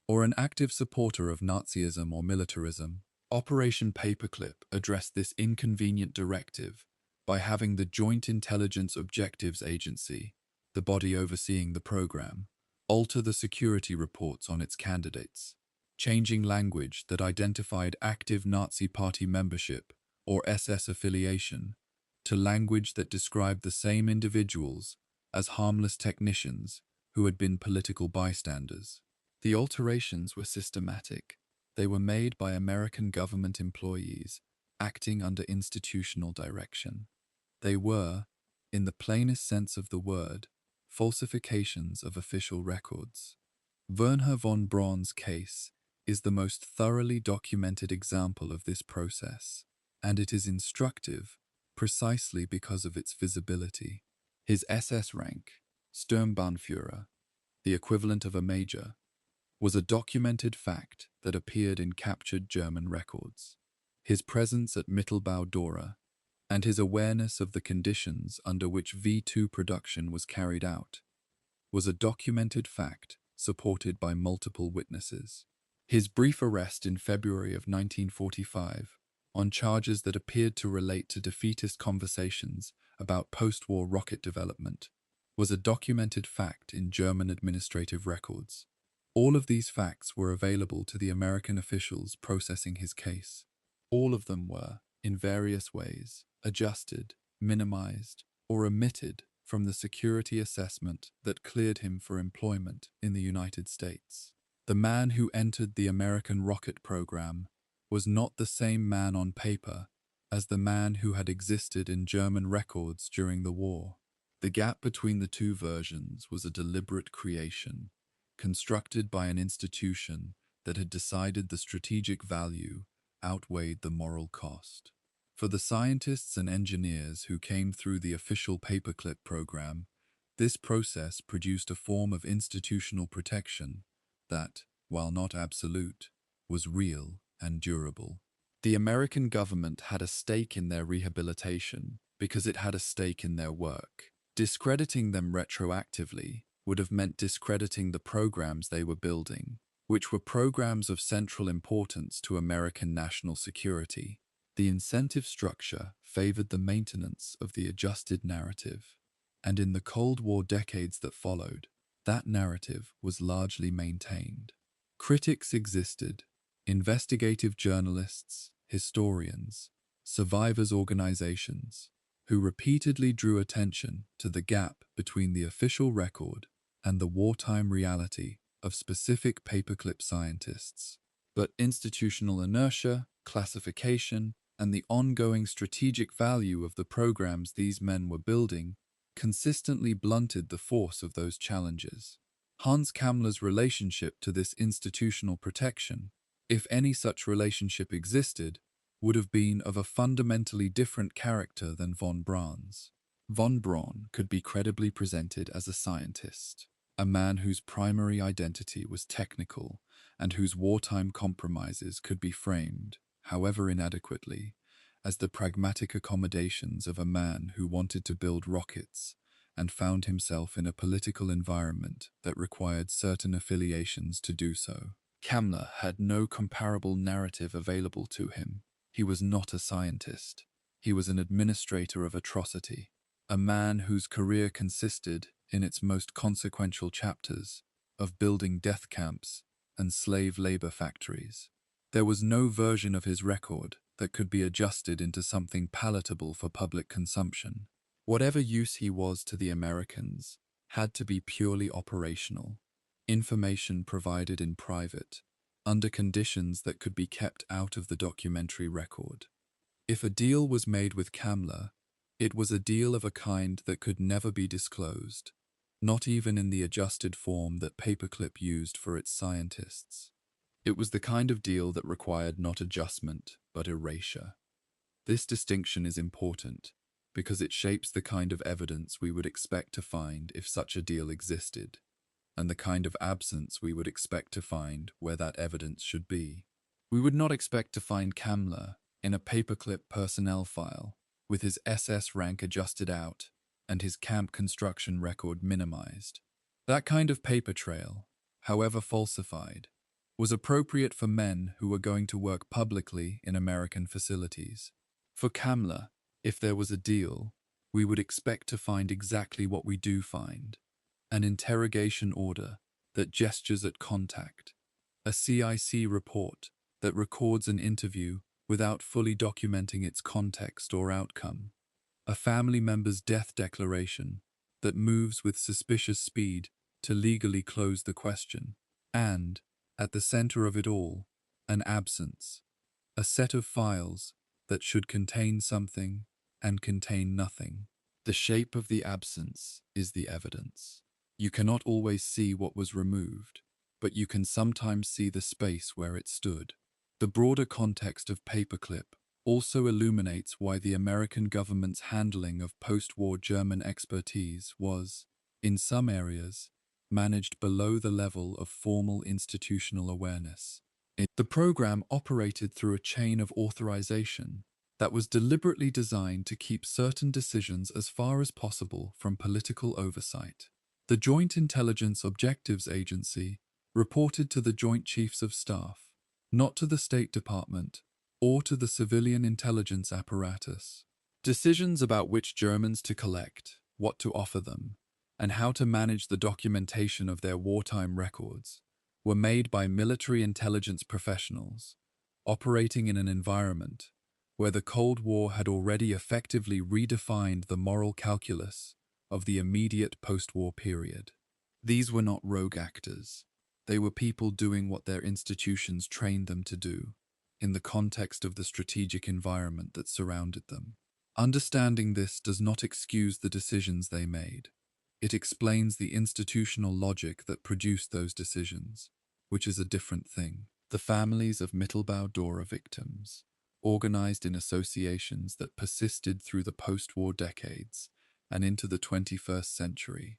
or an active supporter of Nazism or militarism. Operation Paperclip addressed this inconvenient directive by having the Joint Intelligence Objectives Agency, the body overseeing the program, alter the security reports on its candidates, changing language that identified active Nazi Party membership or SS affiliation to language that described the same individuals as harmless technicians who had been political bystanders. The alterations were systematic. They were made by American government employees acting under institutional direction. They were, in the plainest sense of the word, falsifications of official records. Wernher von Braun's case is the most thoroughly documented example of this process, and it is instructive precisely because of its visibility. His SS rank, Sturmbannführer, the equivalent of a major, was a documented fact that appeared in captured German records. His presence at Mittelbau Dora and his awareness of the conditions under which V2 production was carried out was a documented fact supported by multiple witnesses. His brief arrest in February of 1945 on charges that appeared to relate to defeatist conversations about post-war rocket development, was a documented fact in German administrative records. All of these facts were available to the American officials processing his case. All of them were, in various ways, adjusted, minimized, or omitted from the security assessment that cleared him for employment in the United States. The man who entered the American rocket program was not the same man on paper as the man who had existed in German records during the war. The gap between the two versions was a deliberate creation, constructed by an institution that had decided the strategic value outweighed the moral cost. For the scientists and engineers who came through the official paperclip program, this process produced a form of institutional protection that, while not absolute, was real and durable. The American government had a stake in their rehabilitation because it had a stake in their work. Discrediting them retroactively would have meant discrediting the programs they were building, which were programs of central importance to American national security. The incentive structure favored the maintenance of the adjusted narrative, and in the Cold War decades that followed, that narrative was largely maintained. Critics existed, investigative journalists, historians, survivors' organizations, who repeatedly drew attention to the gap between the official record and the wartime reality of specific paperclip scientists. But institutional inertia, classification, and the ongoing strategic value of the programs these men were building consistently blunted the force of those challenges. Hans Kammler's relationship to this institutional protection, if any such relationship existed, would have been of a fundamentally different character than von Braun's. Von Braun could be credibly presented as a scientist, a man whose primary identity was technical and whose wartime compromises could be framed, however inadequately, as the pragmatic accommodations of a man who wanted to build rockets and found himself in a political environment that required certain affiliations to do so. Kammler had no comparable narrative available to him. He was not a scientist. He was an administrator of atrocity, a man whose career consisted, in its most consequential chapters, of building death camps and slave labor factories. There was no version of his record that could be adjusted into something palatable for public consumption. Whatever use he was to the Americans had to be purely operational, information provided in private, under conditions that could be kept out of the documentary record. If a deal was made with Kammler, it was a deal of a kind that could never be disclosed, not even in the adjusted form that Paperclip used for its scientists. It was the kind of deal that required not adjustment, but erasure. This distinction is important because it shapes the kind of evidence we would expect to find if such a deal existed, and the kind of absence we would expect to find where that evidence should be. We would not expect to find Kammler in a Paperclip personnel file with his SS rank adjusted out and his camp construction record minimized. That kind of paper trail, however falsified, was appropriate for men who were going to work publicly in American facilities. For Kammler, if there was a deal, we would expect to find exactly what we do find: an interrogation order that gestures at contact, a CIC report that records an interview without fully documenting its context or outcome, a family member's death declaration that moves with suspicious speed to legally close the question, and, at the center of it all, an absence, a set of files that should contain something and contain nothing. The shape of the absence is the evidence. You cannot always see what was removed, but you can sometimes see the space where it stood. The broader context of Paperclip also illuminates why the American government's handling of post-war German expertise was, in some areas, managed below the level of formal institutional awareness. The program operated through a chain of authorization that was deliberately designed to keep certain decisions as far as possible from political oversight. The Joint Intelligence Objectives Agency reported to the Joint Chiefs of Staff, not to the State Department, or to the civilian intelligence apparatus. Decisions about which Germans to collect, what to offer them, and how to manage the documentation of their wartime records were made by military intelligence professionals operating in an environment where the Cold War had already effectively redefined the moral calculus of the immediate post-war period. These were not rogue actors. They were people doing what their institutions trained them to do, in the context of the strategic environment that surrounded them. Understanding this does not excuse the decisions they made. It explains the institutional logic that produced those decisions, which is a different thing. The families of Mittelbau-Dora victims, organized in associations that persisted through the post-war decades and into the 21st century,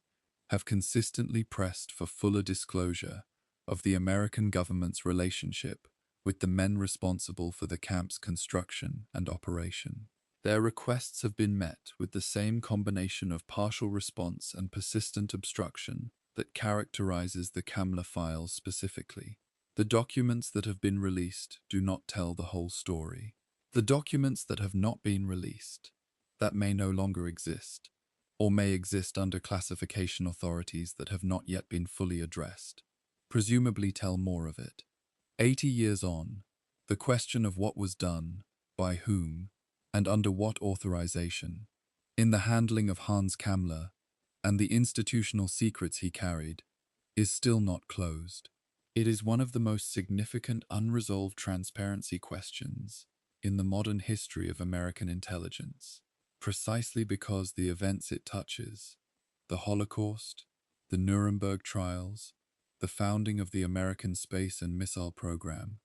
have consistently pressed for fuller disclosure of the American government's relationship with the men responsible for the camp's construction and operation. Their requests have been met with the same combination of partial response and persistent obstruction that characterizes the Kammler files specifically. The documents that have been released do not tell the whole story. The documents that have not been released, that may no longer exist, or may exist under classification authorities that have not yet been fully addressed, presumably tell more of it. 80 years on, the question of what was done, by whom, and under what authorization, in the handling of Hans Kammler and the institutional secrets he carried, is still not closed. It is one of the most significant unresolved transparency questions in the modern history of American intelligence, precisely because the events it touches, the Holocaust, the Nuremberg trials, the founding of the American space and missile program,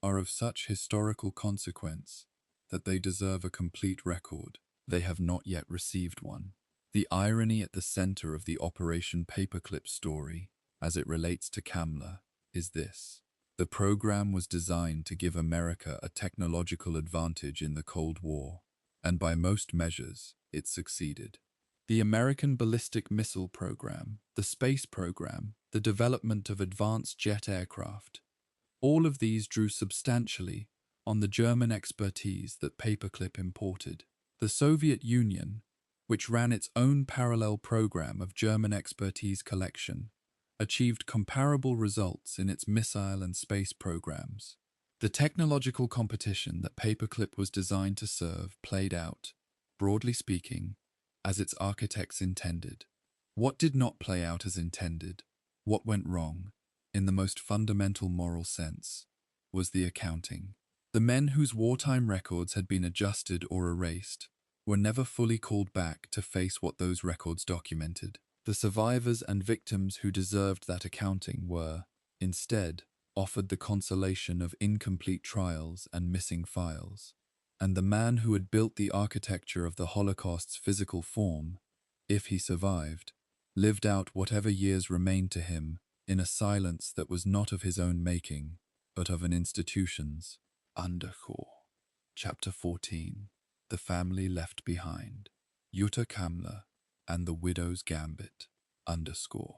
are of such historical consequence that they deserve a complete record. They have not yet received one. The irony at the center of the Operation Paperclip story, as it relates to Kammler, is this. The program was designed to give America a technological advantage in the Cold War, and by most measures, it succeeded. The American ballistic missile program, the space program, the development of advanced jet aircraft, all of these drew substantially on the German expertise that Paperclip imported. The Soviet Union, which ran its own parallel program of German expertise collection, achieved comparable results in its missile and space programs. The technological competition that Paperclip was designed to serve played out, broadly speaking, as its architects intended. What did not play out as intended, what went wrong, in the most fundamental moral sense, was the accounting. The men whose wartime records had been adjusted or erased were never fully called back to face what those records documented. The survivors and victims who deserved that accounting were, instead, offered the consolation of incomplete trials and missing files. And the man who had built the architecture of the Holocaust's physical form, if he survived, lived out whatever years remained to him in a silence that was not of his own making, but of an institution's. Undercore. Chapter 14. The Family Left Behind. Jutta Kammler and the Widow's Gambit. Underscore.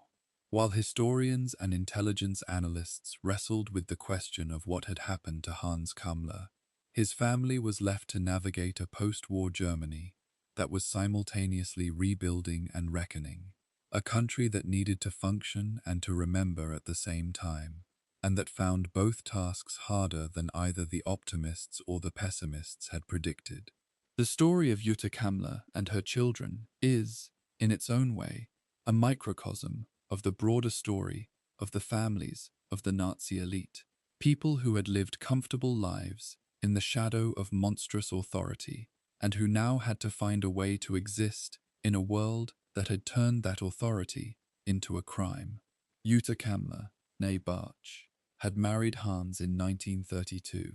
While historians and intelligence analysts wrestled with the question of what had happened to Hans Kammler, his family was left to navigate a post-war Germany that was simultaneously rebuilding and reckoning, a country that needed to function and to remember at the same time, and that found both tasks harder than either the optimists or the pessimists had predicted. The story of Jutta Kammler and her children is, in its own way, a microcosm of the broader story of the families of the Nazi elite, people who had lived comfortable lives in the shadow of monstrous authority and who now had to find a way to exist in a world that had turned that authority into a crime. Jutta Kammler, née Bartsch, had married Hans in 1932,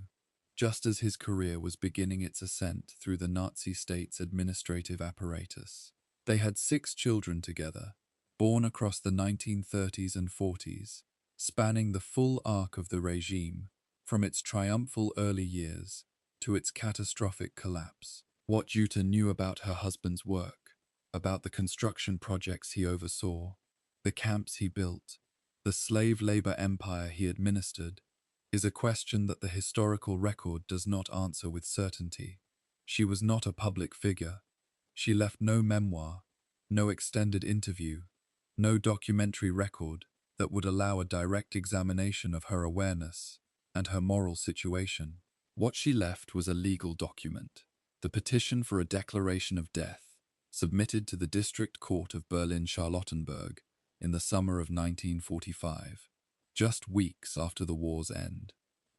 just as his career was beginning its ascent through the Nazi state's administrative apparatus. They had 6 children together, born across the 1930s and 40s, spanning the full arc of the regime, from its triumphal early years to its catastrophic collapse. What Jutta knew about her husband's work, about the construction projects he oversaw, the camps he built, the slave labor empire he administered, is a question that the historical record does not answer with certainty. She was not a public figure. She left no memoir, no extended interview, no documentary record that would allow a direct examination of her awareness and her moral situation. What she left was a legal document, the petition for a declaration of death, submitted to the District Court of Berlin-Charlottenburg in the summer of 1945, just weeks after the war's end.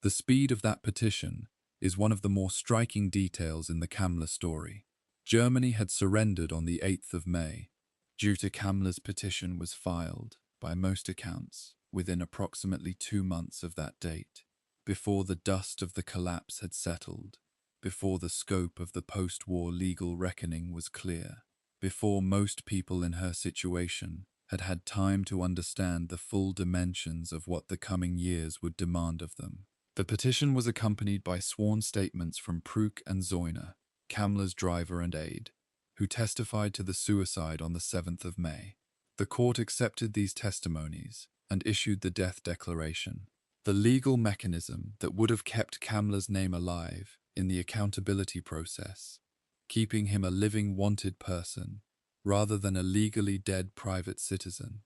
The speed of that petition is one of the more striking details in the Kammler story. Germany had surrendered on the 8th of May. Due to Kammler's petition was filed, by most accounts, within approximately 2 months of that date, before the dust of the collapse had settled, before the scope of the post-war legal reckoning was clear, before most people in her situation had had time to understand the full dimensions of what the coming years would demand of them. The petition was accompanied by sworn statements from Pruk and Zoyner, Kammler's driver and aide, who testified to the suicide on the 7th of May. The court accepted these testimonies and issued the death declaration, the legal mechanism that would have kept Kammler's name alive in the accountability process, keeping him a living wanted person rather than a legally dead private citizen,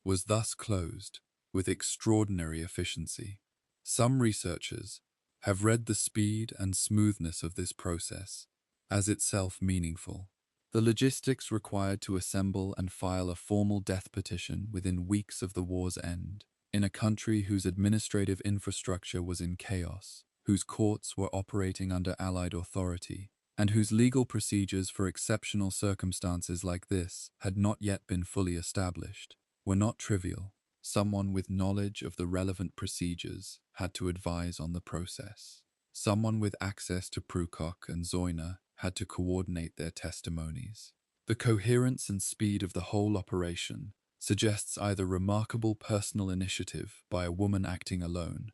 was thus closed with extraordinary efficiency. Some researchers have read the speed and smoothness of this process as itself meaningful. The logistics required to assemble and file a formal death petition within weeks of the war's end, in a country whose administrative infrastructure was in chaos, whose courts were operating under Allied authority, and whose legal procedures for exceptional circumstances like this had not yet been fully established, were not trivial. Someone with knowledge of the relevant procedures had to advise on the process. Someone with access to Prukok and Zoyner had to coordinate their testimonies. The coherence and speed of the whole operation suggests either remarkable personal initiative by a woman acting alone,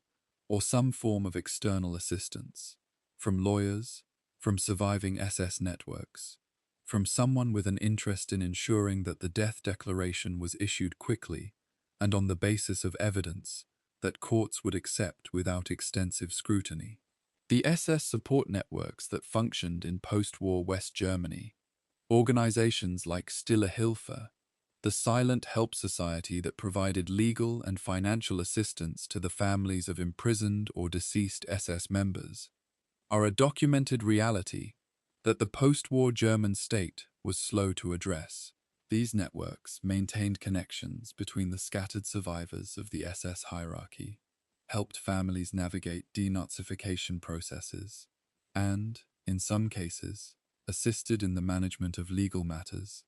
or some form of external assistance, from lawyers, from surviving SS networks, from someone with an interest in ensuring that the death declaration was issued quickly and on the basis of evidence that courts would accept without extensive scrutiny. The SS support networks that functioned in post-war West Germany, organizations like Stille Hilfe, the silent help society that provided legal and financial assistance to the families of imprisoned or deceased SS members, are a documented reality that the post-war German state was slow to address. These networks maintained connections between the scattered survivors of the SS hierarchy, helped families navigate denazification processes, and, in some cases, assisted in the management of legal matters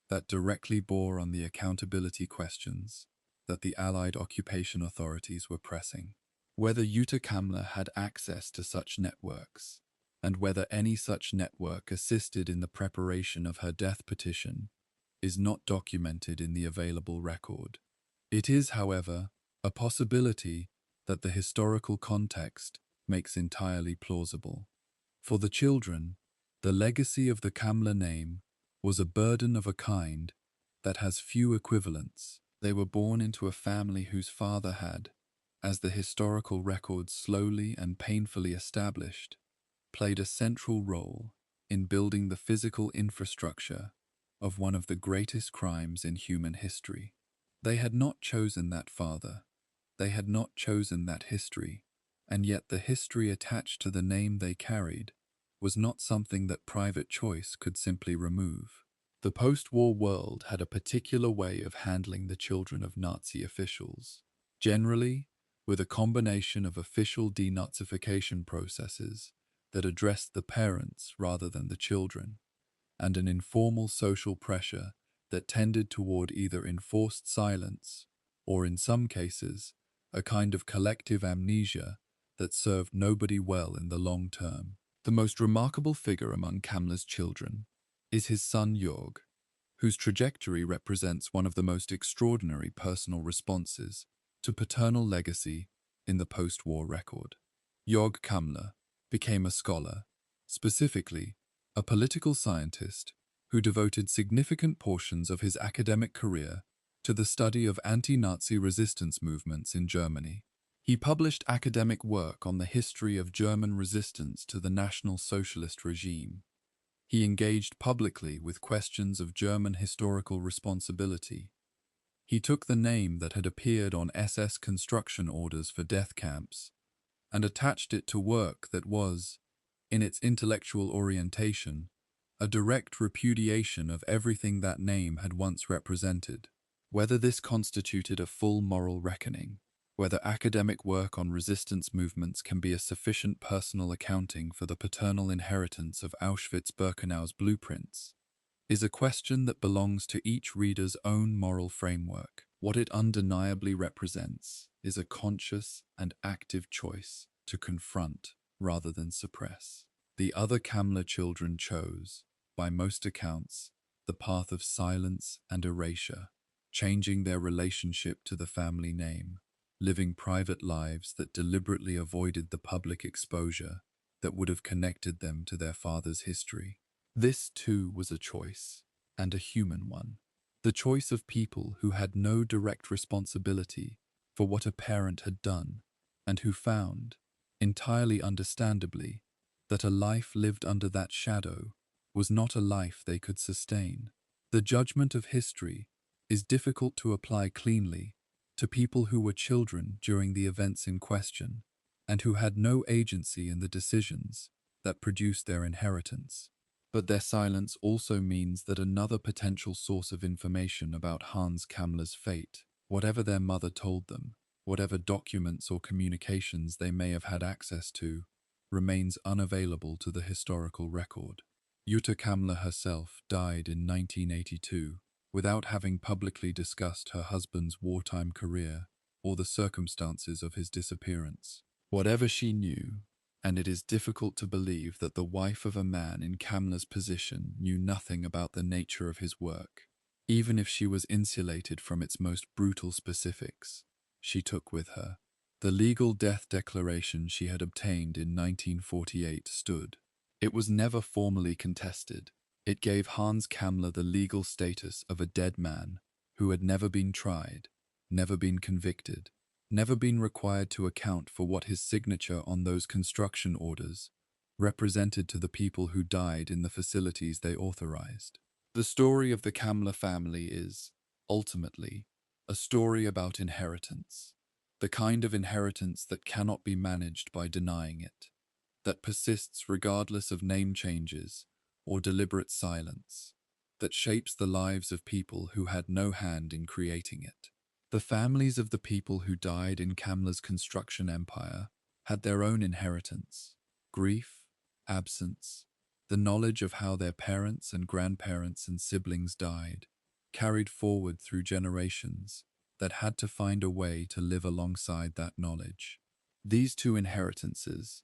that directly bore on the accountability questions that the Allied occupation authorities were pressing. Whether Jutta Kammler had access to such networks, and whether any such network assisted in the preparation of her death petition, is not documented in the available record. It is, however, a possibility that the historical context makes entirely plausible. For the children, the legacy of the Kammler name was a burden of a kind that has few equivalents. They were born into a family whose father had, as the historical records slowly and painfully established, played a central role in building the physical infrastructure of one of the greatest crimes in human history. They had not chosen that father, they had not chosen that history, and yet the history attached to the name they carried was not something that private choice could simply remove. The post-war world had a particular way of handling the children of Nazi officials, generally with a combination of official denazification processes that addressed the parents rather than the children, and an informal social pressure that tended toward either enforced silence or, in some cases, a kind of collective amnesia that served nobody well in the long term. The most remarkable figure among Kammler's children is his son Jörg, whose trajectory represents one of the most extraordinary personal responses to paternal legacy in the post-war record. Jörg Kammler became a scholar, specifically a political scientist who devoted significant portions of his academic career to the study of anti-Nazi resistance movements in Germany. He published academic work on the history of German resistance to the National Socialist regime. He engaged publicly with questions of German historical responsibility. He took the name that had appeared on SS construction orders for death camps and attached it to work that was, in its intellectual orientation, a direct repudiation of everything that name had once represented. Whether this constituted a full moral reckoning, whether academic work on resistance movements can be a sufficient personal accounting for the paternal inheritance of Auschwitz-Birkenau's blueprints, is a question that belongs to each reader's own moral framework. What it undeniably represents is a conscious and active choice to confront rather than suppress. The other Kammler children chose, by most accounts, the path of silence and erasure, changing their relationship to the family name, living private lives that deliberately avoided the public exposure that would have connected them to their father's history. This, too, was a choice, and a human one. The choice of people who had no direct responsibility for what a parent had done, and who found, entirely understandably, that a life lived under that shadow was not a life they could sustain. The judgment of history is difficult to apply cleanly to people who were children during the events in question, and who had no agency in the decisions that produced their inheritance. But their silence also means that another potential source of information about Hans Kammler's fate, whatever their mother told them, whatever documents or communications they may have had access to, remains unavailable to the historical record. Jutta Kammler herself died in 1982 without having publicly discussed her husband's wartime career or the circumstances of his disappearance. Whatever she knew, and it is difficult to believe that the wife of a man in Kammler's position knew nothing about the nature of his work, even if she was insulated from its most brutal specifics, she took with her. The legal death declaration she had obtained in 1948 stood. It was never formally contested. It gave Hans Kammler the legal status of a dead man who had never been tried, never been convicted, never been required to account for what his signature on those construction orders represented to the people who died in the facilities they authorized. The story of the Kammler family is, ultimately, a story about inheritance, the kind of inheritance that cannot be managed by denying it, that persists regardless of name changes or deliberate silence, that shapes the lives of people who had no hand in creating it. The families of the people who died in Kammler's construction empire had their own inheritance, grief, absence, the knowledge of how their parents and grandparents and siblings died, carried forward through generations that had to find a way to live alongside that knowledge. These two inheritances,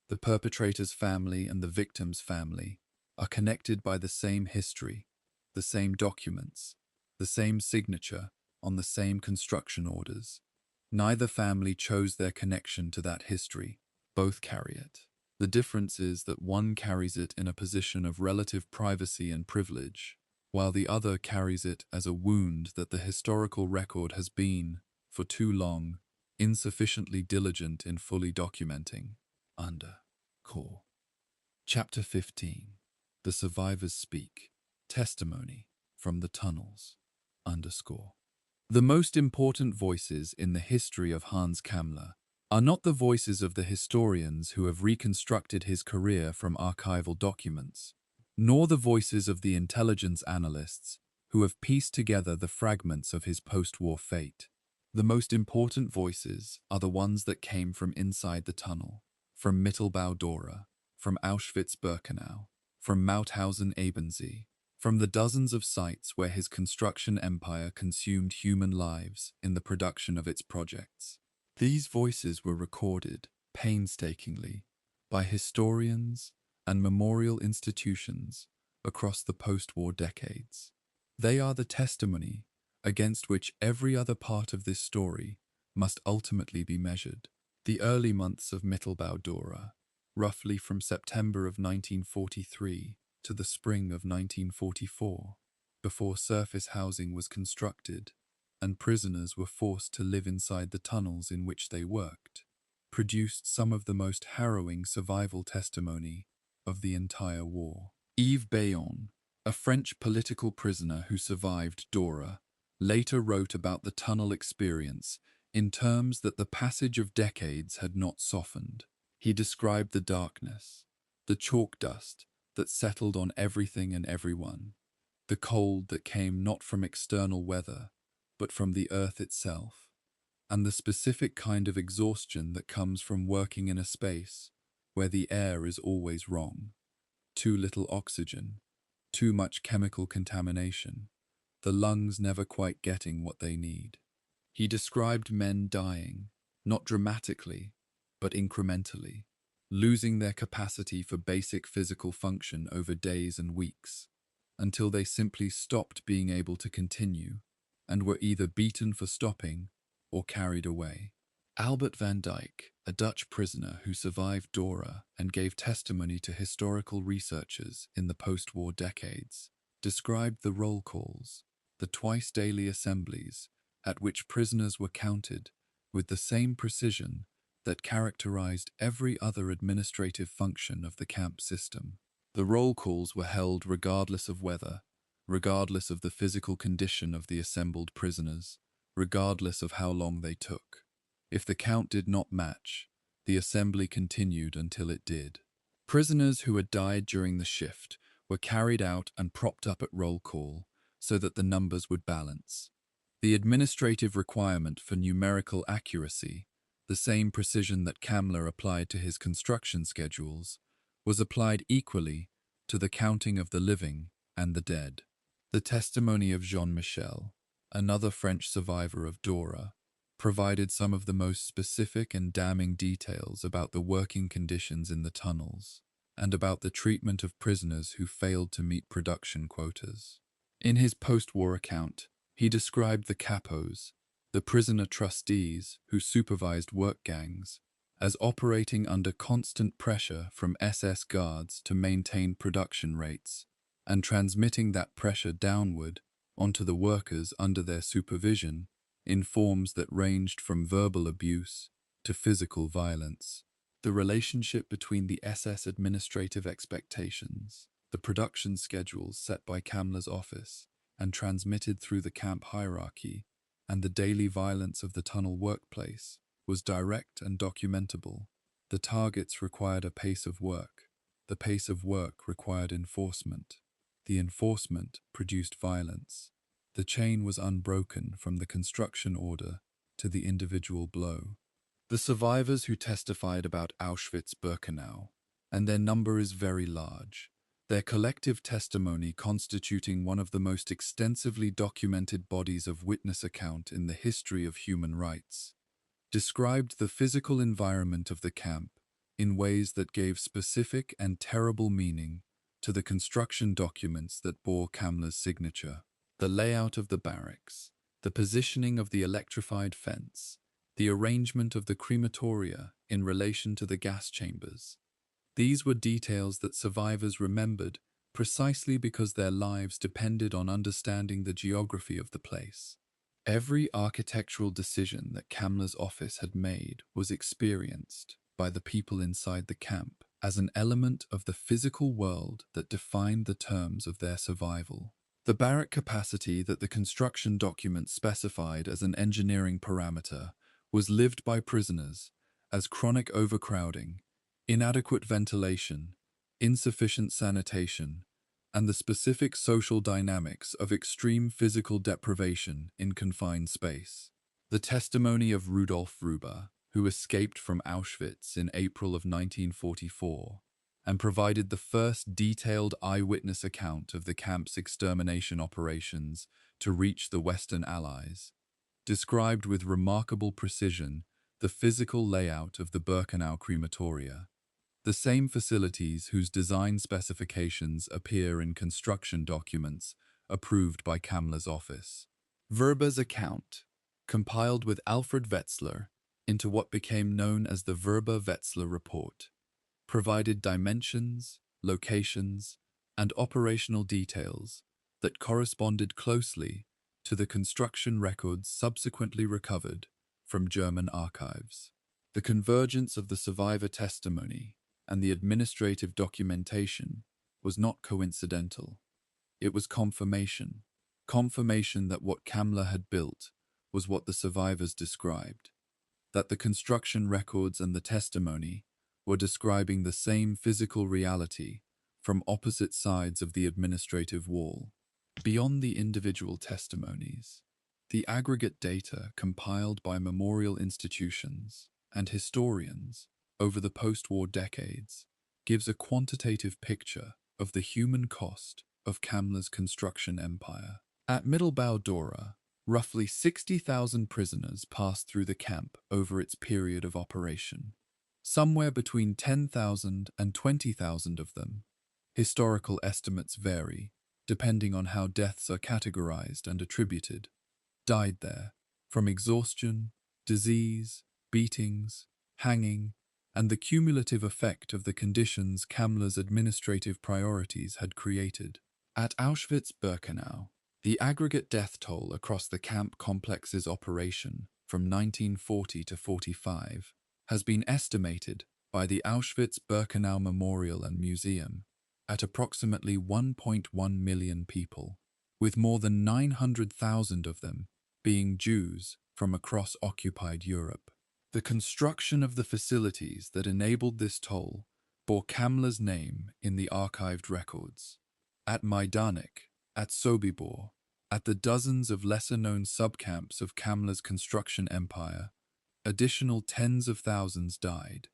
the perpetrator's family and the victim's family, are connected by the same history, the same documents, the same signature on the same construction orders. Neither family chose their connection to that history. Both carry it. The difference is that one carries it in a position of relative privacy and privilege, while the other carries it as a wound that the historical record has been, for too long, insufficiently diligent in fully documenting. Core. Chapter 15. The Survivors Speak. Testimony from the Tunnels. The most important voices in the history of Hans Kammler are not the voices of the historians who have reconstructed his career from archival documents, nor the voices of the intelligence analysts who have pieced together the fragments of his post-war fate. The most important voices are the ones that came from inside the tunnel, from Mittelbau-Dora, from Auschwitz-Birkenau, from Mauthausen-Ebensee, from the dozens of sites where his construction empire consumed human lives in the production of its projects. These voices were recorded, painstakingly, by historians and memorial institutions across the post-war decades. They are the testimony against which every other part of this story must ultimately be measured. The early months of Mittelbau-Dora, roughly from September of 1943 to the spring of 1944, before surface housing was constructed, and prisoners were forced to live inside the tunnels in which they worked, produced some of the most harrowing survival testimony of the entire war. Yves Bayon, a French political prisoner who survived Dora, later wrote about the tunnel experience in terms that the passage of decades had not softened. He described the darkness, the chalk dust that settled on everything and everyone, the cold that came not from external weather, but from the earth itself, and the specific kind of exhaustion that comes from working in a space where the air is always wrong. Too little oxygen, too much chemical contamination, the lungs never quite getting what they need. He described men dying, not dramatically, but incrementally, losing their capacity for basic physical function over days and weeks, until they simply stopped being able to continue and were either beaten for stopping or carried away. Albert van Dyck, a Dutch prisoner who survived Dora and gave testimony to historical researchers in the post-war decades, described the roll calls, the twice-daily assemblies at which prisoners were counted with the same precision that characterized every other administrative function of the camp system. The roll calls were held regardless of weather, regardless of the physical condition of the assembled prisoners, regardless of how long they took. If the count did not match, the assembly continued until it did. Prisoners who had died during the shift were carried out and propped up at roll call so that the numbers would balance. The administrative requirement for numerical accuracy, the same precision that Kammler applied to his construction schedules, was applied equally to the counting of the living and the dead. The testimony of Jean-Michel, another French survivor of Dora, provided some of the most specific and damning details about the working conditions in the tunnels and about the treatment of prisoners who failed to meet production quotas. In his post-war account, he described the capos, the prisoner trustees who supervised work gangs, as operating under constant pressure from SS guards to maintain production rates and transmitting that pressure downward onto the workers under their supervision in forms that ranged from verbal abuse to physical violence. The relationship between the SS administrative expectations, the production schedules set by Kammler's office and transmitted through the camp hierarchy, and the daily violence of the tunnel workplace was direct and documentable. The targets required a pace of work. The pace of work required enforcement. The enforcement produced violence. The chain was unbroken from the construction order to the individual blow. The survivors who testified about Auschwitz-Birkenau, and their number is very large, their collective testimony constituting one of the most extensively documented bodies of witness account in the history of human rights, described the physical environment of the camp in ways that gave specific and terrible meaning to the construction documents that bore Kammler's signature. The layout of the barracks, the positioning of the electrified fence, the arrangement of the crematoria in relation to the gas chambers. These were details that survivors remembered precisely because their lives depended on understanding the geography of the place. Every architectural decision that Kammler's office had made was experienced by the people inside the camp as an element of the physical world that defined the terms of their survival. The barrack capacity that the construction documents specified as an engineering parameter was lived by prisoners as chronic overcrowding, inadequate ventilation, insufficient sanitation, and the specific social dynamics of extreme physical deprivation in confined space. The testimony of Rudolf Ruber, who escaped from Auschwitz in April of 1944 and provided the first detailed eyewitness account of the camp's extermination operations to reach the Western Allies, described with remarkable precision the physical layout of the Birkenau crematoria, the same facilities whose design specifications appear in construction documents approved by Kammler's office. Verba's account, compiled with Alfred Wetzler into what became known as the Verba-Wetzler Report, provided dimensions, locations, and operational details that corresponded closely to the construction records subsequently recovered from German archives. The convergence of the survivor testimony and the administrative documentation was not coincidental. It was confirmation that what Kammler had built was what the survivors described, that the construction records and the testimony were describing the same physical reality from opposite sides of the administrative wall. Beyond the individual testimonies, the aggregate data compiled by memorial institutions and historians over the post-war decades gives a quantitative picture of the human cost of Kammler's construction empire. At Mittelbau-Dora, roughly 60,000 prisoners passed through the camp over its period of operation. Somewhere between 10,000 and 20,000 of them. Historical estimates vary, depending on how deaths are categorized and attributed, died there from exhaustion, disease, beatings, hanging, and the cumulative effect of the conditions Kammler's administrative priorities had created. At Auschwitz-Birkenau, the aggregate death toll across the camp complex's operation from 1940 to 45 has been estimated by the Auschwitz-Birkenau Memorial and Museum at approximately 1.1 million people, with more than 900,000 of them being Jews from across occupied Europe. The construction of the facilities that enabled this toll bore Kammler's name in the archived records. At Majdanek, at Sobibor, at the dozens of lesser-known subcamps of Kammler's construction empire, additional tens of thousands died.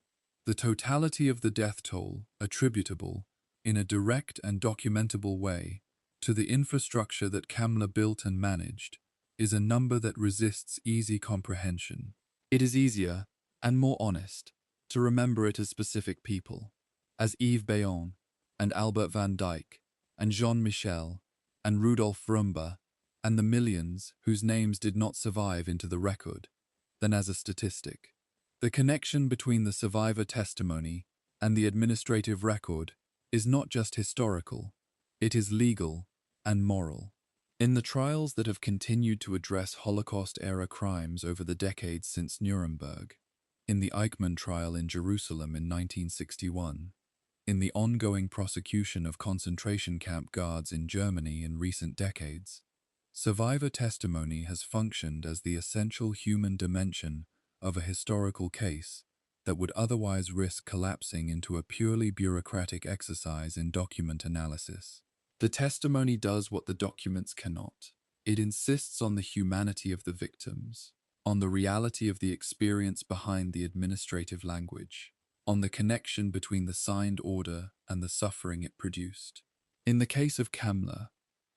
The totality of the death toll attributable, in a direct and documentable way, to the infrastructure that Kammler built and managed, is a number that resists easy comprehension. It is easier, and more honest, to remember it as specific people, as Yves Bayonne, and Albert van Dyck, and Jean Michel, and Rudolf Rumba, and the millions whose names did not survive into the record, than as a statistic. The connection between the survivor testimony and the administrative record is not just historical, it is legal and moral. In the trials that have continued to address Holocaust-era crimes over the decades since Nuremberg, in the Eichmann trial in Jerusalem in 1961, in the ongoing prosecution of concentration camp guards in Germany in recent decades, survivor testimony has functioned as the essential human dimension of a historical case that would otherwise risk collapsing into a purely bureaucratic exercise in document analysis. The testimony does what the documents cannot. It insists on the humanity of the victims, on the reality of the experience behind the administrative language, on the connection between the signed order and the suffering it produced. In the case of Kammler,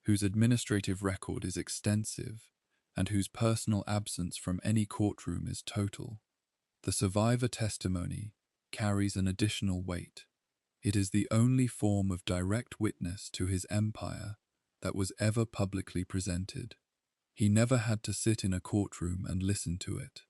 whose administrative record is extensive and whose personal absence from any courtroom is total, the survivor testimony carries an additional weight. It is the only form of direct witness to his empire that was ever publicly presented. He never had to sit in a courtroom and listen to it.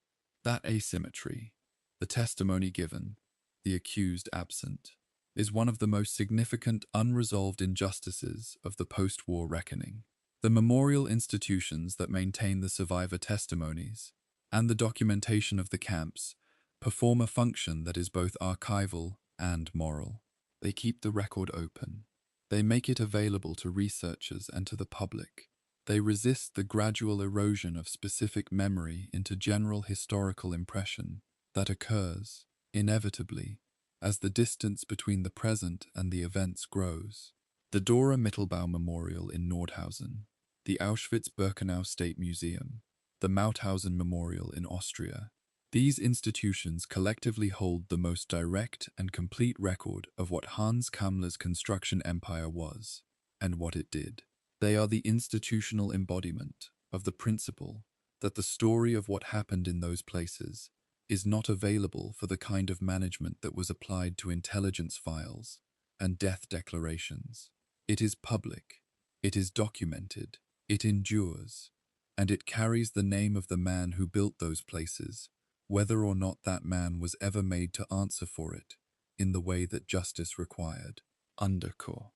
That asymmetry, the testimony given, the accused absent, is one of the most significant unresolved injustices of the post-war reckoning. The memorial institutions that maintain the survivor testimonies and the documentation of the camps perform a function that is both archival and moral. They keep the record open. They make it available to researchers and to the public. They resist the gradual erosion of specific memory into general historical impression that occurs, inevitably, as the distance between the present and the events grows. The Dora Mittelbau Memorial in Nordhausen, the Auschwitz-Birkenau State Museum, the Mauthausen Memorial in Austria. These institutions collectively hold the most direct and complete record of what Hans Kammler's construction empire was, and what it did. They are the institutional embodiment of the principle that the story of what happened in those places is not available for the kind of management that was applied to intelligence files and death declarations. It is public, it is documented, it endures, and it carries the name of the man who built those places, whether or not that man was ever made to answer for it in the way that justice required. Undercore.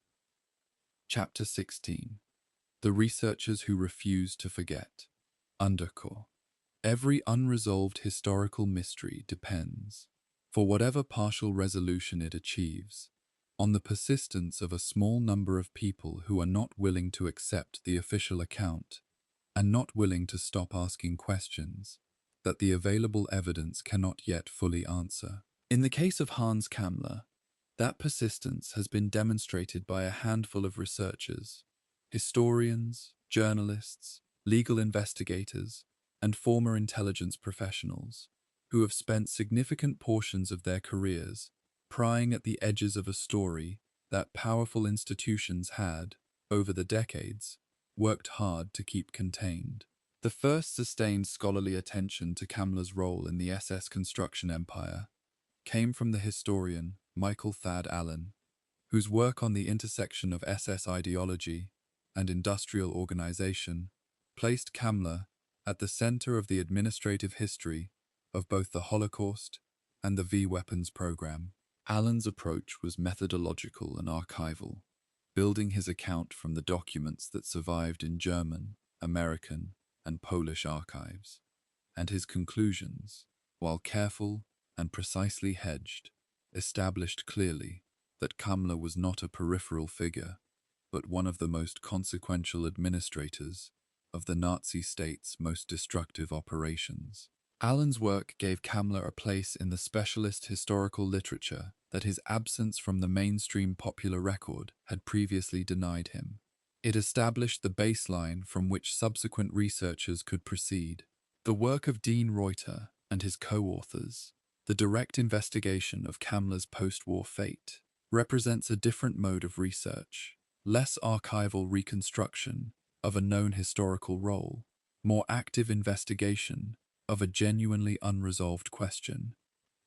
Chapter 16. The researchers who refuse to forget. Undercore. Every unresolved historical mystery depends, for whatever partial resolution it achieves, on the persistence of a small number of people who are not willing to accept the official account and not willing to stop asking questions that the available evidence cannot yet fully answer. In the case of Hans Kammler, that persistence has been demonstrated by a handful of researchers, historians, journalists, legal investigators, and former intelligence professionals, who have spent significant portions of their careers prying at the edges of a story that powerful institutions had, over the decades, worked hard to keep contained. The first sustained scholarly attention to Kammler's role in the SS construction empire came from the historian Michael Thad Allen, whose work on the intersection of SS ideology and industrial organization placed Kammler at the center of the administrative history of both the Holocaust and the V-weapons program. Allen's approach was methodological and archival, building his account from the documents that survived in German, American, and Polish archives, and his conclusions, while careful and precisely hedged, established clearly that Kammler was not a peripheral figure, but one of the most consequential administrators of the Nazi state's most destructive operations. Allen's work gave Kammler a place in the specialist historical literature that his absence from the mainstream popular record had previously denied him. It established the baseline from which subsequent researchers could proceed. The work of Dean Reuter and his co-authors, the direct investigation of Kammler's post-war fate, represents a different mode of research, less archival reconstruction of a known historical role, more active investigation of a genuinely unresolved question.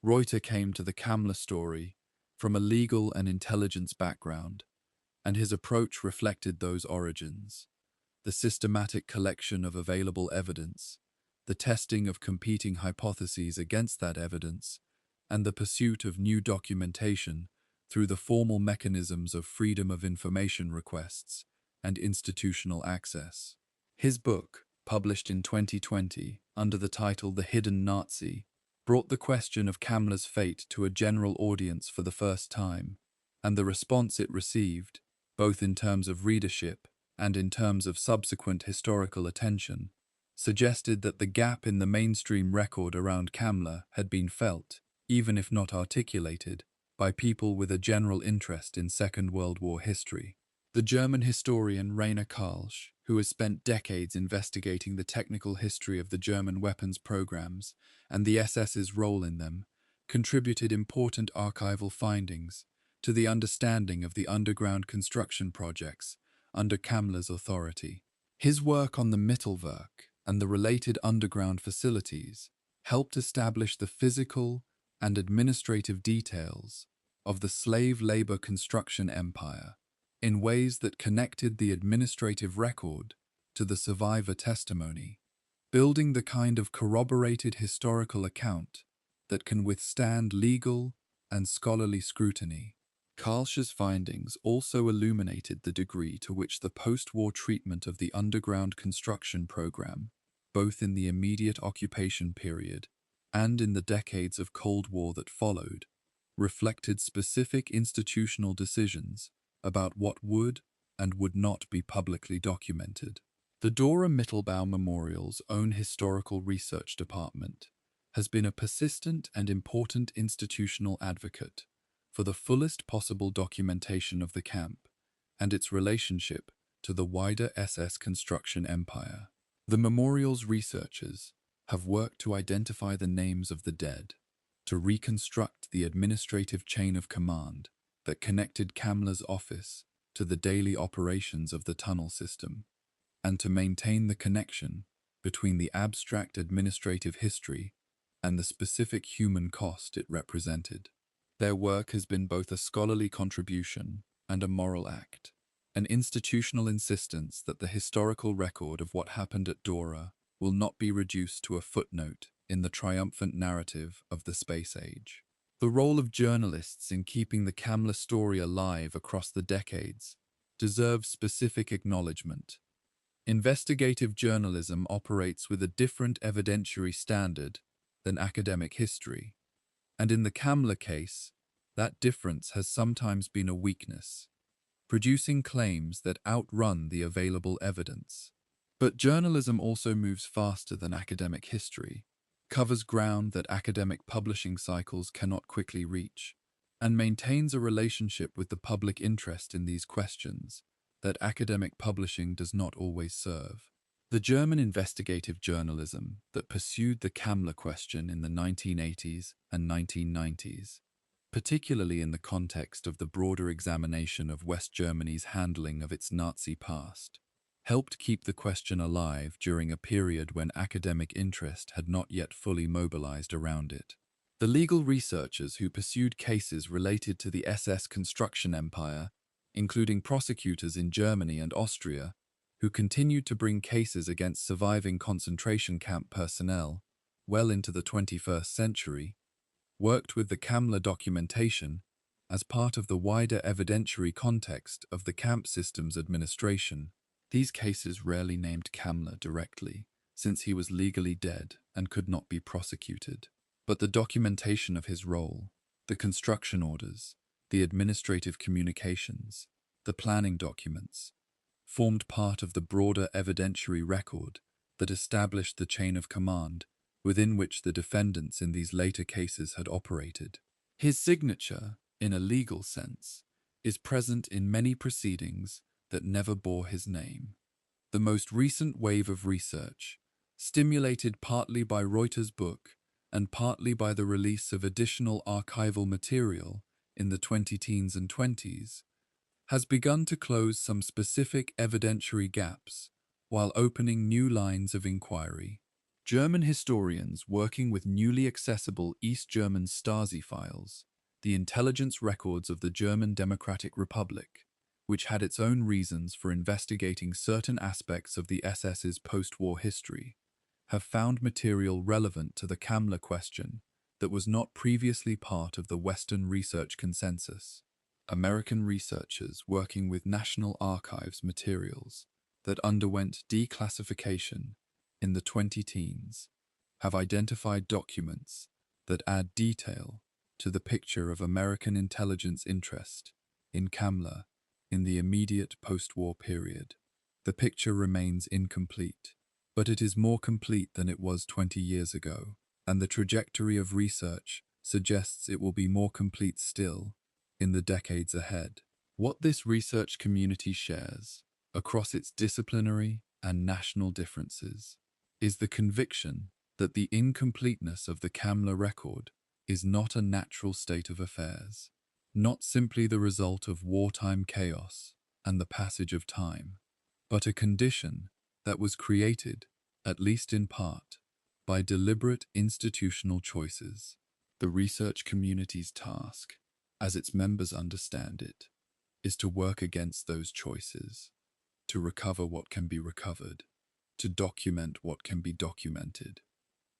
Reuter came to the Kammler story from a legal and intelligence background, and his approach reflected those origins. The systematic collection of available evidence, the testing of competing hypotheses against that evidence, and the pursuit of new documentation through the formal mechanisms of freedom of information requests and institutional access. His book, published in 2020 under the title The Hidden Nazi, brought the question of Kammler's fate to a general audience for the first time, and the response it received, both in terms of readership and in terms of subsequent historical attention, suggested that the gap in the mainstream record around Kammler had been felt, even if not articulated, by people with a general interest in Second World War history. The German historian Rainer Karlsch, who has spent decades investigating the technical history of the German weapons programs and the SS's role in them, contributed important archival findings to the understanding of the underground construction projects under Kammler's authority. His work on the Mittelwerk and the related underground facilities helped establish the physical and administrative details of the slave labor construction empire in ways that connected the administrative record to the survivor testimony, building the kind of corroborated historical account that can withstand legal and scholarly scrutiny. Karlsch's findings also illuminated the degree to which the post-war treatment of the underground construction program, both in the immediate occupation period and in the decades of Cold War that followed, reflected specific institutional decisions about what would and would not be publicly documented. The Dora Mittelbau Memorial's own historical research department has been a persistent and important institutional advocate for the fullest possible documentation of the camp and its relationship to the wider SS construction empire. The memorial's researchers have worked to identify the names of the dead, to reconstruct the administrative chain of command that connected Kammler's office to the daily operations of the tunnel system, and to maintain the connection between the abstract administrative history and the specific human cost it represented. Their work has been both a scholarly contribution and a moral act, an institutional insistence that the historical record of what happened at Dora will not be reduced to a footnote in the triumphant narrative of the space age. The role of journalists in keeping the Kammler story alive across the decades deserves specific acknowledgement. Investigative journalism operates with a different evidentiary standard than academic history, and in the Kammler case, that difference has sometimes been a weakness, producing claims that outrun the available evidence. But journalism also moves faster than academic history, covers ground that academic publishing cycles cannot quickly reach, and maintains a relationship with the public interest in these questions that academic publishing does not always serve. The German investigative journalism that pursued the Kammler question in the 1980s and 1990s, particularly in the context of the broader examination of West Germany's handling of its Nazi past, helped keep the question alive during a period when academic interest had not yet fully mobilized around it. The legal researchers who pursued cases related to the SS construction empire, including prosecutors in Germany and Austria, who continued to bring cases against surviving concentration camp personnel well into the 21st century, worked with the Kammler documentation as part of the wider evidentiary context of the camp systems administration. These cases rarely named Kammler directly, since he was legally dead and could not be prosecuted. But the documentation of his role, the construction orders, the administrative communications, the planning documents, formed part of the broader evidentiary record that established the chain of command within which the defendants in these later cases had operated. His signature, in a legal sense, is present in many proceedings that never bore his name. The most recent wave of research, stimulated partly by Reuter's book and partly by the release of additional archival material in the 2010s and 20s, has begun to close some specific evidentiary gaps while opening new lines of inquiry. German historians working with newly accessible East German Stasi files, the intelligence records of the German Democratic Republic, which had its own reasons for investigating certain aspects of the SS's post-war history, have found material relevant to the Kammler question that was not previously part of the Western research consensus. American researchers working with National Archives materials that underwent declassification in the 2010s have identified documents that add detail to the picture of American intelligence interest in Kammler in the immediate post-war period. The picture remains incomplete, but it is more complete than it was 20 years ago, and the trajectory of research suggests it will be more complete still in the decades ahead. What this research community shares, across its disciplinary and national differences, is the conviction that the incompleteness of the Kammler record is not a natural state of affairs, not simply the result of wartime chaos and the passage of time, but a condition that was created, at least in part, by deliberate institutional choices. The research community's task, as its members understand it, is to work against those choices, to recover what can be recovered, to document what can be documented,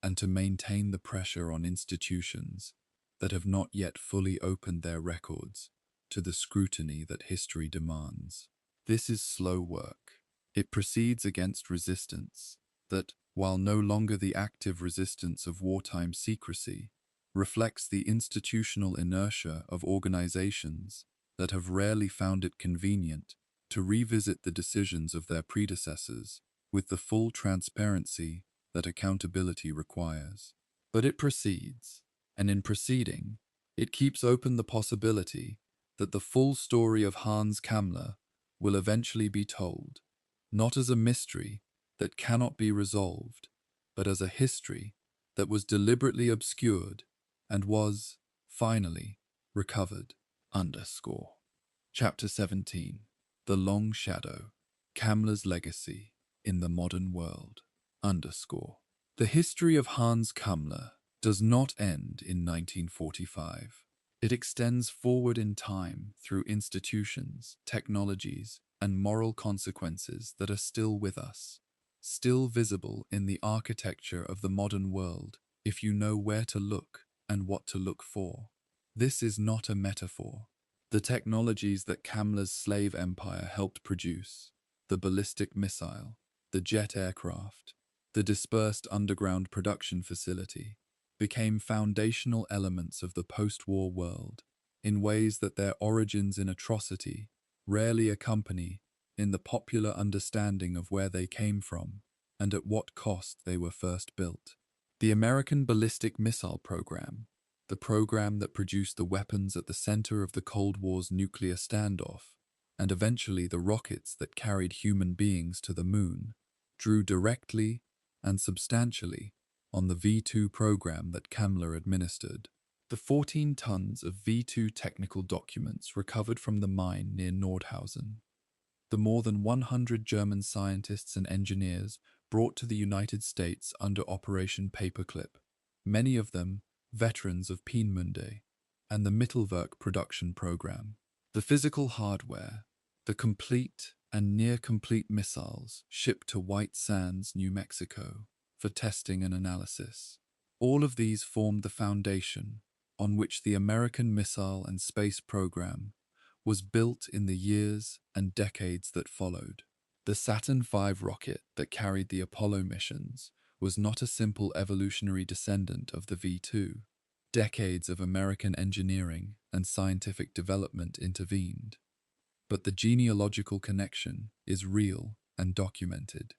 and to maintain the pressure on institutions that have not yet fully opened their records to the scrutiny that history demands. This is slow work. It proceeds against resistance that, while no longer the active resistance of wartime secrecy, reflects the institutional inertia of organizations that have rarely found it convenient to revisit the decisions of their predecessors with the full transparency that accountability requires. But it proceeds, and in proceeding, it keeps open the possibility that the full story of Hans Kammler will eventually be told, not as a mystery that cannot be resolved, but as a history that was deliberately obscured and was, finally, recovered. Chapter 17. The Long Shadow. Kammler's Legacy in the Modern World. The history of Hans Kammler does not end in 1945. It extends forward in time through institutions, technologies, and moral consequences that are still with us, still visible in the architecture of the modern world if you know where to look and what to look for. This is not a metaphor. The technologies that Kammler's slave empire helped produce, the ballistic missile, the jet aircraft, the dispersed underground production facility, became foundational elements of the post-war world in ways that their origins in atrocity rarely accompany in the popular understanding of where they came from and at what cost they were first built. The American ballistic missile program, the program that produced the weapons at the center of the Cold War's nuclear standoff, and eventually the rockets that carried human beings to the moon, drew directly and substantially on the V2 program that Kammler administered. The 14 tons of V2 technical documents recovered from the mine near Nordhausen, the more than 100 German scientists and engineers brought to the United States under Operation Paperclip, many of them veterans of Peenemünde and the Mittelwerk production program. The physical hardware, the complete and near-complete missiles shipped to White Sands, New Mexico, for testing and analysis. All of these formed the foundation on which the American missile and space program was built in the years and decades that followed. The Saturn V rocket that carried the Apollo missions was not a simple evolutionary descendant of the V2. Decades of American engineering and scientific development intervened. But the genealogical connection is real and documented.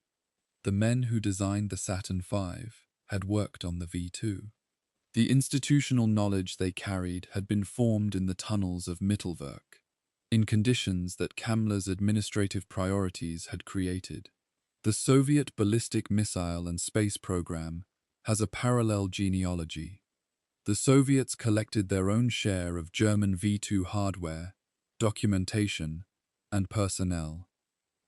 The men who designed the Saturn V had worked on the V2. The institutional knowledge they carried had been formed in the tunnels of Mittelwerk, in conditions that Kammler's administrative priorities had created. The Soviet ballistic missile and space program has a parallel genealogy. The Soviets collected their own share of German V2 hardware, documentation, and personnel,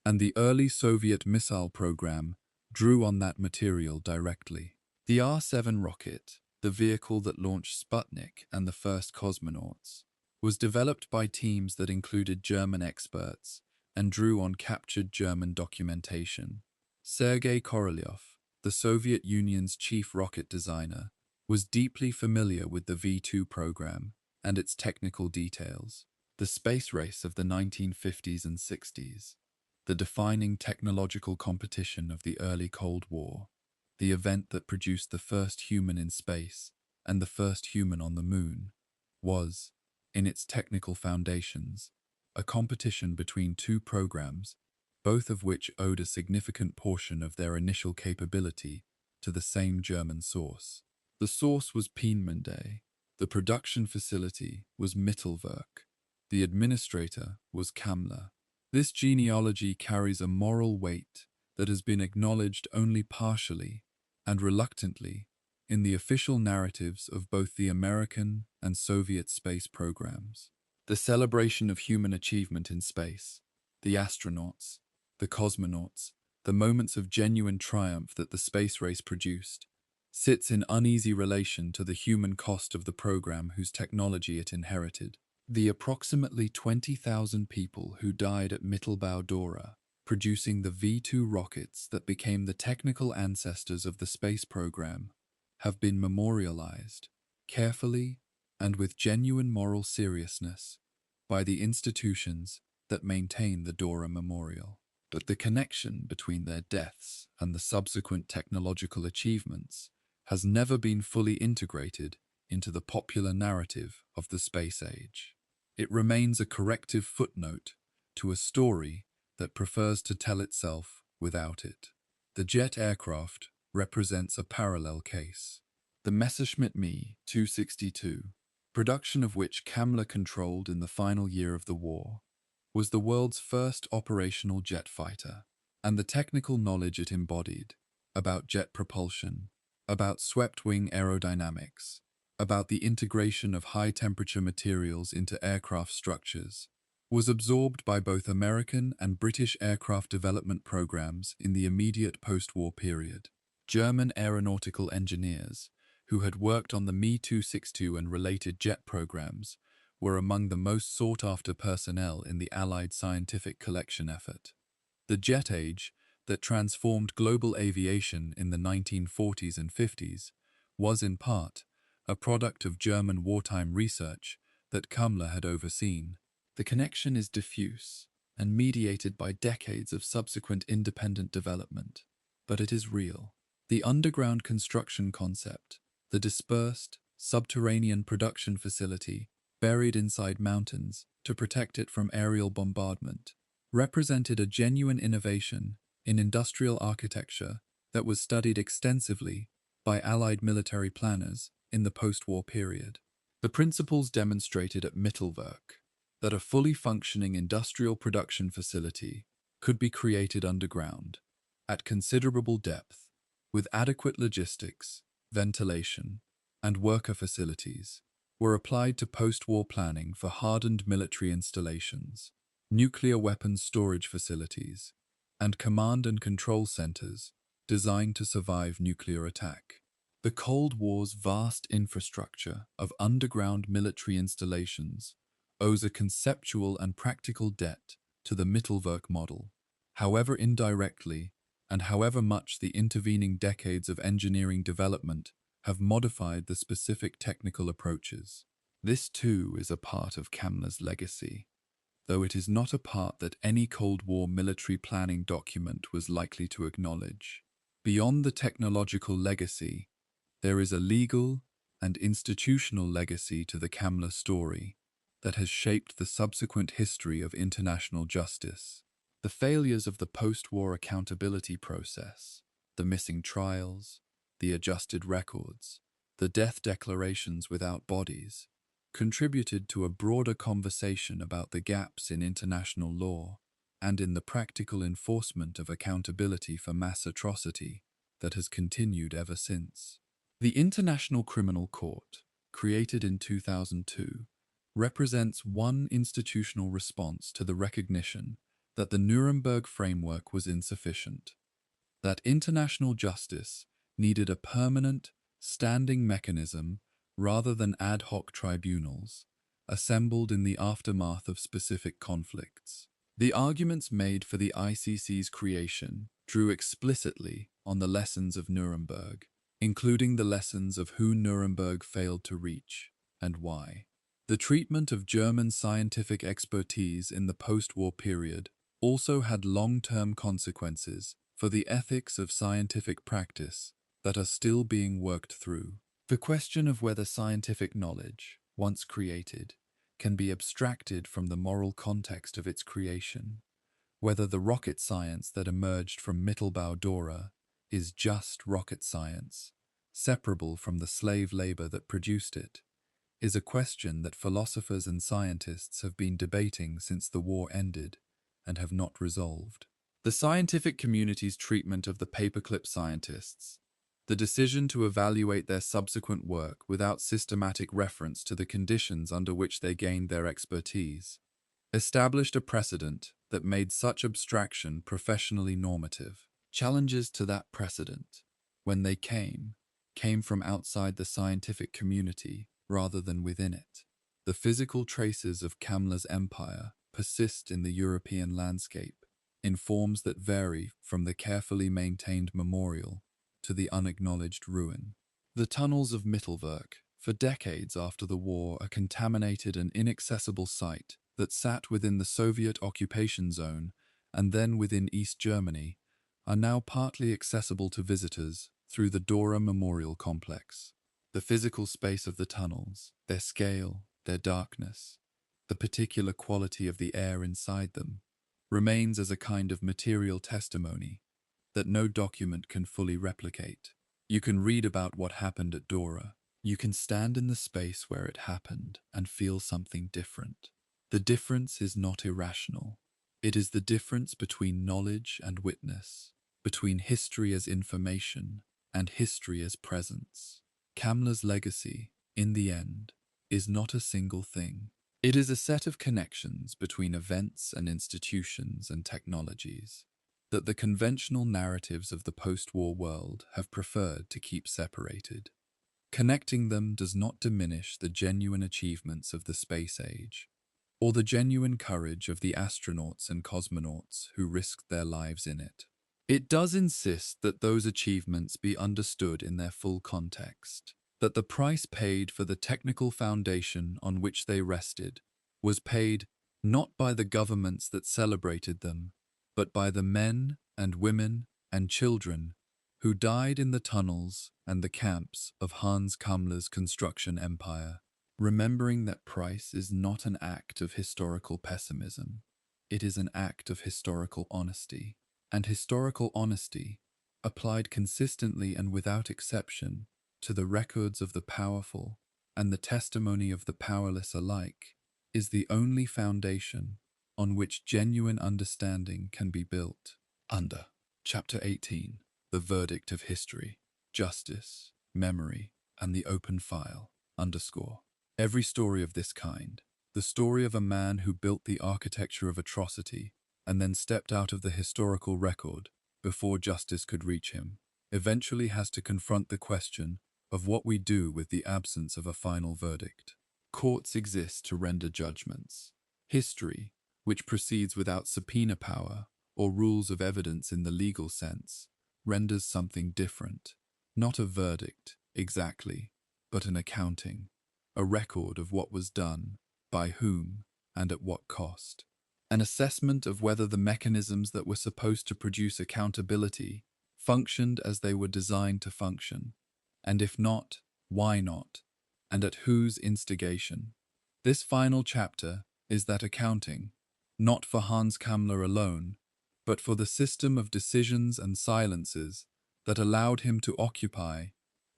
and the early Soviet missile program drew on that material directly. The R-7 rocket, the vehicle that launched Sputnik and the first cosmonauts, was developed by teams that included German experts and drew on captured German documentation. Sergei Korolev, the Soviet Union's chief rocket designer, was deeply familiar with the V2 program and its technical details. The space race of the 1950s and 60s, the defining technological competition of the early Cold War, the event that produced the first human in space and the first human on the moon, was, in its technical foundations, a competition between two programs, both of which owed a significant portion of their initial capability to the same German source. The source was Peenemünde, the production facility was Mittelwerk, the administrator was Kammler. This genealogy carries a moral weight that has been acknowledged only partially and reluctantly in the official narratives of both the American and Soviet space programs. The celebration of human achievement in space, the astronauts, the cosmonauts, the moments of genuine triumph that the space race produced, sits in uneasy relation to the human cost of the program whose technology it inherited. The approximately 20,000 people who died at Mittelbau-Dora, producing the V2 rockets that became the technical ancestors of the space program, have been memorialized, carefully and with genuine moral seriousness, by the institutions that maintain the Dora Memorial. But the connection between their deaths and the subsequent technological achievements has never been fully integrated into the popular narrative of the space age. It remains a corrective footnote to a story that prefers to tell itself without it. The jet aircraft represents a parallel case. The Messerschmitt Me 262, production of which Kammler controlled in the final year of the war, was the world's first operational jet fighter, and the technical knowledge it embodied about jet propulsion, about swept-wing aerodynamics, about the integration of high-temperature materials into aircraft structures, was absorbed by both American and British aircraft development programs in the immediate post-war period. German aeronautical engineers, who had worked on the Me 262 and related jet programs, were among the most sought-after personnel in the Allied scientific collection effort. The jet age that transformed global aviation in the 1940s and 50s was, in part, a product of German wartime research that Kammler had overseen. The connection is diffuse, and mediated by decades of subsequent independent development. But it is real. The underground construction concept, the dispersed, subterranean production facility buried inside mountains to protect it from aerial bombardment, represented a genuine innovation in industrial architecture that was studied extensively by Allied military planners in the post-war period. The principles demonstrated at Mittelwerk that a fully functioning industrial production facility could be created underground, at considerable depth, with adequate logistics, ventilation, and worker facilities, were applied to post-war planning for hardened military installations, nuclear weapons storage facilities, and command and control centers designed to survive nuclear attack. The Cold War's vast infrastructure of underground military installations owes a conceptual and practical debt to the Mittelwerk model. However indirectly, and however much the intervening decades of engineering development have modified the specific technical approaches, this too is a part of Kammler's legacy, though it is not a part that any Cold War military planning document was likely to acknowledge. Beyond the technological legacy, there is a legal and institutional legacy to the Kammler story that has shaped the subsequent history of international justice. The failures of the post-war accountability process, the missing trials, the adjusted records, the death declarations without bodies, contributed to a broader conversation about the gaps in international law and in the practical enforcement of accountability for mass atrocity that has continued ever since. The International Criminal Court, created in 2002, represents one institutional response to the recognition that the Nuremberg framework was insufficient, that international justice needed a permanent, standing mechanism rather than ad hoc tribunals, assembled in the aftermath of specific conflicts. The arguments made for the ICC's creation drew explicitly on the lessons of Nuremberg, including the lessons of who Nuremberg failed to reach and why. The treatment of German scientific expertise in the post-war period also had long-term consequences for the ethics of scientific practice that are still being worked through. The question of whether scientific knowledge, once created, can be abstracted from the moral context of its creation, whether the rocket science that emerged from Mittelbau-Dora is just rocket science, separable from the slave labor that produced it, is a question that philosophers and scientists have been debating since the war ended and have not resolved. The scientific community's treatment of the paperclip scientists, the decision to evaluate their subsequent work without systematic reference to the conditions under which they gained their expertise, established a precedent that made such abstraction professionally normative. Challenges to that precedent, when they came from outside the scientific community rather than within it. The physical traces of Kammler's empire persist in the European landscape, in forms that vary from the carefully maintained memorial to the unacknowledged ruin. The tunnels of Mittelwerk, for decades after the war, a contaminated and inaccessible site that sat within the Soviet occupation zone and then within East Germany, are now partly accessible to visitors through the Dora Memorial Complex. The physical space of the tunnels, their scale, their darkness, the particular quality of the air inside them, remains as a kind of material testimony that no document can fully replicate. You can read about what happened at Dora. You can stand in the space where it happened and feel something different. The difference is not irrational. It is the difference between knowledge and witness, between history as information and history as presence. Kammler's legacy, in the end, is not a single thing. It is a set of connections between events and institutions and technologies that the conventional narratives of the post-war world have preferred to keep separated. Connecting them does not diminish the genuine achievements of the space age, or the genuine courage of the astronauts and cosmonauts who risked their lives in it. It does insist that those achievements be understood in their full context, that the price paid for the technical foundation on which they rested was paid not by the governments that celebrated them, but by the men and women and children who died in the tunnels and the camps of Hans Kammler's construction empire. Remembering that price is not an act of historical pessimism, it is an act of historical honesty. And historical honesty, applied consistently and without exception to the records of the powerful and the testimony of the powerless alike, is the only foundation on which genuine understanding can be built. Under Chapter 18, The Verdict of History, Justice, Memory, and the Open File, underscore. Every story of this kind, the story of a man who built the architecture of atrocity and then stepped out of the historical record before justice could reach him, eventually has to confront the question of what we do with the absence of a final verdict. Courts exist to render judgments. History, which proceeds without subpoena power or rules of evidence in the legal sense, renders something different. Not a verdict, exactly, but an accounting, a record of what was done, by whom, and at what cost. An assessment of whether the mechanisms that were supposed to produce accountability functioned as they were designed to function, and if not, why not, and at whose instigation. This final chapter is that accounting, not for Hans Kammler alone, but for the system of decisions and silences that allowed him to occupy,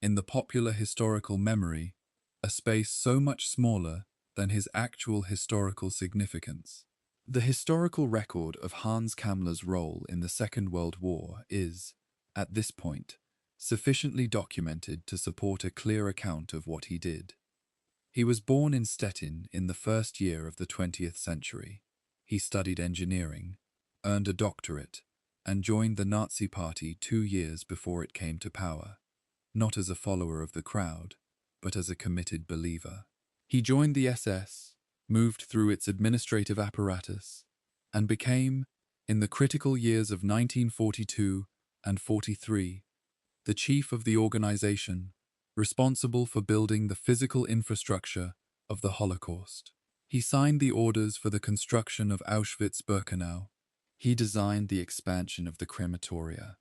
in the popular historical memory, a space so much smaller than his actual historical significance. The historical record of Hans Kammler's role in the Second World War is, at this point, sufficiently documented to support a clear account of what he did. He was born in Stettin in the first year of the 20th century. He studied engineering, earned a doctorate, and joined the Nazi Party 2 years before it came to power, not as a follower of the crowd, but as a committed believer. He joined the SS, moved through its administrative apparatus, and became, in the critical years of 1942 and 43, the chief of the organization responsible for building the physical infrastructure of the Holocaust. He signed the orders for the construction of Auschwitz-Birkenau. He designed the expansion of the crematoria.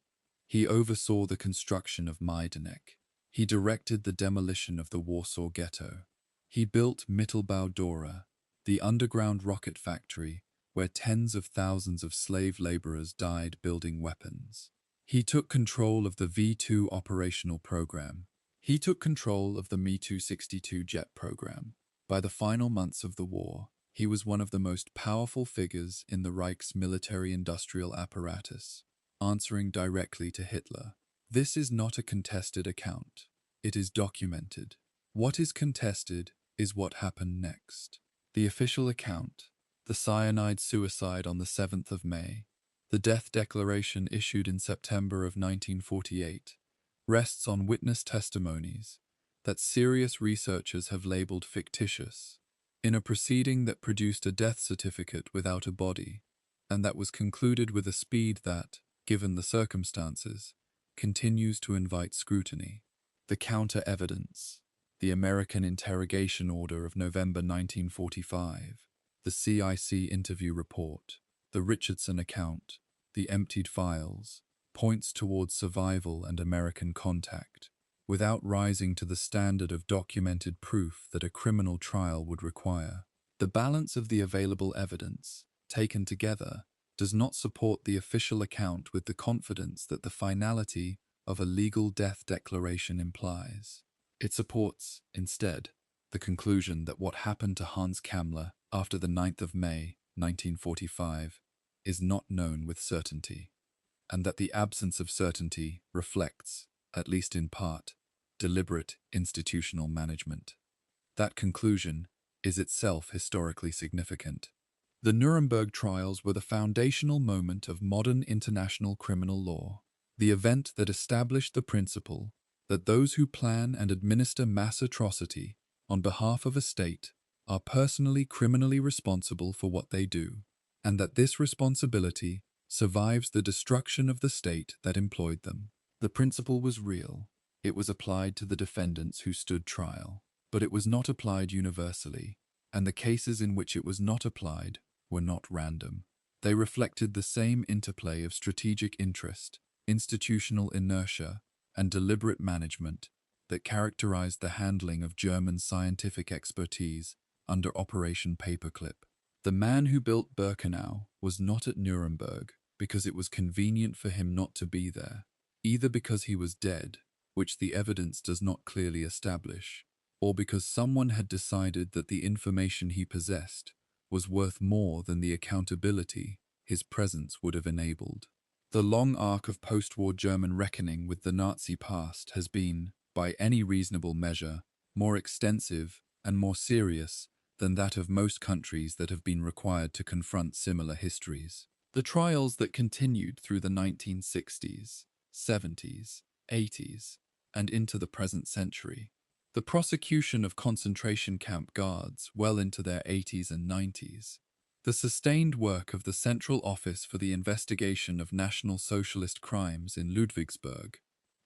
He oversaw the construction of Majdanek. He directed the demolition of the Warsaw Ghetto. He built Mittelbau Dora, the underground rocket factory where tens of thousands of slave laborers died building weapons. He took control of the V2 operational program. He took control of the Mi-262 jet program. By the final months of the war, he was one of the most powerful figures in the Reich's military-industrial apparatus, answering directly to Hitler. This is not a contested account. It is documented. What is contested is what happened next. The official account, the cyanide suicide on the 7th of May, the death declaration issued in September of 1948, rests on witness testimonies that serious researchers have labeled fictitious, in a proceeding that produced a death certificate without a body, and that was concluded with a speed that, given the circumstances, continues to invite scrutiny. The counter-evidence, the American interrogation order of November 1945, the CIC interview report, the Richardson account, the emptied files, points towards survival and American contact, without rising to the standard of documented proof that a criminal trial would require. The balance of the available evidence, taken together, does not support the official account with the confidence that the finality of a legal death declaration implies. It supports, instead, the conclusion that what happened to Hans Kammler after the 9th of May, 1945, is not known with certainty, and that the absence of certainty reflects, at least in part, deliberate institutional management. That conclusion is itself historically significant. The Nuremberg trials were the foundational moment of modern international criminal law, the event that established the principle that those who plan and administer mass atrocity on behalf of a state are personally criminally responsible for what they do, and that this responsibility survives the destruction of the state that employed them. The principle was real. It was applied to the defendants who stood trial, but it was not applied universally, and the cases in which it was not applied were not random. They reflected the same interplay of strategic interest, institutional inertia, and deliberate management that characterized the handling of German scientific expertise under Operation Paperclip. The man who built Birkenau was not at Nuremberg because it was convenient for him not to be there, either because he was dead, which the evidence does not clearly establish, or because someone had decided that the information he possessed was worth more than the accountability his presence would have enabled. The long arc of post-war German reckoning with the Nazi past has been, by any reasonable measure, more extensive and more serious than that of most countries that have been required to confront similar histories. The trials that continued through the 1960s, 70s, 80s, and into the present century, the prosecution of concentration camp guards well into their 80s and 90s, the sustained work of the Central Office for the Investigation of National Socialist Crimes in Ludwigsburg,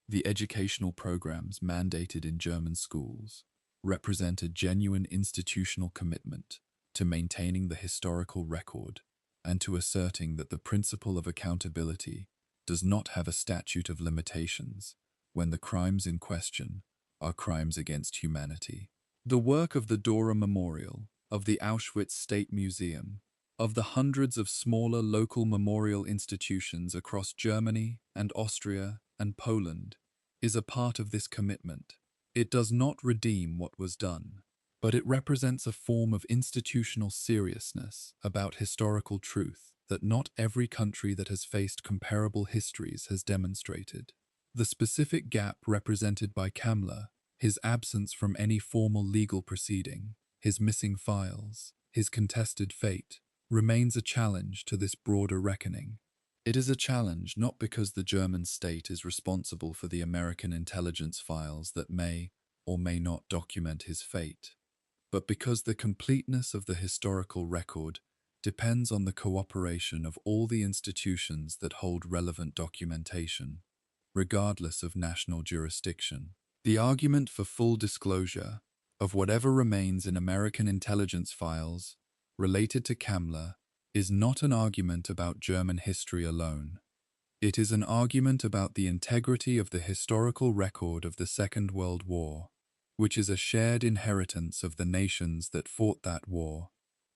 the educational programs mandated in German schools, represent a genuine institutional commitment to maintaining the historical record and to asserting that the principle of accountability does not have a statute of limitations when the crimes in question are crimes against humanity. The work of the Dora Memorial, of the Auschwitz State Museum, of the hundreds of smaller local memorial institutions across Germany and Austria and Poland is a part of this commitment. It does not redeem what was done, but it represents a form of institutional seriousness about historical truth that not every country that has faced comparable histories has demonstrated. The specific gap represented by Kammler, his absence from any formal legal proceeding, his missing files, his contested fate, remains a challenge to this broader reckoning. It is a challenge not because the German state is responsible for the American intelligence files that may or may not document his fate, but because the completeness of the historical record depends on the cooperation of all the institutions that hold relevant documentation, regardless of national jurisdiction. The argument for full disclosure of whatever remains in American intelligence files related to Kammler is not an argument about German history alone. It is an argument about the integrity of the historical record of the Second World War, which is a shared inheritance of the nations that fought that war,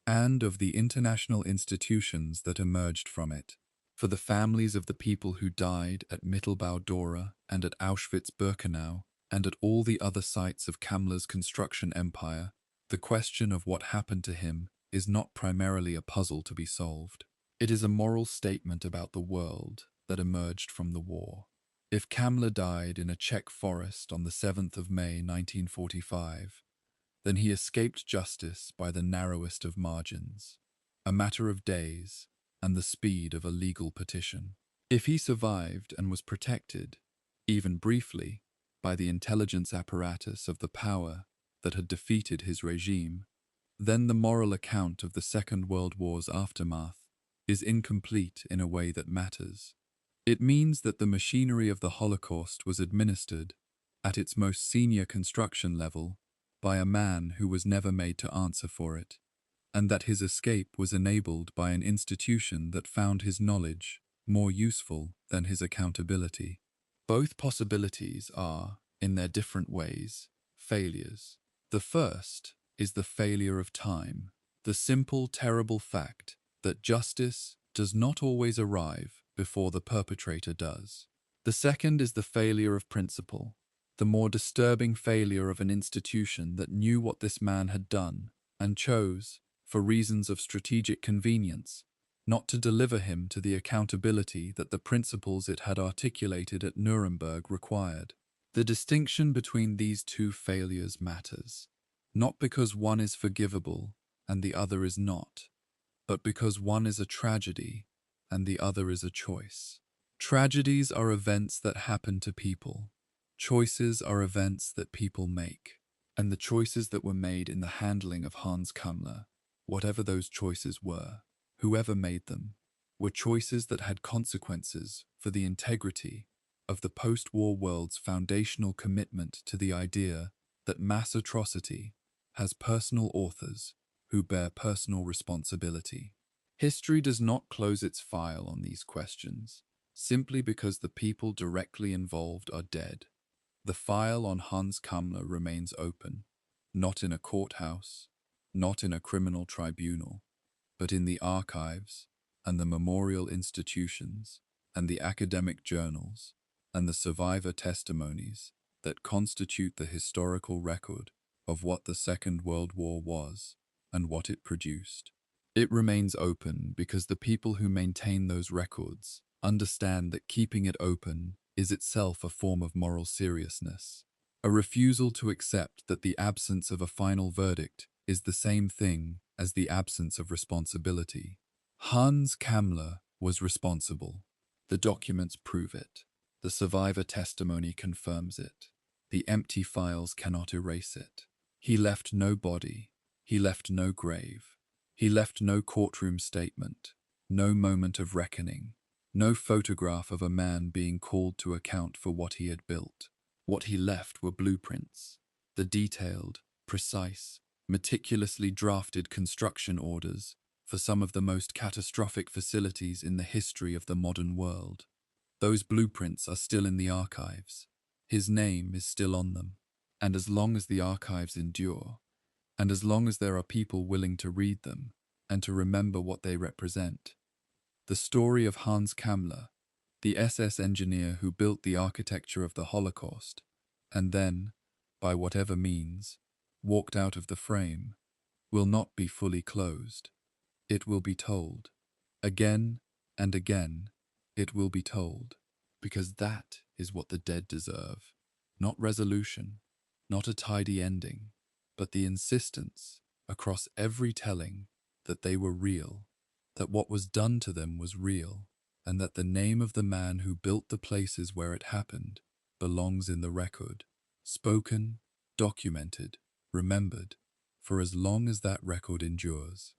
and of the international institutions that emerged from it. For the families of the people who died at Mittelbau-Dora and at Auschwitz-Birkenau and at all the other sites of Kammler's construction empire, the question of what happened to him is not primarily a puzzle to be solved. It is a moral statement about the world that emerged from the war. If Kammler died in a Czech forest on the 7th of May 1945, then he escaped justice by the narrowest of margins, a matter of days and the speed of a legal petition. If he survived and was protected, even briefly, by the intelligence apparatus of the power that had defeated his regime, then the moral account of the Second World War's aftermath is incomplete in a way that matters. It means that the machinery of the Holocaust was administered, at its most senior construction level, by a man who was never made to answer for it, and that his escape was enabled by an institution that found his knowledge more useful than his accountability. Both possibilities are, in their different ways, failures. The first is the failure of time, the simple, terrible fact that justice does not always arrive before the perpetrator does. The second is the failure of principle, the more disturbing failure of an institution that knew what this man had done and chose, for reasons of strategic convenience, not to deliver him to the accountability that the principles it had articulated at Nuremberg required. The distinction between these two failures matters, not because one is forgivable and the other is not, but because one is a tragedy and the other is a choice. Tragedies are events that happen to people. Choices are events that people make. And the choices that were made in the handling of Hans Kammler, whatever those choices were, whoever made them, were choices that had consequences for the integrity of the post-war world's foundational commitment to the idea that mass atrocity has personal authors who bear personal responsibility. History does not close its file on these questions, simply because the people directly involved are dead. The file on Hans Kammler remains open, not in a courthouse, not in a criminal tribunal, but in the archives and the memorial institutions and the academic journals and the survivor testimonies that constitute the historical record of what the Second World War was and what it produced. It remains open because the people who maintain those records understand that keeping it open is itself a form of moral seriousness, a refusal to accept that the absence of a final verdict is the same thing as the absence of responsibility. Hans Kammler was responsible. The documents prove it. The survivor testimony confirms it. The empty files cannot erase it. He left no body. He left no grave. He left no courtroom statement, no moment of reckoning, no photograph of a man being called to account for what he had built. What he left were blueprints, the detailed, precise, meticulously drafted construction orders for some of the most catastrophic facilities in the history of the modern world. Those blueprints are still in the archives. His name is still on them. And as long as the archives endure, and as long as there are people willing to read them and to remember what they represent, the story of Hans Kammler, the SS engineer who built the architecture of the Holocaust, and then, by whatever means, walked out of the frame, will not be fully closed. It will be told. Again and again, it will be told, because that is what the dead deserve. Not resolution, not a tidy ending, but the insistence, across every telling, that they were real, that what was done to them was real, and that the name of the man who built the places where it happened belongs in the record, spoken, documented, remembered, for as long as that record endures.